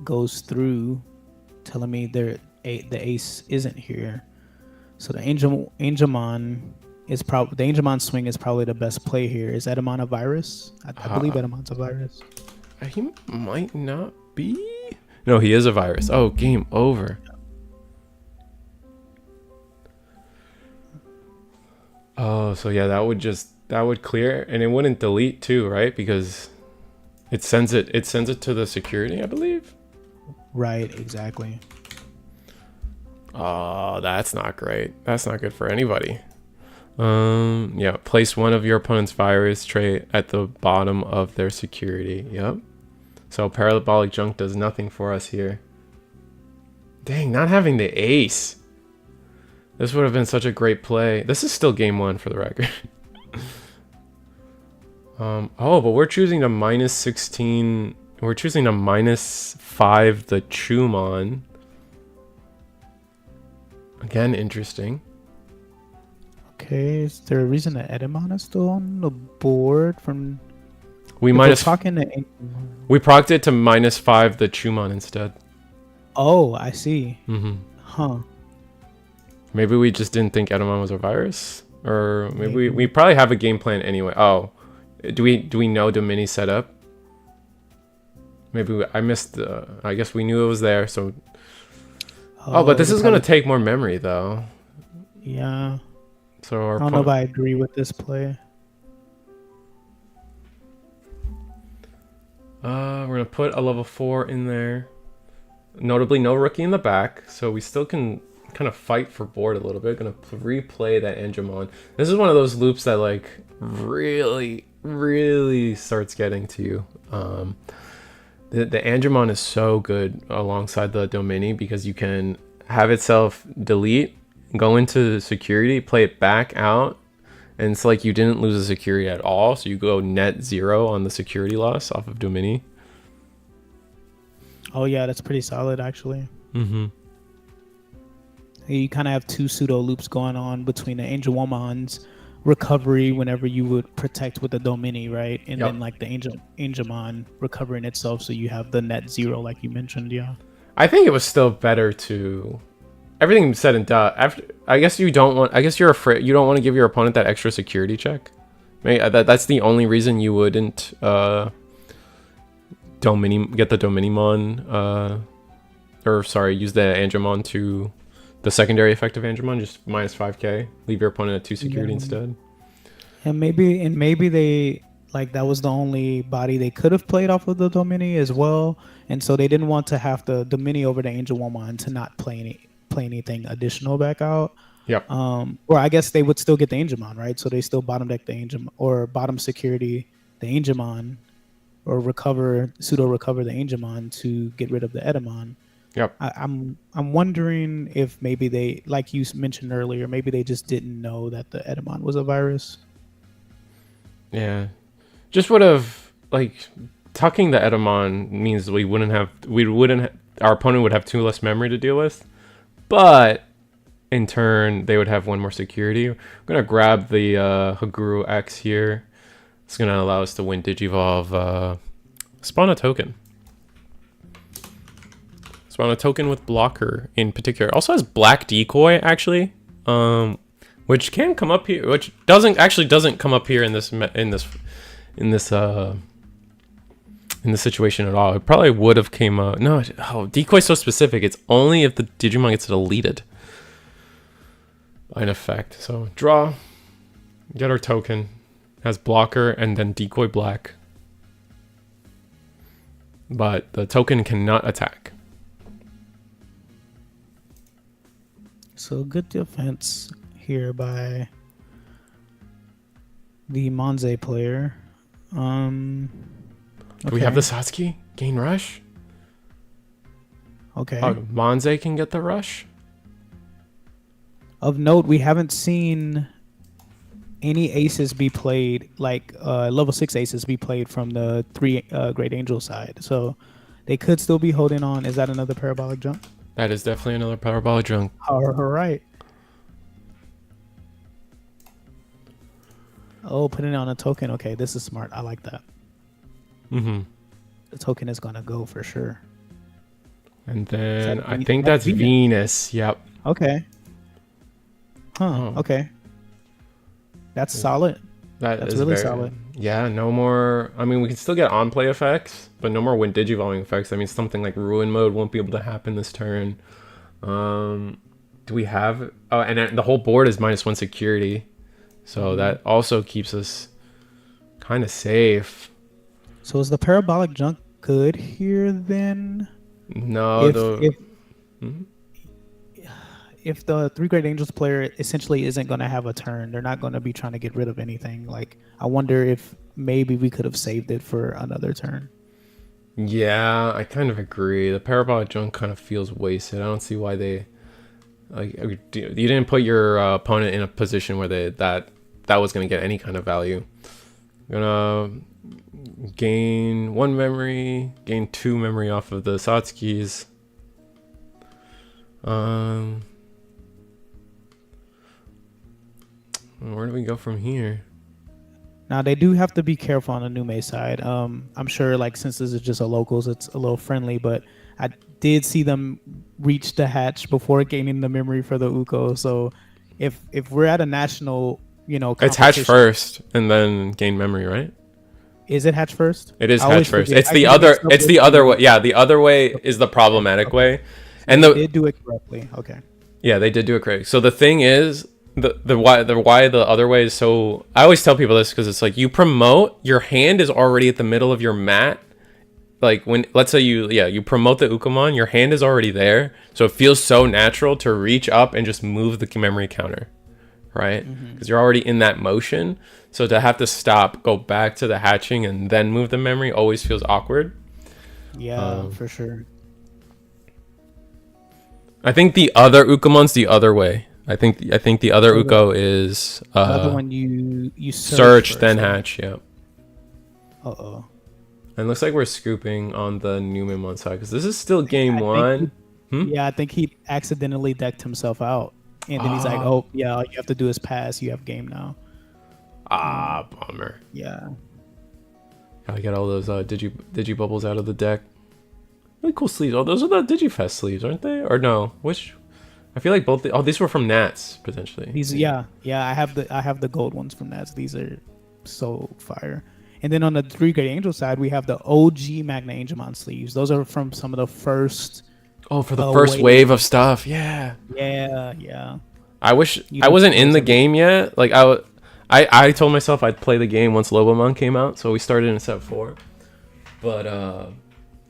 goes through, telling me the ace isn't here. So the Angemon is probably the Angemon swing is probably the best play here. Is Edamon a virus? I believe Edamon's a virus. He might not be. No, he is a virus. Oh, game over. Oh, so yeah, that would clear, and it wouldn't delete too, right? Because it sends it to the security, I believe. Right, exactly. Oh, that's not great. That's not good for anybody. Yeah, place one of your opponent's virus trait at the bottom of their security. Yep. So Parabolic Junk does nothing for us here. Dang, not having the ace. This would have been such a great play. This is still game 1 for the record. Oh, but we're choosing to -16. We're choosing to -5 the Chumon. Again, interesting. Okay, is there a reason that Edamon is still on the board from... We procced it to -5 the Chumon instead. Oh, I see. Huh. Maybe we just didn't think Edamon was a virus, or maybe we probably have a game plan anyway. Oh, do we know Domini set up? Maybe I missed the... I guess we knew it was there, so... Oh, but this is going to take more memory, though. Yeah. So I don't know if I agree with this play. We're going to put a level 4 in there. Notably, no rookie in the back, so we still can kind of fight for board a little bit. Going to replay that Angemon. This is one of those loops that, like, really, really starts getting to you. The Angemon is so good alongside the Domini because you can have itself delete, go into security, play it back out, and it's like you didn't lose a security at all, so you go net 0 on the security loss off of Domini. Oh yeah, that's pretty solid actually. You kind of have two pseudo loops going on between the Angel Woman's recovery whenever you would protect with the Domini, right? And Yep. then like the Angelmon recovering itself, so you have the net zero, like you mentioned. Yeah. I think it was still better to everything said and done. After, I guess you don't want. I guess you're afraid. You don't want to give your opponent that extra security check. Maybe that's the only reason you wouldn't get the Dominimon. Or sorry, use the Angemon to the secondary effect of Angemon, just minus 5k. Leave your opponent at 2 security instead. And maybe they like that was the only body they could have played off of the Domini as well, and so they didn't want to have the Domini over the Angel Woman to not play anything additional back out. Yep. Or I guess they would still get the Angemon, right? So they still bottom deck the Angel or bottom security the Angemon, or pseudo recover the Angemon to get rid of the Edamon. Yep. I'm wondering if maybe they, like you mentioned earlier, maybe they just didn't know that the Edamon was a virus. Yeah. Just would have like tucking the Edamon means our opponent would have 2 less memory to deal with, but in turn they would have 1 more security. I'm gonna grab the Eagleatx here. It's gonna allow us to win Digivolve. Spawn a token. Spawn a token with blocker in particular. Also has black decoy actually, which can come up here, which doesn't come up here in this situation at all. It probably would have came up. No, decoy's so specific. It's only if the Digimon gets deleted by an effect. So draw, get our token, has blocker and then decoy black, but the token cannot attack. So good defense here by the Monze player. Do we have the Satsuki gain rush? Okay. Monze can get the rush. Of note, we haven't seen any aces be played, like level 6 aces be played from the 3 Great Angel side. So they could still be holding on. Is that another parabolic jump? That is definitely another parabolic jump. All right. Oh, putting on a token. Okay, this is smart. I like that. Mm-hmm. The token is going to go for sure. And then I think that's Venus. Yep. Okay. Huh. Okay. That's solid. That's really solid. Yeah, no more. I mean, we can still get on play effects, but no more when digivolving effects. That means something like ruin mode won't be able to happen this turn. Do we have? Oh, and the whole board is -1 security, so that also keeps us kind of safe. So is the parabolic jump good here then? No, if the 3 Great Angels player essentially isn't going to have a turn, they're not going to be trying to get rid of anything. Like, I wonder if maybe we could have saved it for another turn. Yeah, I kind of agree. The parabolic jump kind of feels wasted. I don't see why they like. You didn't put your opponent in a position where that was going to get any kind of value. Gonna gain 1 memory, gain 2 memory off of the Satsuki's. Where do we go from here? Now they do have to be careful on the Nume side. I'm sure, like, since this is just a locals, it's a little friendly, but I did see them reach the hatch before gaining the memory for the Uko. So if we're at a national, it's hatch first and then gain memory, right? Is it hatch first? It is hatch first. It's the other way. Yeah, the other way is the problematic way. And they did do it correctly. Okay. Yeah, they did do it correctly. So the thing is, the why the other way is so. I always tell people this because it's like you promote, your hand is already at the middle of your mat. Like when, let's say you promote the Ukomon, your hand is already there, so it feels so natural to reach up and just move the memory counter, right? Because you're already in that motion. So to have to stop, go back to the hatching, and then move the memory always feels awkward. Yeah, for sure. I think the other Ukomon's the other way. I think the other Uko is the other one you search then hatch. Yeah. Uh-oh. And it looks like we're scooping on the Numemon side because this is still game 1. Yeah, I think he accidentally decked himself out, and then he's like, "Oh, yeah, all you have to do is pass. You have game now." Bummer. Yeah. Gotta get all those digi bubbles out of the deck. Really cool sleeves. Oh, those are the Digifest sleeves, aren't they? Or no? Which? I feel like both. These were from Nats potentially. These, yeah. I have the gold ones from that. These are so fire. And then on the 3 Great Angel side, we have the OG Magna Angemon sleeves. Those are from some of the first. Oh, for the first wave of stuff. Yeah. Yeah. I wish I wasn't in the game yet. Like I told myself I'd play the game once Lobomon came out, so we started in set 4. But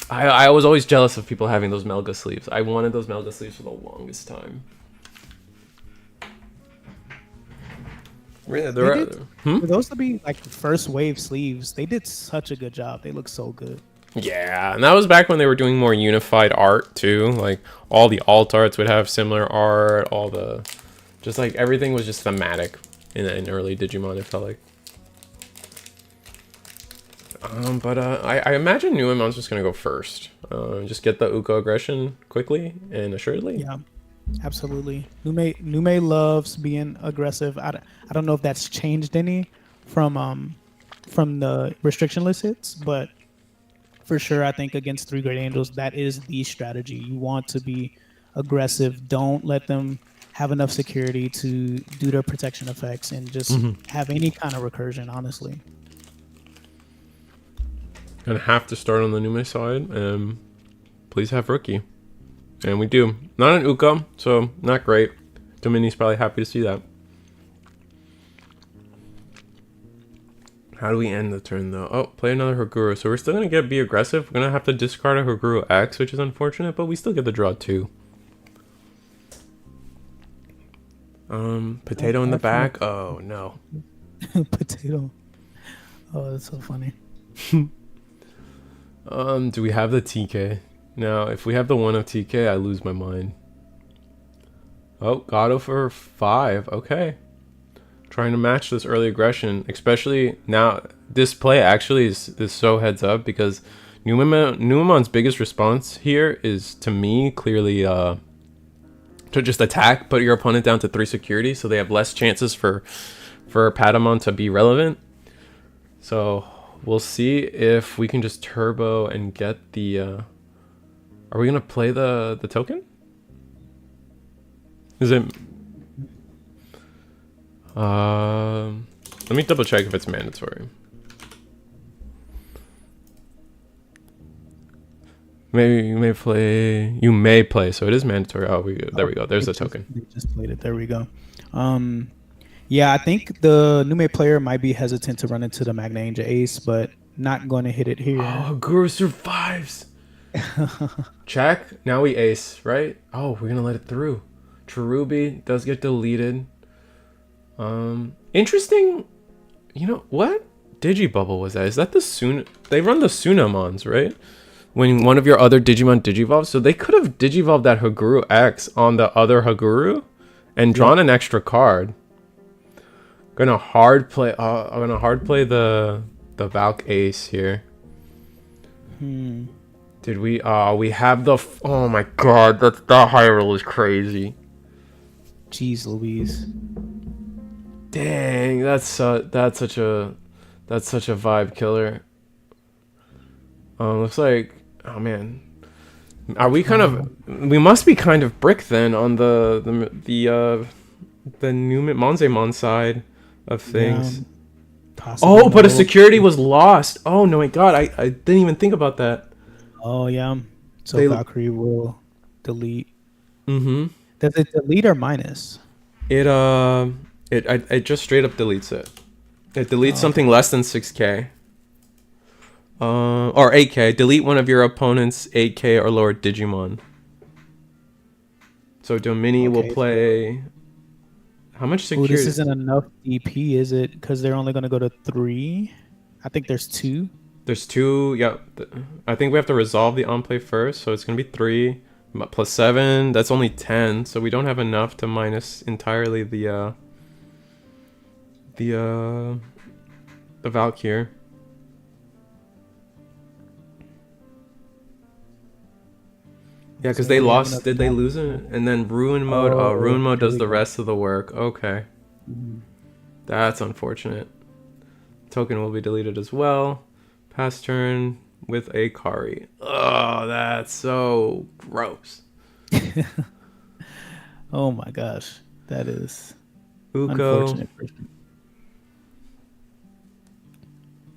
I was always jealous of people having those Melga sleeves. I wanted those Melga sleeves for the longest time. Yeah, for those to be like the first wave sleeves, they did such a good job. They look so good. Yeah, and that was back when they were doing more unified art too. Like all the alt arts would have similar art. All the, just like everything was just thematic in early Digimon. It felt like. But I imagine Nuemon's just gonna go first. Just get the Uko aggression quickly and assuredly. Yeah, absolutely. Nume loves being aggressive. I don't know if that's changed any from the restrictionless hits, but for sure, I think against 3 Great Angels, that is the strategy. You want to be aggressive. Don't let them have enough security to do their protection effects and just have any kind of recursion, honestly. Gonna have to start on the Nume side, and please have rookie. And we do. Not an Uko, so not great. Domini's probably happy to see that. How do we end the turn though? Oh, play another Haguru. So we're still gonna be aggressive. We're gonna have to discard a Haguru-X, which is unfortunate, but we still get the draw 2. Potato in the back. Oh no. Potato. Oh, that's so funny. Do we have the TK? Now, if we have the 1 of TK, I lose my mind. Oh, Gato for 5. Okay. Trying to match this early aggression, especially now. This play actually is so heads up because Nuemon's biggest response here is, to me, clearly to just attack, put your opponent down to 3 security, so they have less chances for Patamon to be relevant. So we'll see if we can just turbo and get the. Are we gonna play the token? Is it? Let me double check if it's mandatory. Maybe you may play. You may play, so it is mandatory. Oh, there we go. There's the token. We just played it. There we go. Yeah, I think the Nume player might be hesitant to run into the Magna Angel Ace, but not going to hit it here. Oh, Guru survives. Check. Now we ace, right? Oh, we're gonna let it through. Cherubi does get deleted. Interesting. You know what? Digibubble was that? Is that the Sun? They run the Sunamons, right? When one of your other Digimon digivolves, so they could have digivolved that Haguru-X on the other Haguru and drawn an extra card. Gonna hard play. I'm gonna hard play the Valk Ace here. Did we? We have the. Oh my God, that high roll is crazy. Jeez Louise. Dang, that's such a vibe killer. Looks like, oh man, are we kind of? We must be kind of brick then on the Newman Monzemon side of things. Oh, but a security was lost. Oh no, my God, I didn't even think about that. Oh yeah, so Valkyrie will delete. Does it delete or minus? It just straight up deletes it. It deletes something less than 6K. Or 8K. Delete one of your opponent's 8K or lower Digimon. So Domini will play. How much security? This isn't enough DP, is it? Because they're only going to go to 3. I think there's 2. There's 2. Yeah, I think we have to resolve the on play first. So it's going to be 3 plus 7. That's only 10. So we don't have enough to minus entirely the Valk here. Yeah, because So they we have lost. another Did they map. lose it? And then ruin mode. Oh, Oh, ruin mode here does we the go. rest of the work. Okay, Mhm. that's unfortunate. Token will be deleted as well. Pass turn with a Kari. Oh, that's so gross. Oh my gosh, that is Uko. unfortunate.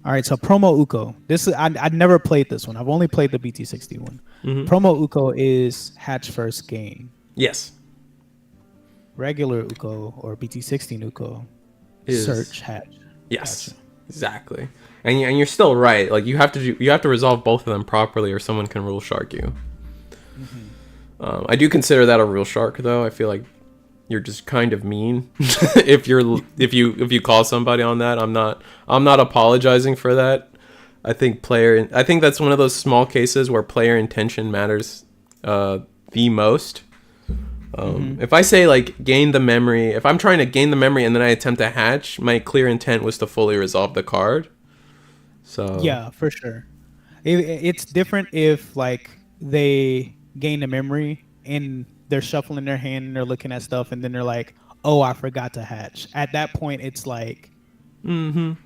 All right, so promo Uko. This is I never played this one. I've only played the BT60 one. Mm-hmm. Promo Uko is hatch first gain. Yes. Regular Uko or BT16 Uko Is search hatch. yes, Gotcha. exactly. And you're still right. Like you have to resolve both of them properly, or someone can rule shark you. Mm-hmm. I do consider that a real shark, though. I feel like you're just kind of mean if you call somebody on that. I'm not apologizing for that. I think that's one of those small cases where player intention matters the most. If I say like gain the memory, if I'm trying to gain the memory and then I attempt to hatch, my clear intent was to fully resolve the card. So Yeah, for sure. It's different if like they gain the memory and they're shuffling their hand and they're looking at stuff and then they're like, "Oh, I forgot to hatch." At that point, it's like you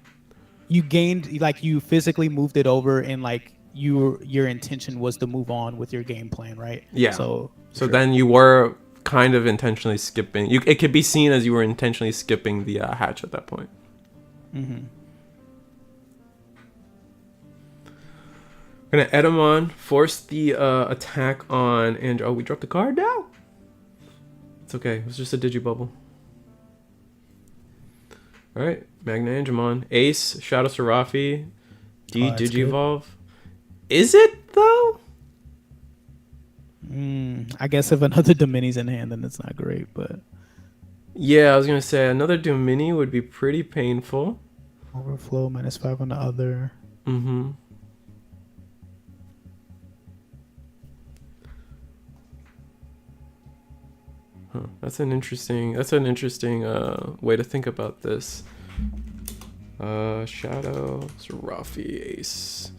gained, like you physically moved it over and like your intention was to move on with your game plan, right? yeah. So So then you were kind of intentionally skipping. It could be seen as you were intentionally skipping the hatch at that point. Mm-hmm. We're gonna Edamon force the attack on, and oh, we dropped the card now. It's okay. It was just a digibubble. All right, Machinedramon, Ace, Shadow Serafi, D Digivolve. Is it though? I guess if another Domini's in hand, then it's not great. But Yeah, I was gonna say another Domini would be pretty painful. overflow -5 on the other. Mm-hmm. Huh. That's an interesting way to think about this. Shadow, Serafi, Ace.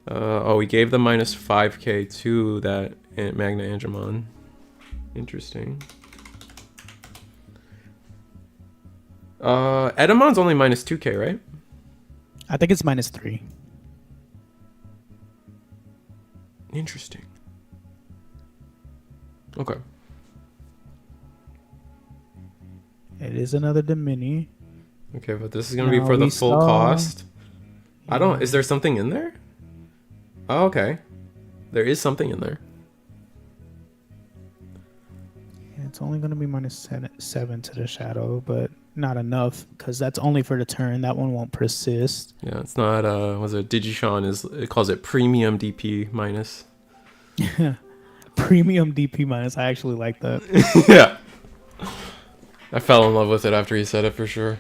Oh, we gave the -5k to that Machinedramon. Interesting. Edamon's only -2k, right? I think it's -3. Interesting. Okay. It is another Domini. Okay, but this is gonna be No, for the we full saw- cost. I don't. Is there something in there? Oh, okay. There is something in there. It's only going to be -7 to the shadow, but not enough because that's only for the turn. That one won't persist. Yeah, it's not. Was it Digishon? It calls it premium DP minus. Premium DP minus. I actually like that. Yeah. I fell in love with it after he said it for sure.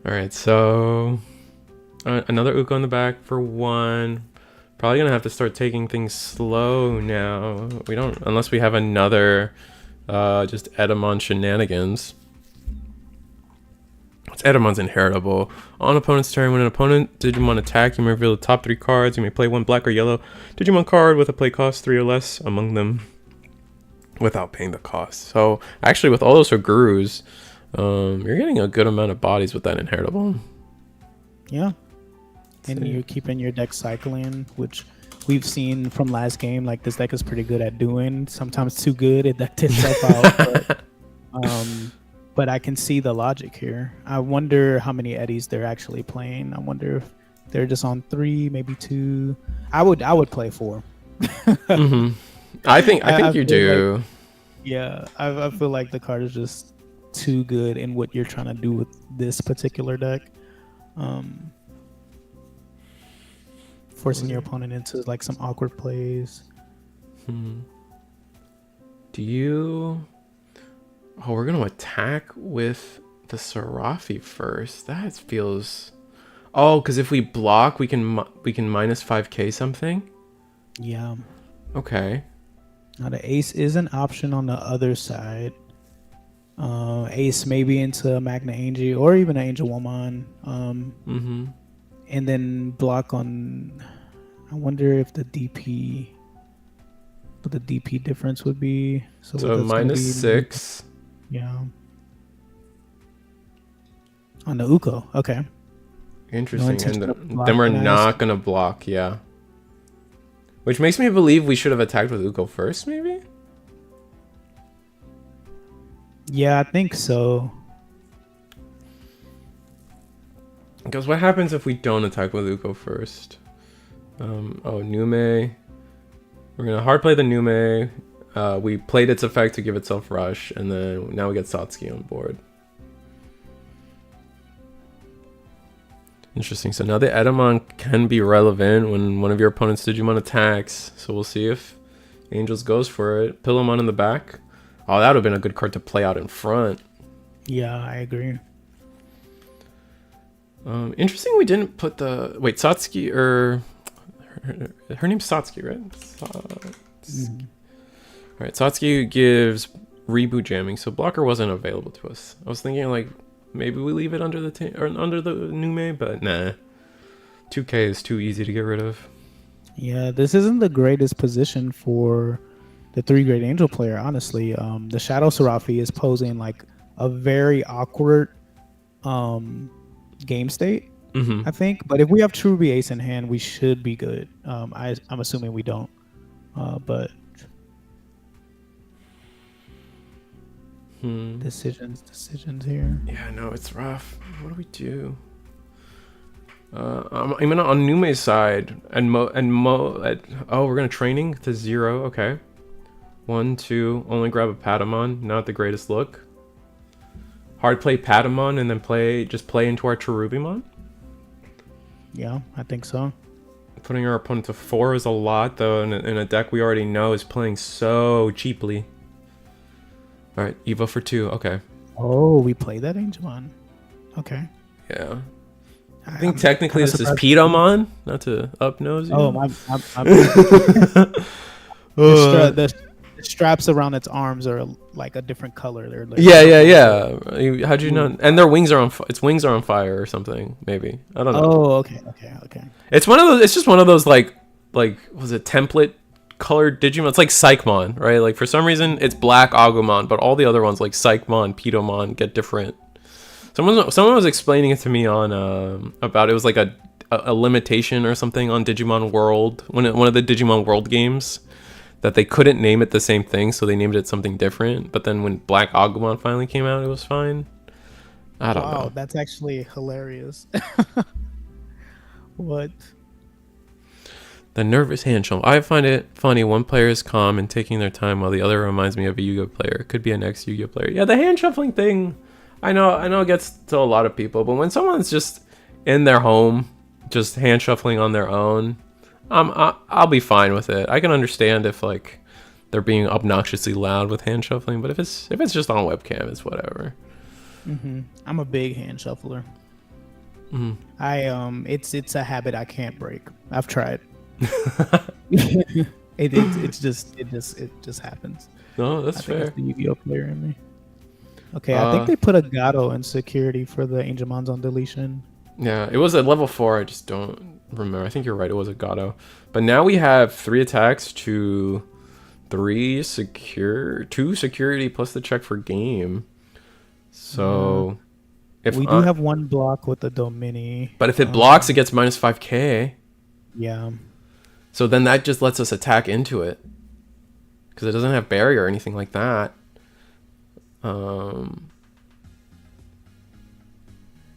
All right, so another Uko in the back for 1. Probably gonna have to start taking things slow now. We don't, unless we have another just Edamon shenanigans. It's Edamon's inheritable. On opponent's turn, when an opponent Digimon attack, you may reveal the top 3 cards. You may play 1 black or yellow Digimon card with a play cost 3 or less among them without paying the cost. So actually, with all those Gurus, you're getting a good amount of bodies with that inheritable. Yeah. And you're keeping your deck cycling, which we've seen from last game. Like this deck is pretty good at doing. Sometimes too good, it decked itself out. But I can see the logic here. I wonder how many Eddies they're actually playing. I wonder if they're just on 3, maybe 2. I would play 4. Mm-hmm. I think you do. Like, yeah, I feel like the card is just too good in what you're trying to do with this particular deck. Forcing your opponent into like some awkward plays. Do you? Oh, we're gonna attack with the Serafi first. That feels. Oh, because if we block, we can -5k something. Yeah. Okay. Now the Ace is an option on the other side. Ace maybe into Magna Angel or even an Angel Woman. and then block on. I wonder if the DP, what the DP difference would be. So So that's gonna be -6. yeah. On the Uko, okay. No Interesting. intention And of then we're blocking, not gonna block, yeah. Which makes me believe we should have attacked with Uko first, maybe? Yeah, I think so. Because what happens if we don't attack with Uko first? Oh, Nume. We're gonna hard play the Nume. We played its effect to give itself rush, and then now we get Satsuki on board. Interesting. So now the Edamon can be relevant when one of your opponent's Digimon attacks. So we'll see if Angels goes for it. Pillowmon in the back. Oh, that would have been a good card to play out in front. Yeah, I agree. Interesting we didn't put the... Wait, Satsuki or... Her name's Satsuki, right? Satsuki. Alright, Satsuki gives reboot jamming, so blocker wasn't available to us. I was thinking like maybe we leave it under the under the Nume, but nah. 2K is too easy to get rid of. Yeah, this isn't the greatest position for the 3-grade Angel player, honestly. The Shadow Seraphie is posing like a very awkward game state, I think. But if we have True Ruby Ace in hand, we should be good. I'm assuming we don't. But decisions here. Yeah, no, it's rough. What do we do? I'm gonna on Nume's side oh, we're gonna training to 0. Okay, 1, 2. Only grab a Patamon. Not the greatest look. Hard play Patamon and then just play into our Cherubimon. Yeah, I think so. Putting our opponent to 4 is a lot, though, in a deck we already know is playing so cheaply. All right, Evo for 2. Okay. Oh, we played that Angemon. Okay. Yeah. I think technically this is Pedomon, not to up nose you. Oh, my the straps around its arms are like a different color. They're like yeah. How'd you know? And their wings are its wings are on fire or something. Maybe I don't know. Oh, okay. It's one of those. It's just one of those like was it template colored Digimon? It's like Psychmon, right? Like for some reason it's black Agumon, but all the other ones like Psychmon, Pedomon get different. Someone was explaining it to me on about it was like a limitation or something on Digimon World, one of the Digimon World games, that they couldn't name it the same thing, so they named it something different. But then when Black Agumon finally came out, it was fine. I don't know. Wow, that's actually hilarious. What? The nervous hand shuffle. I find it funny. One player is calm and taking their time, while the other reminds me of a Yu-Gi-Oh player. It could be an ex-Yu-Gi-Oh player. Yeah, the hand shuffling thing. I know it gets to a lot of people, but when someone's just in their home, just hand shuffling on their own, I'll be fine with it. I can understand if like they're being obnoxiously loud with hand shuffling, but if it's just on webcam, it's whatever. I'm a big hand shuffler. It's a habit I can't break. I've tried. it just happens. No, that's fair. That's the Yu-Gi-Oh player in me. Okay, I think they put a Gato in security for the Angemons on deletion. Yeah, it was at level 4. I just don't remember. I think you're right. It was a Gato. But now we have 3 attacks to 2 security plus the check for game. So if we do have 1 block with the Domini. But if it blocks, it gets minus 5k. Yeah. So then that just lets us attack into it, because it doesn't have barrier or anything like that.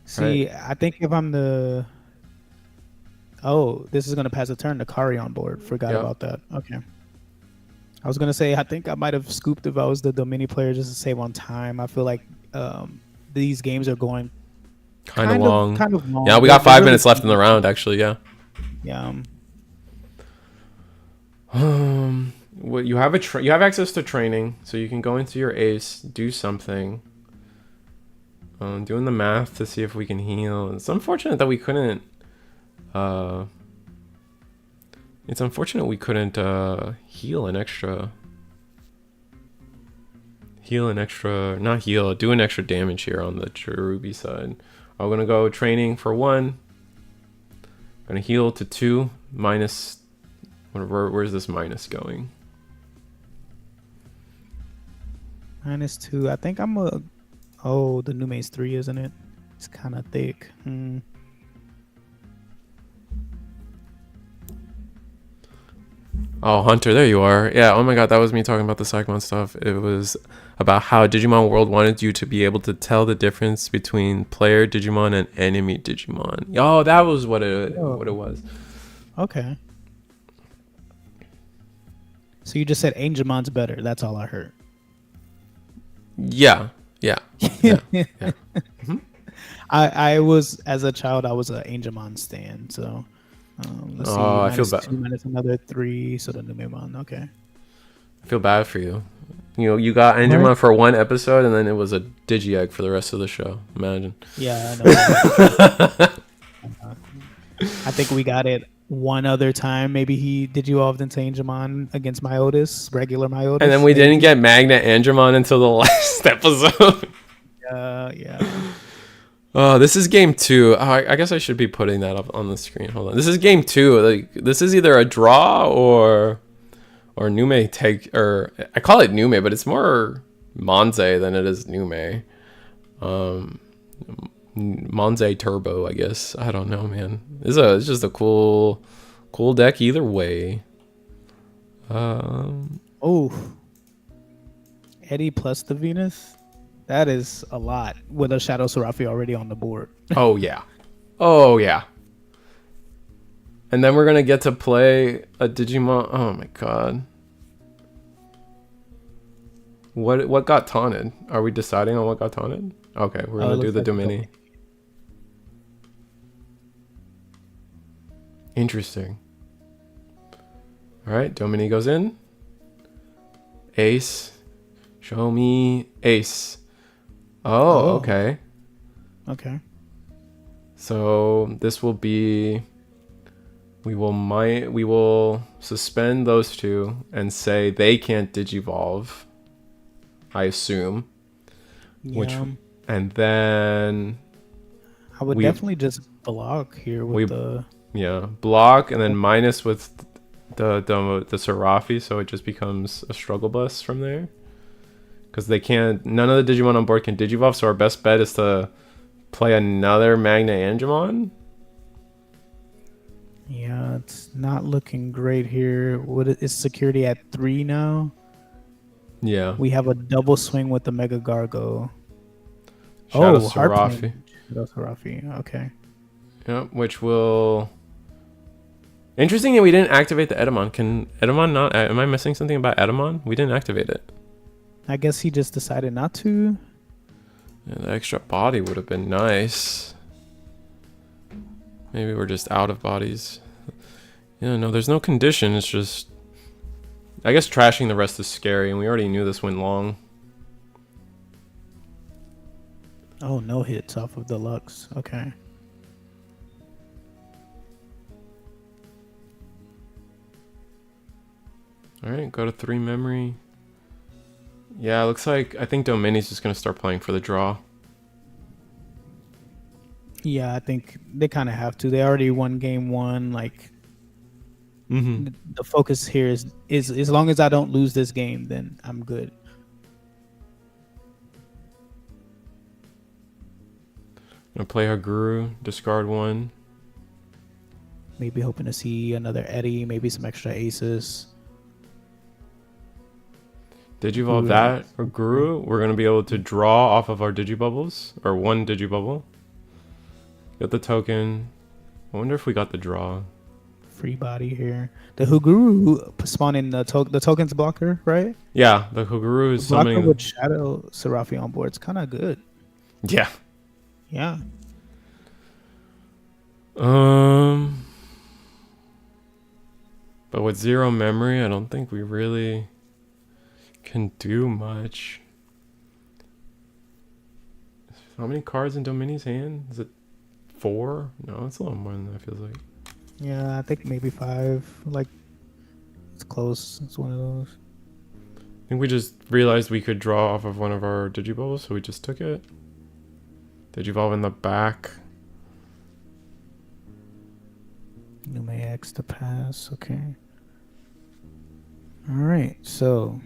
See, right. I think if I'm the... Oh, this is going to pass a turn to Kari on board. Forgot about that. Okay. I was going to say, I think I might have scooped if I was the Domini player just to save on time. I feel like these games are going kind of long. long. Yeah, we got 5 minutes left in the round, actually, yeah. Yeah. Well, you have you have access to training, so you can go into your ace, do something. Doing the math to see if we can heal. It's unfortunate that we couldn't. It's unfortunate we couldn't heal an extra. Do an extra damage here on the Cherubi side. I'm gonna go training for 1. Gonna heal to 2 minus. Where's this minus going? -2. I think I'm a. Oh, the new maze 3, isn't it? It's kind of thick. Oh, Hunter, there you are. Yeah, oh my god, that was me talking about the Psychomon stuff. It was about how Digimon World wanted you to be able to tell the difference between player Digimon and enemy Digimon. Oh, that was what it was. Okay. So you just said Angemon's better. That's all I heard. Yeah. I was, as a child, I was an Angemon stan. So let's see. Oh, I feel -2 bad. minus another 3. So the Numemon. Okay. I feel bad for you. You know, you got Angemon for one episode, and then it was a Digi-Egg for the rest of the show. Imagine. Yeah, I know. I think we got it one other time. Maybe he Digivolved into Angemon against Myotis, regular Myotis. And then we didn't get Magna Angemon until the last episode. Yeah. Oh, this is game 2. Oh, I guess I should be putting that up on the screen. Hold on. This is game 2. Like, this is either a draw or Nume take, or I call it Nume, but it's more Monze than it is Nume. Monze Turbo, I guess. I don't know, man. It's just a cool deck either way. Eddie plus the Venus. That is a lot with a Shadow Serafi already on the board. Oh yeah. And then we're gonna get to play a Digimon. Oh my god. What got taunted? Are we deciding on what got taunted? Okay, we're gonna do the Domini. Interesting. Alright, Domini goes in. Ace. Show me Ace. Oh, okay. Okay. So this will be. We will suspend those two and say they can't Digivolve. I assume. Yeah. And then I would definitely just block here with the. Yeah, block and then minus with the Serafi, so it just becomes a struggle bus from there. Because none of the Digimon on board can Digivolve, so our best bet is to play another Magna Angemon. Yeah, it's not looking great here. Is security at 3 now? Yeah. We have a double swing with the Mega Gargo. Shadow Serafi. Shadow Serafi, okay. Yep, which will... Interesting that we didn't activate the Edamon. Can Edamon not... Am I missing something about Edamon? We didn't activate it. I guess he just decided not to. Yeah, the extra body would have been nice. Maybe we're just out of bodies. Yeah, no, there's no condition. It's just... I guess trashing the rest is scary, and we already knew this went long. Oh, no hits off of the Lux. Okay. Alright, go to 3 memory. Yeah, looks like I think Domini's just going to start playing for the draw. Yeah, I think they kind of have to. They already won game 1. Like, the focus here is as long as I don't lose this game, then I'm good. Gonna play Haguru, discard 1. Maybe hoping to see another Eddie, maybe some extra aces. Digivolve that or Guru. We're gonna be able to draw off of our Digibubbles, or 1 Digibubble. Get the token. I wonder if we got the draw. Free body here. The Huguru spawning the tokens blocker, right? Yeah, the Huguru is blocker summoning with Shadow Serafi on board. It's kind of good. Yeah. Yeah. But with 0 memory, I don't think we really can do much. How many cards in Domini's hand? Is it 4? No, it's a little more than that, feels like. Yeah, I think maybe 5. Like, it's close. It's one of those. I think we just realized we could draw off of one of our Digibubbles, so we just took it. Digivolve in the back. Eagleatx to pass. Okay. All right. So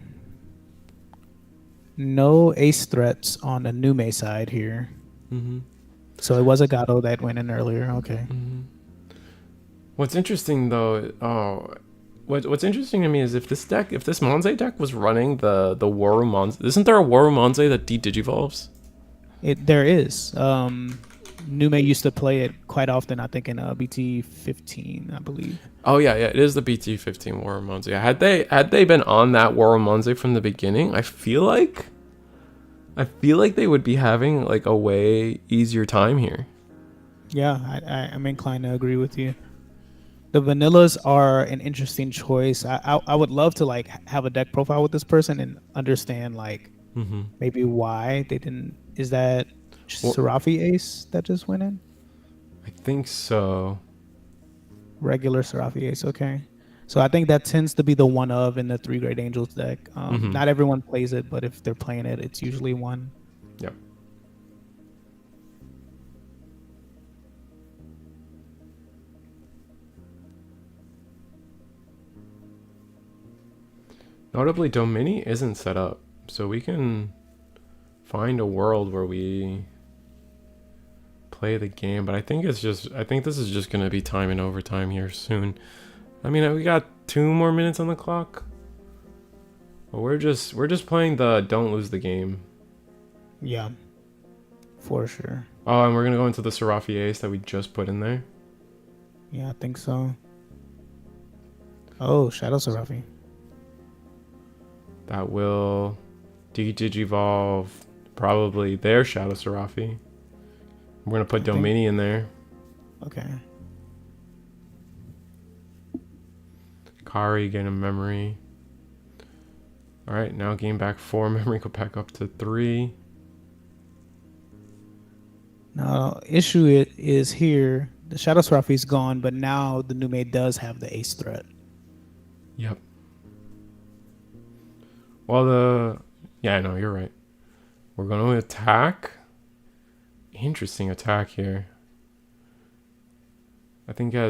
no ace threats on the Nume side here. Mm-hmm. So it was a Gato that went in earlier. Okay. Mm-hmm. What's interesting though, what's interesting to me is if this Monze deck was running the Waru Monze, isn't there a Waru Monze that de-digivolves? There is. Nume used to play it quite often. I think in BT 15, I believe. Oh yeah, it is the BT-15 Waru Monze. Had they been on that Waru Monze from the beginning, I feel like they would be having like a way easier time here. Yeah, I'm inclined to agree with you. The vanillas are an interesting choice. I would love to like have a deck profile with this person and understand like Mm-hmm. maybe why they didn't. Is that Well, Serafi Ace that just went in? I think so. Regular Serafi Ace, okay. So I think that tends to be the one of in the 3 Great Angels deck. Mm-hmm. Not everyone plays it, but if they're playing it, it's usually one. Yep. Notably, Domini isn't set up, so we can find a world where we play the game. But I think this is just gonna be time and overtime here soon. I mean, we got 2 more minutes on the clock. But we're just playing the don't lose the game. Yeah, for sure. Oh, and we're gonna go into the Serafi Ace that we just put in there. Yeah, I think so. Oh, Shadow Serafi. That will de-digivolve probably their Shadow Serafi. We're gonna put Domini in there. Okay. Kari getting a memory. Alright, now gain back 4 memory, go back up to 3. Now, issue is here. The Shadow Serafi's gone, but now the Nume does have the ace threat. Yep. Well, yeah, no, you're right. We're going to attack. Interesting attack here. I think the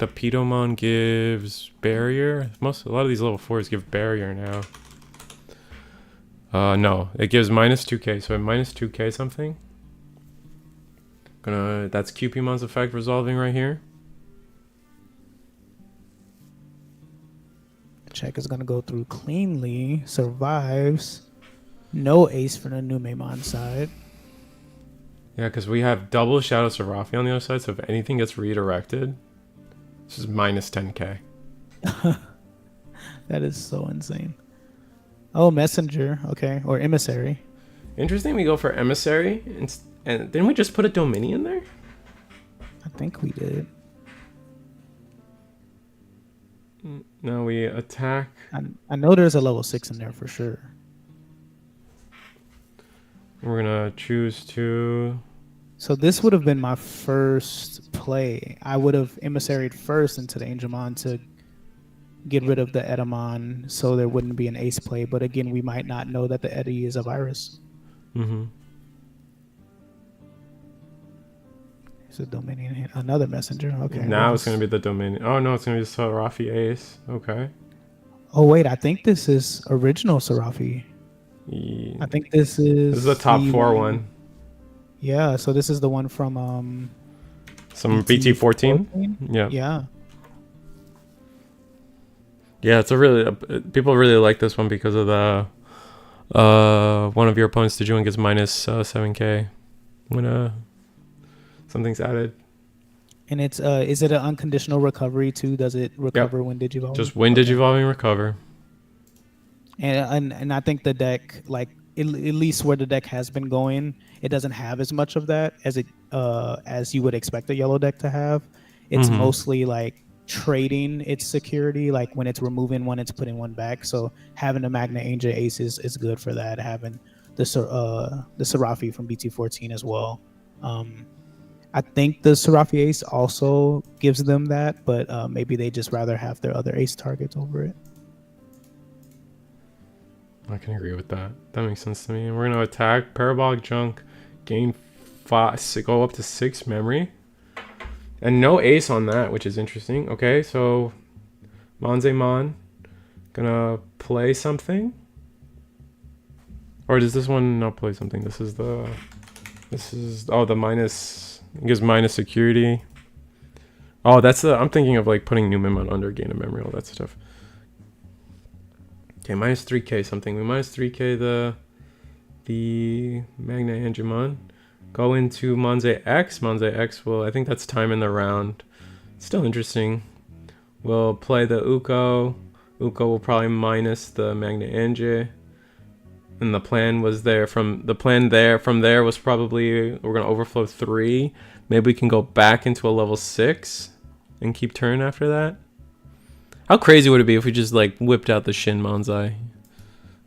Pidomon gives barrier. A lot of these level 4s give barrier now. No, it gives minus 2k, so minus 2k something. That's Cupimon's effect resolving right here. Check is gonna go through cleanly. Survives. No ace for the Numemon side. Yeah, because we have double Shadow Serafi on the other side, so if anything gets redirected, this is minus 10k. That is so insane. Oh, Messenger. Okay, or Emissary. Interesting, we go for Emissary, and didn't we just put a Domini in there? I think we did. No, we attack. I know there's a level 6 in there for sure. We're gonna choose to. So this would have been my first play. I would have emissaried first into the Angemon to get rid of the Edamon so there wouldn't be an ace play. But again, we might not know that the Eddie is a virus. Mm-hmm. It's a Dominion. Another messenger. Okay. Now it's gonna be the Dominion. Oh no, it's gonna be the Serafi Ace. Okay. Oh wait, I think this is original Serafi. Yeah. I think this is the top 4 one. Yeah, so this is the one from some BT14. Yeah. Yeah. Yeah, it's a really people really like this one because of the one of your opponents to join gets minus 7k when something's added. And it's is it an unconditional recovery too? Does it recover when digivolving? Just when digivolving recover. And I think the deck, like at least where the deck has been going, it doesn't have as much of that as you would expect a yellow deck to have. It's mostly like trading its security, like when it's removing one, it's putting one back. So having the Magna Angel Aces is good for that. Having the Serafi from BT14 as well. I think the Serafi Ace also gives them that, but maybe they just rather have their other ace targets over it. I can agree with that. That makes sense to me. And we're gonna attack Parabolic Junk, gain 5, go up to 6 memory, And no ace on that, which is interesting. Okay, so Mon gonna play something. Or does this one not play something? This is the minus, it gives minus security. Oh, that's the, I'm thinking of like putting Newman under gain of memory, all that stuff. Okay, minus 3k something. We minus 3k the Machinedramon. Go into Eagleatx. Eagleatx will, I think that's time in the round. Still interesting. We'll play the Uko. Uko will probably minus the Machinedramon. And the plan was there from there was probably we're gonna overflow 3. Maybe we can go back into a level 6 and keep turn after that. How crazy would it be if we just like whipped out the Shin Manzai?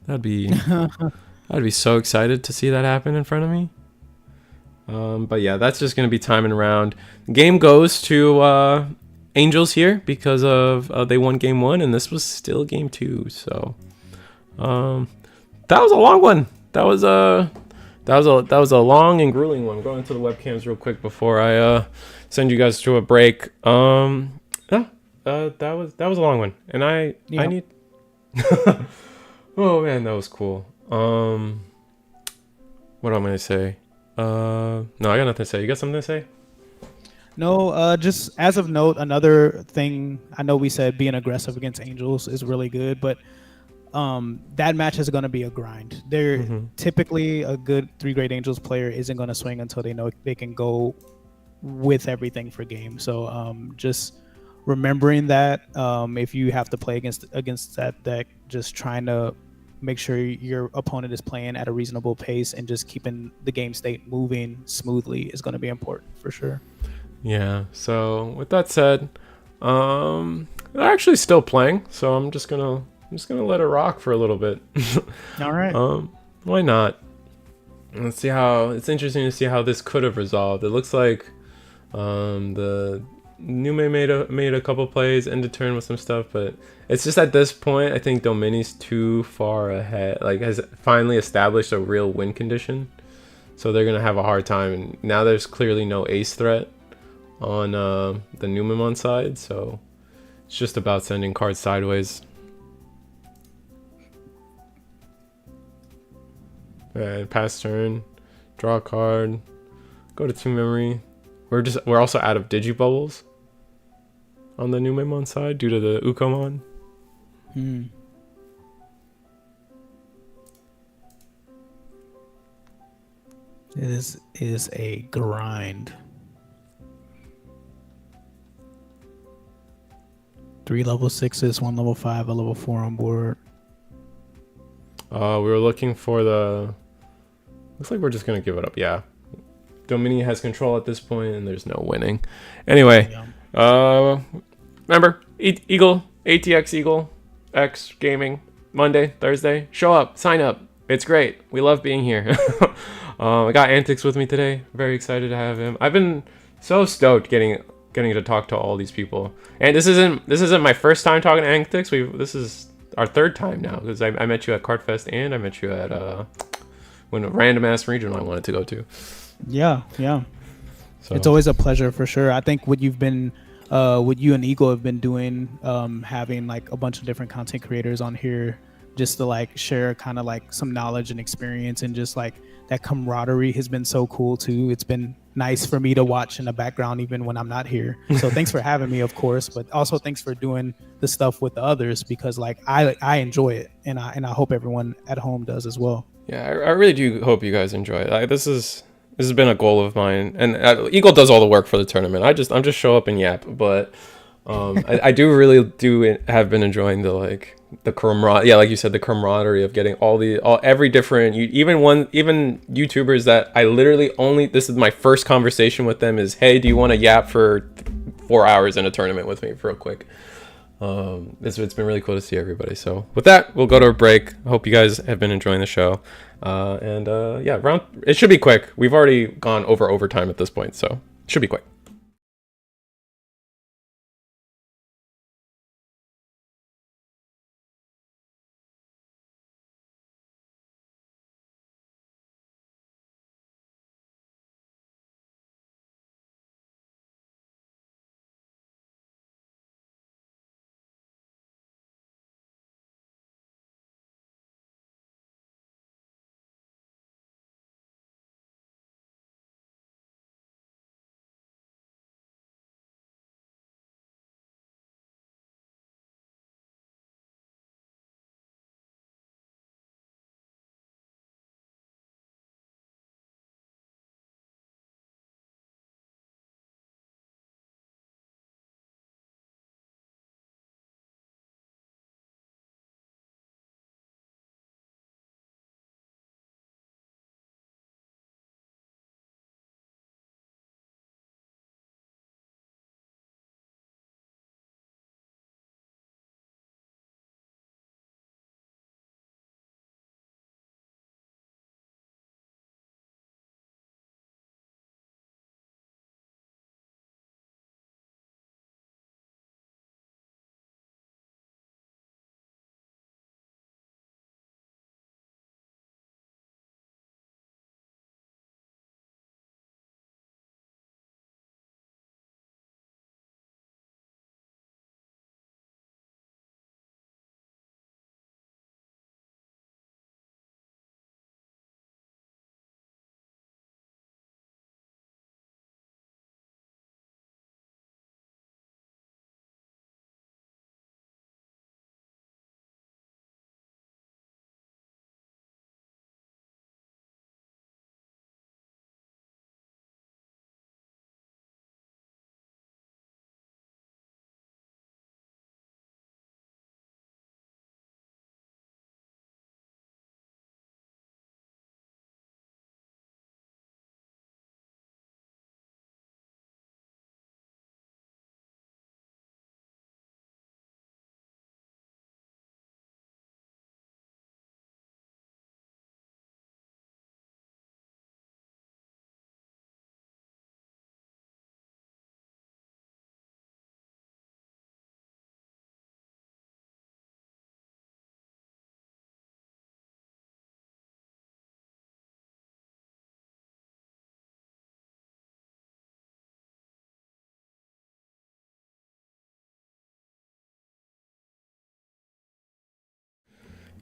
I'd be so excited to see that happen in front of me. But yeah, that's just gonna be time and round. Game goes to Angels here because of they won game 1 and this was still game 2. So that was a long one. That was a long and grueling one. Going to the webcams real quick before I send you guys to a break. That was a long one, and I need. Oh man, that was cool. What am I gonna say? No, I got nothing to say. You got something to say? No, just as of note, another thing. I know we said being aggressive against Angels is really good, but that match is going to be a grind. They're typically a good 3 Great Angels player isn't going to swing until they know they can go with everything for game. So just remembering that if you have to play against that deck, just trying to make sure your opponent is playing at a reasonable pace and just keeping the game state moving smoothly is going to be important for sure. Yeah. So with that said, they're actually still playing. So I'm just gonna let it rock for a little bit. All right. Why not? Let's see how. It's interesting to see how this could have resolved. It looks like the Nume made a couple plays, ended turn with some stuff, but it's just at this point I think Domini's too far ahead. Like has finally established a real win condition, so they're gonna have a hard time. And now there's clearly no ace threat on the Numemon side, so it's just about sending cards sideways. And pass turn, draw a card, go to 2 memory. We're also out of Digibubbles on the Numemon side due to the Ukomon. It is a grind. 3 level 6s, 1 level 5, a level 4 on board. We were looking for the. Looks like we're just gonna give it up. Yeah, Domini has control at this point, and there's no winning. Anyway, remember Eagleatx Eagleatx Gaming Monday, Thursday. Show up, sign up. It's great. We love being here. I got Antics with me today. Very excited to have him. I've been so stoked getting to talk to all these people. And this isn't my first time talking to Antics. This is our 3rd time now because I met you at Cardfest and I met you at when a random ass regional I wanted to go to. Yeah. So It's always a pleasure for sure. I think what you've been, what you and Eagle have been doing, having like a bunch of different content creators on here, just to like share kind of like some knowledge and experience, and just like that camaraderie has been so cool too. It's been nice for me to watch in the background even when I'm not here. So thanks for having me, of course, but also thanks for doing the stuff with the others, because like I enjoy it, and I hope everyone at home does as well. Yeah, I really do hope you guys enjoy it. This has been a goal of mine, and Eagle does all the work for the tournament. I'm just show up and yap, but I do have been enjoying the camaraderie. Yeah, like you said, the camaraderie of getting every different even YouTubers that I literally this is my first conversation with them is, hey, do you want to yap for 4 hours in a tournament with me real quick? It's been really cool to see everybody. So with that, we'll go to a break. I hope you guys have been enjoying the show. Yeah, it should be quick. We've already gone over overtime at this point, so it should be quick.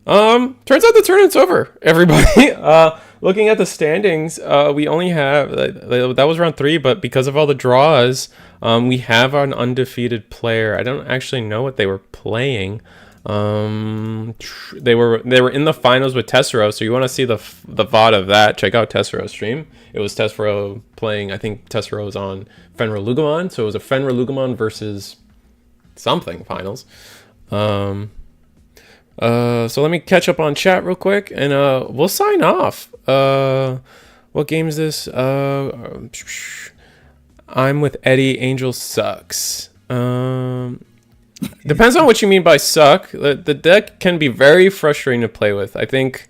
Turns out the tournament's over, everybody. Looking at the standings, we only have that was round 3, but because of all the draws, we have an undefeated player. I don't actually know what they were playing. They were in the finals with Tessero, so you want to see the VOD of that, check out Tessero's stream. It was Tessero playing, I think Tessero was on Fenri Lugamon, so it was a Fenri Lugamon versus something finals. So let me catch up on chat real quick, and we'll sign off. What game is this? I'm with Eddie. Angel sucks. Depends on what you mean by suck. The deck can be very frustrating to play with. I think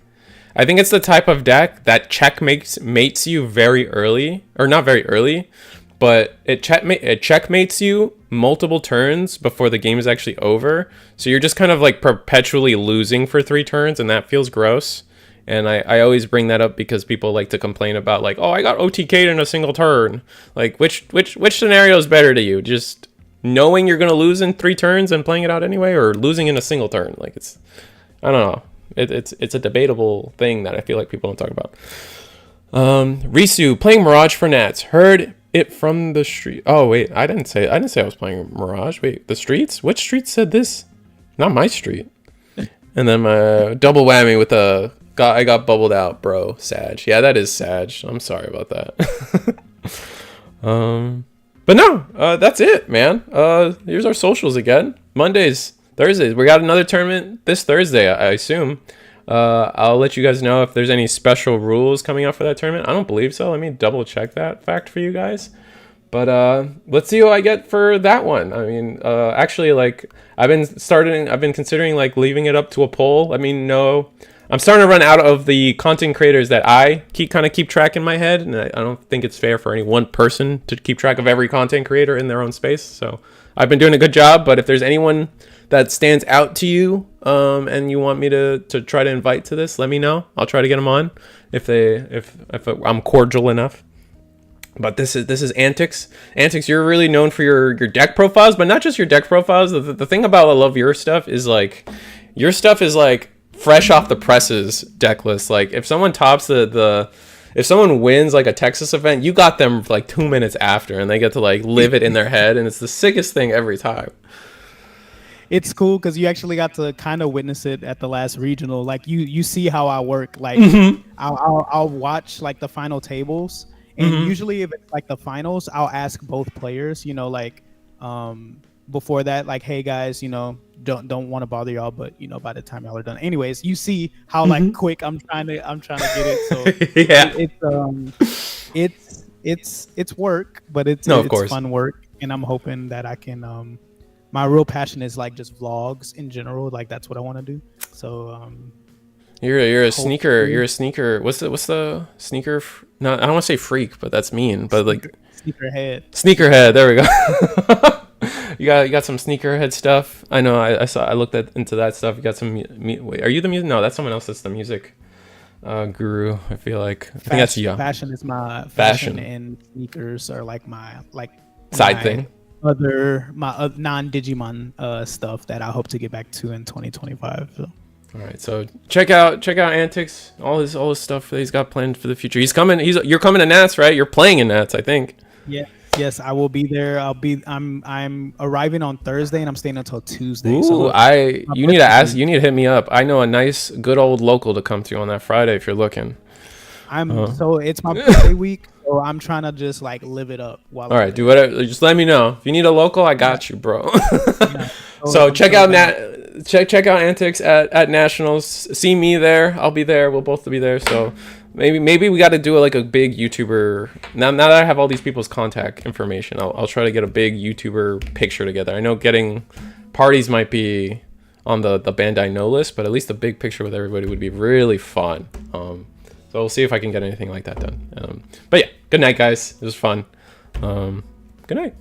it's the type of deck that checkmates you very early, or not very early, but it checkmates you multiple turns before the game is actually over. So you're just kind of like perpetually losing for 3 turns, and that feels gross. And I always bring that up because people like to complain about like, oh, I got OTK'd in a single turn. Like, which scenario is better to you? Just knowing you're gonna lose in 3 turns and playing it out anyway, or losing in a single turn? Like, it's, I don't know. It's a debatable thing that I feel like people don't talk about. Risu playing Mirage for Nats. Heard it from the street. Oh wait, I didn't say I was playing Mirage. Wait, the streets? Which street said this? Not my street. And then my double whammy with I got bubbled out, bro. Sag. Yeah, that is Sag. I'm sorry about that. But no, that's it, man. Here's our socials again. Mondays, Thursdays. We got another tournament this Thursday, I assume. I'll let you guys know if there's any special rules coming up for that tournament. I don't believe so. Let me double check that fact for you guys. But let's see what I get for that one. I mean, actually, like I've been considering like leaving it up to a poll. Let me know. I'm starting to run out of the content creators that I keep track in my head, and I don't think it's fair for any one person to keep track of every content creator in their own space. So I've been doing a good job, but if there's anyone that stands out to you, and you want me to try to invite to this, let me know. I'll try to get them on if I'm cordial enough. But this is Eagleatx. Eagleatx, you're really known for your deck profiles, but not just your deck profiles. The thing about I love your stuff is like your stuff is like fresh off the presses deck list. Like if someone tops if someone wins like a Texas event, you got them like 2 minutes after, and they get to like live it in their head, and it's the sickest thing every time. It's cool because you actually got to kind of witness it at the last regional. Like you see how I work. Like I'll watch like the final tables, and usually if it's like the finals, I'll ask both players. You know, like before that, like, hey guys, you know, don't want to bother y'all, but you know, by the time y'all are done, anyways, you see how like quick I'm trying to get it. So yeah, it's work, but it's fun work, and I'm hoping that I can. My real passion is like just vlogs in general. Like that's what I want to do. So you're a sneaker. You're a sneaker. What's the sneaker? No, I don't want to say freak, but that's mean. But like sneakerhead. There we go. You got some sneakerhead stuff. I know. I looked into that stuff. You got some. Wait, are you the music? No, that's someone else. That's the music guru. I feel like. I think that's you. Fashion is my fashion, and sneakers are like my side thing. My non-Digimon stuff that I hope to get back to in 2025. So. All right, so check out Eagleatx, all his stuff that he's got planned for the future. You're coming to Nats, right? You're playing in Nats, I think. Yeah. Yes, I will be there. I'm arriving on Thursday, and I'm staying until Tuesday. Ooh, so you need to hit me up. I know a nice, good old local to come to on that Friday if you're looking. So it's my birthday week, so I'm trying to just like live it up. All right, do whatever. Just let me know if you need a local. I got you, bro. So check out Eagleatx at Nationals. See me there. I'll be there. We'll both be there. So maybe we got to do like a big YouTuber. Now that I have all these people's contact information, I'll try to get a big YouTuber picture together. I know getting parties might be on the Bandai no list, but at least a big picture with everybody would be really fun. So we'll see if I can get anything like that done. But yeah, good night, guys. It was fun. Good night.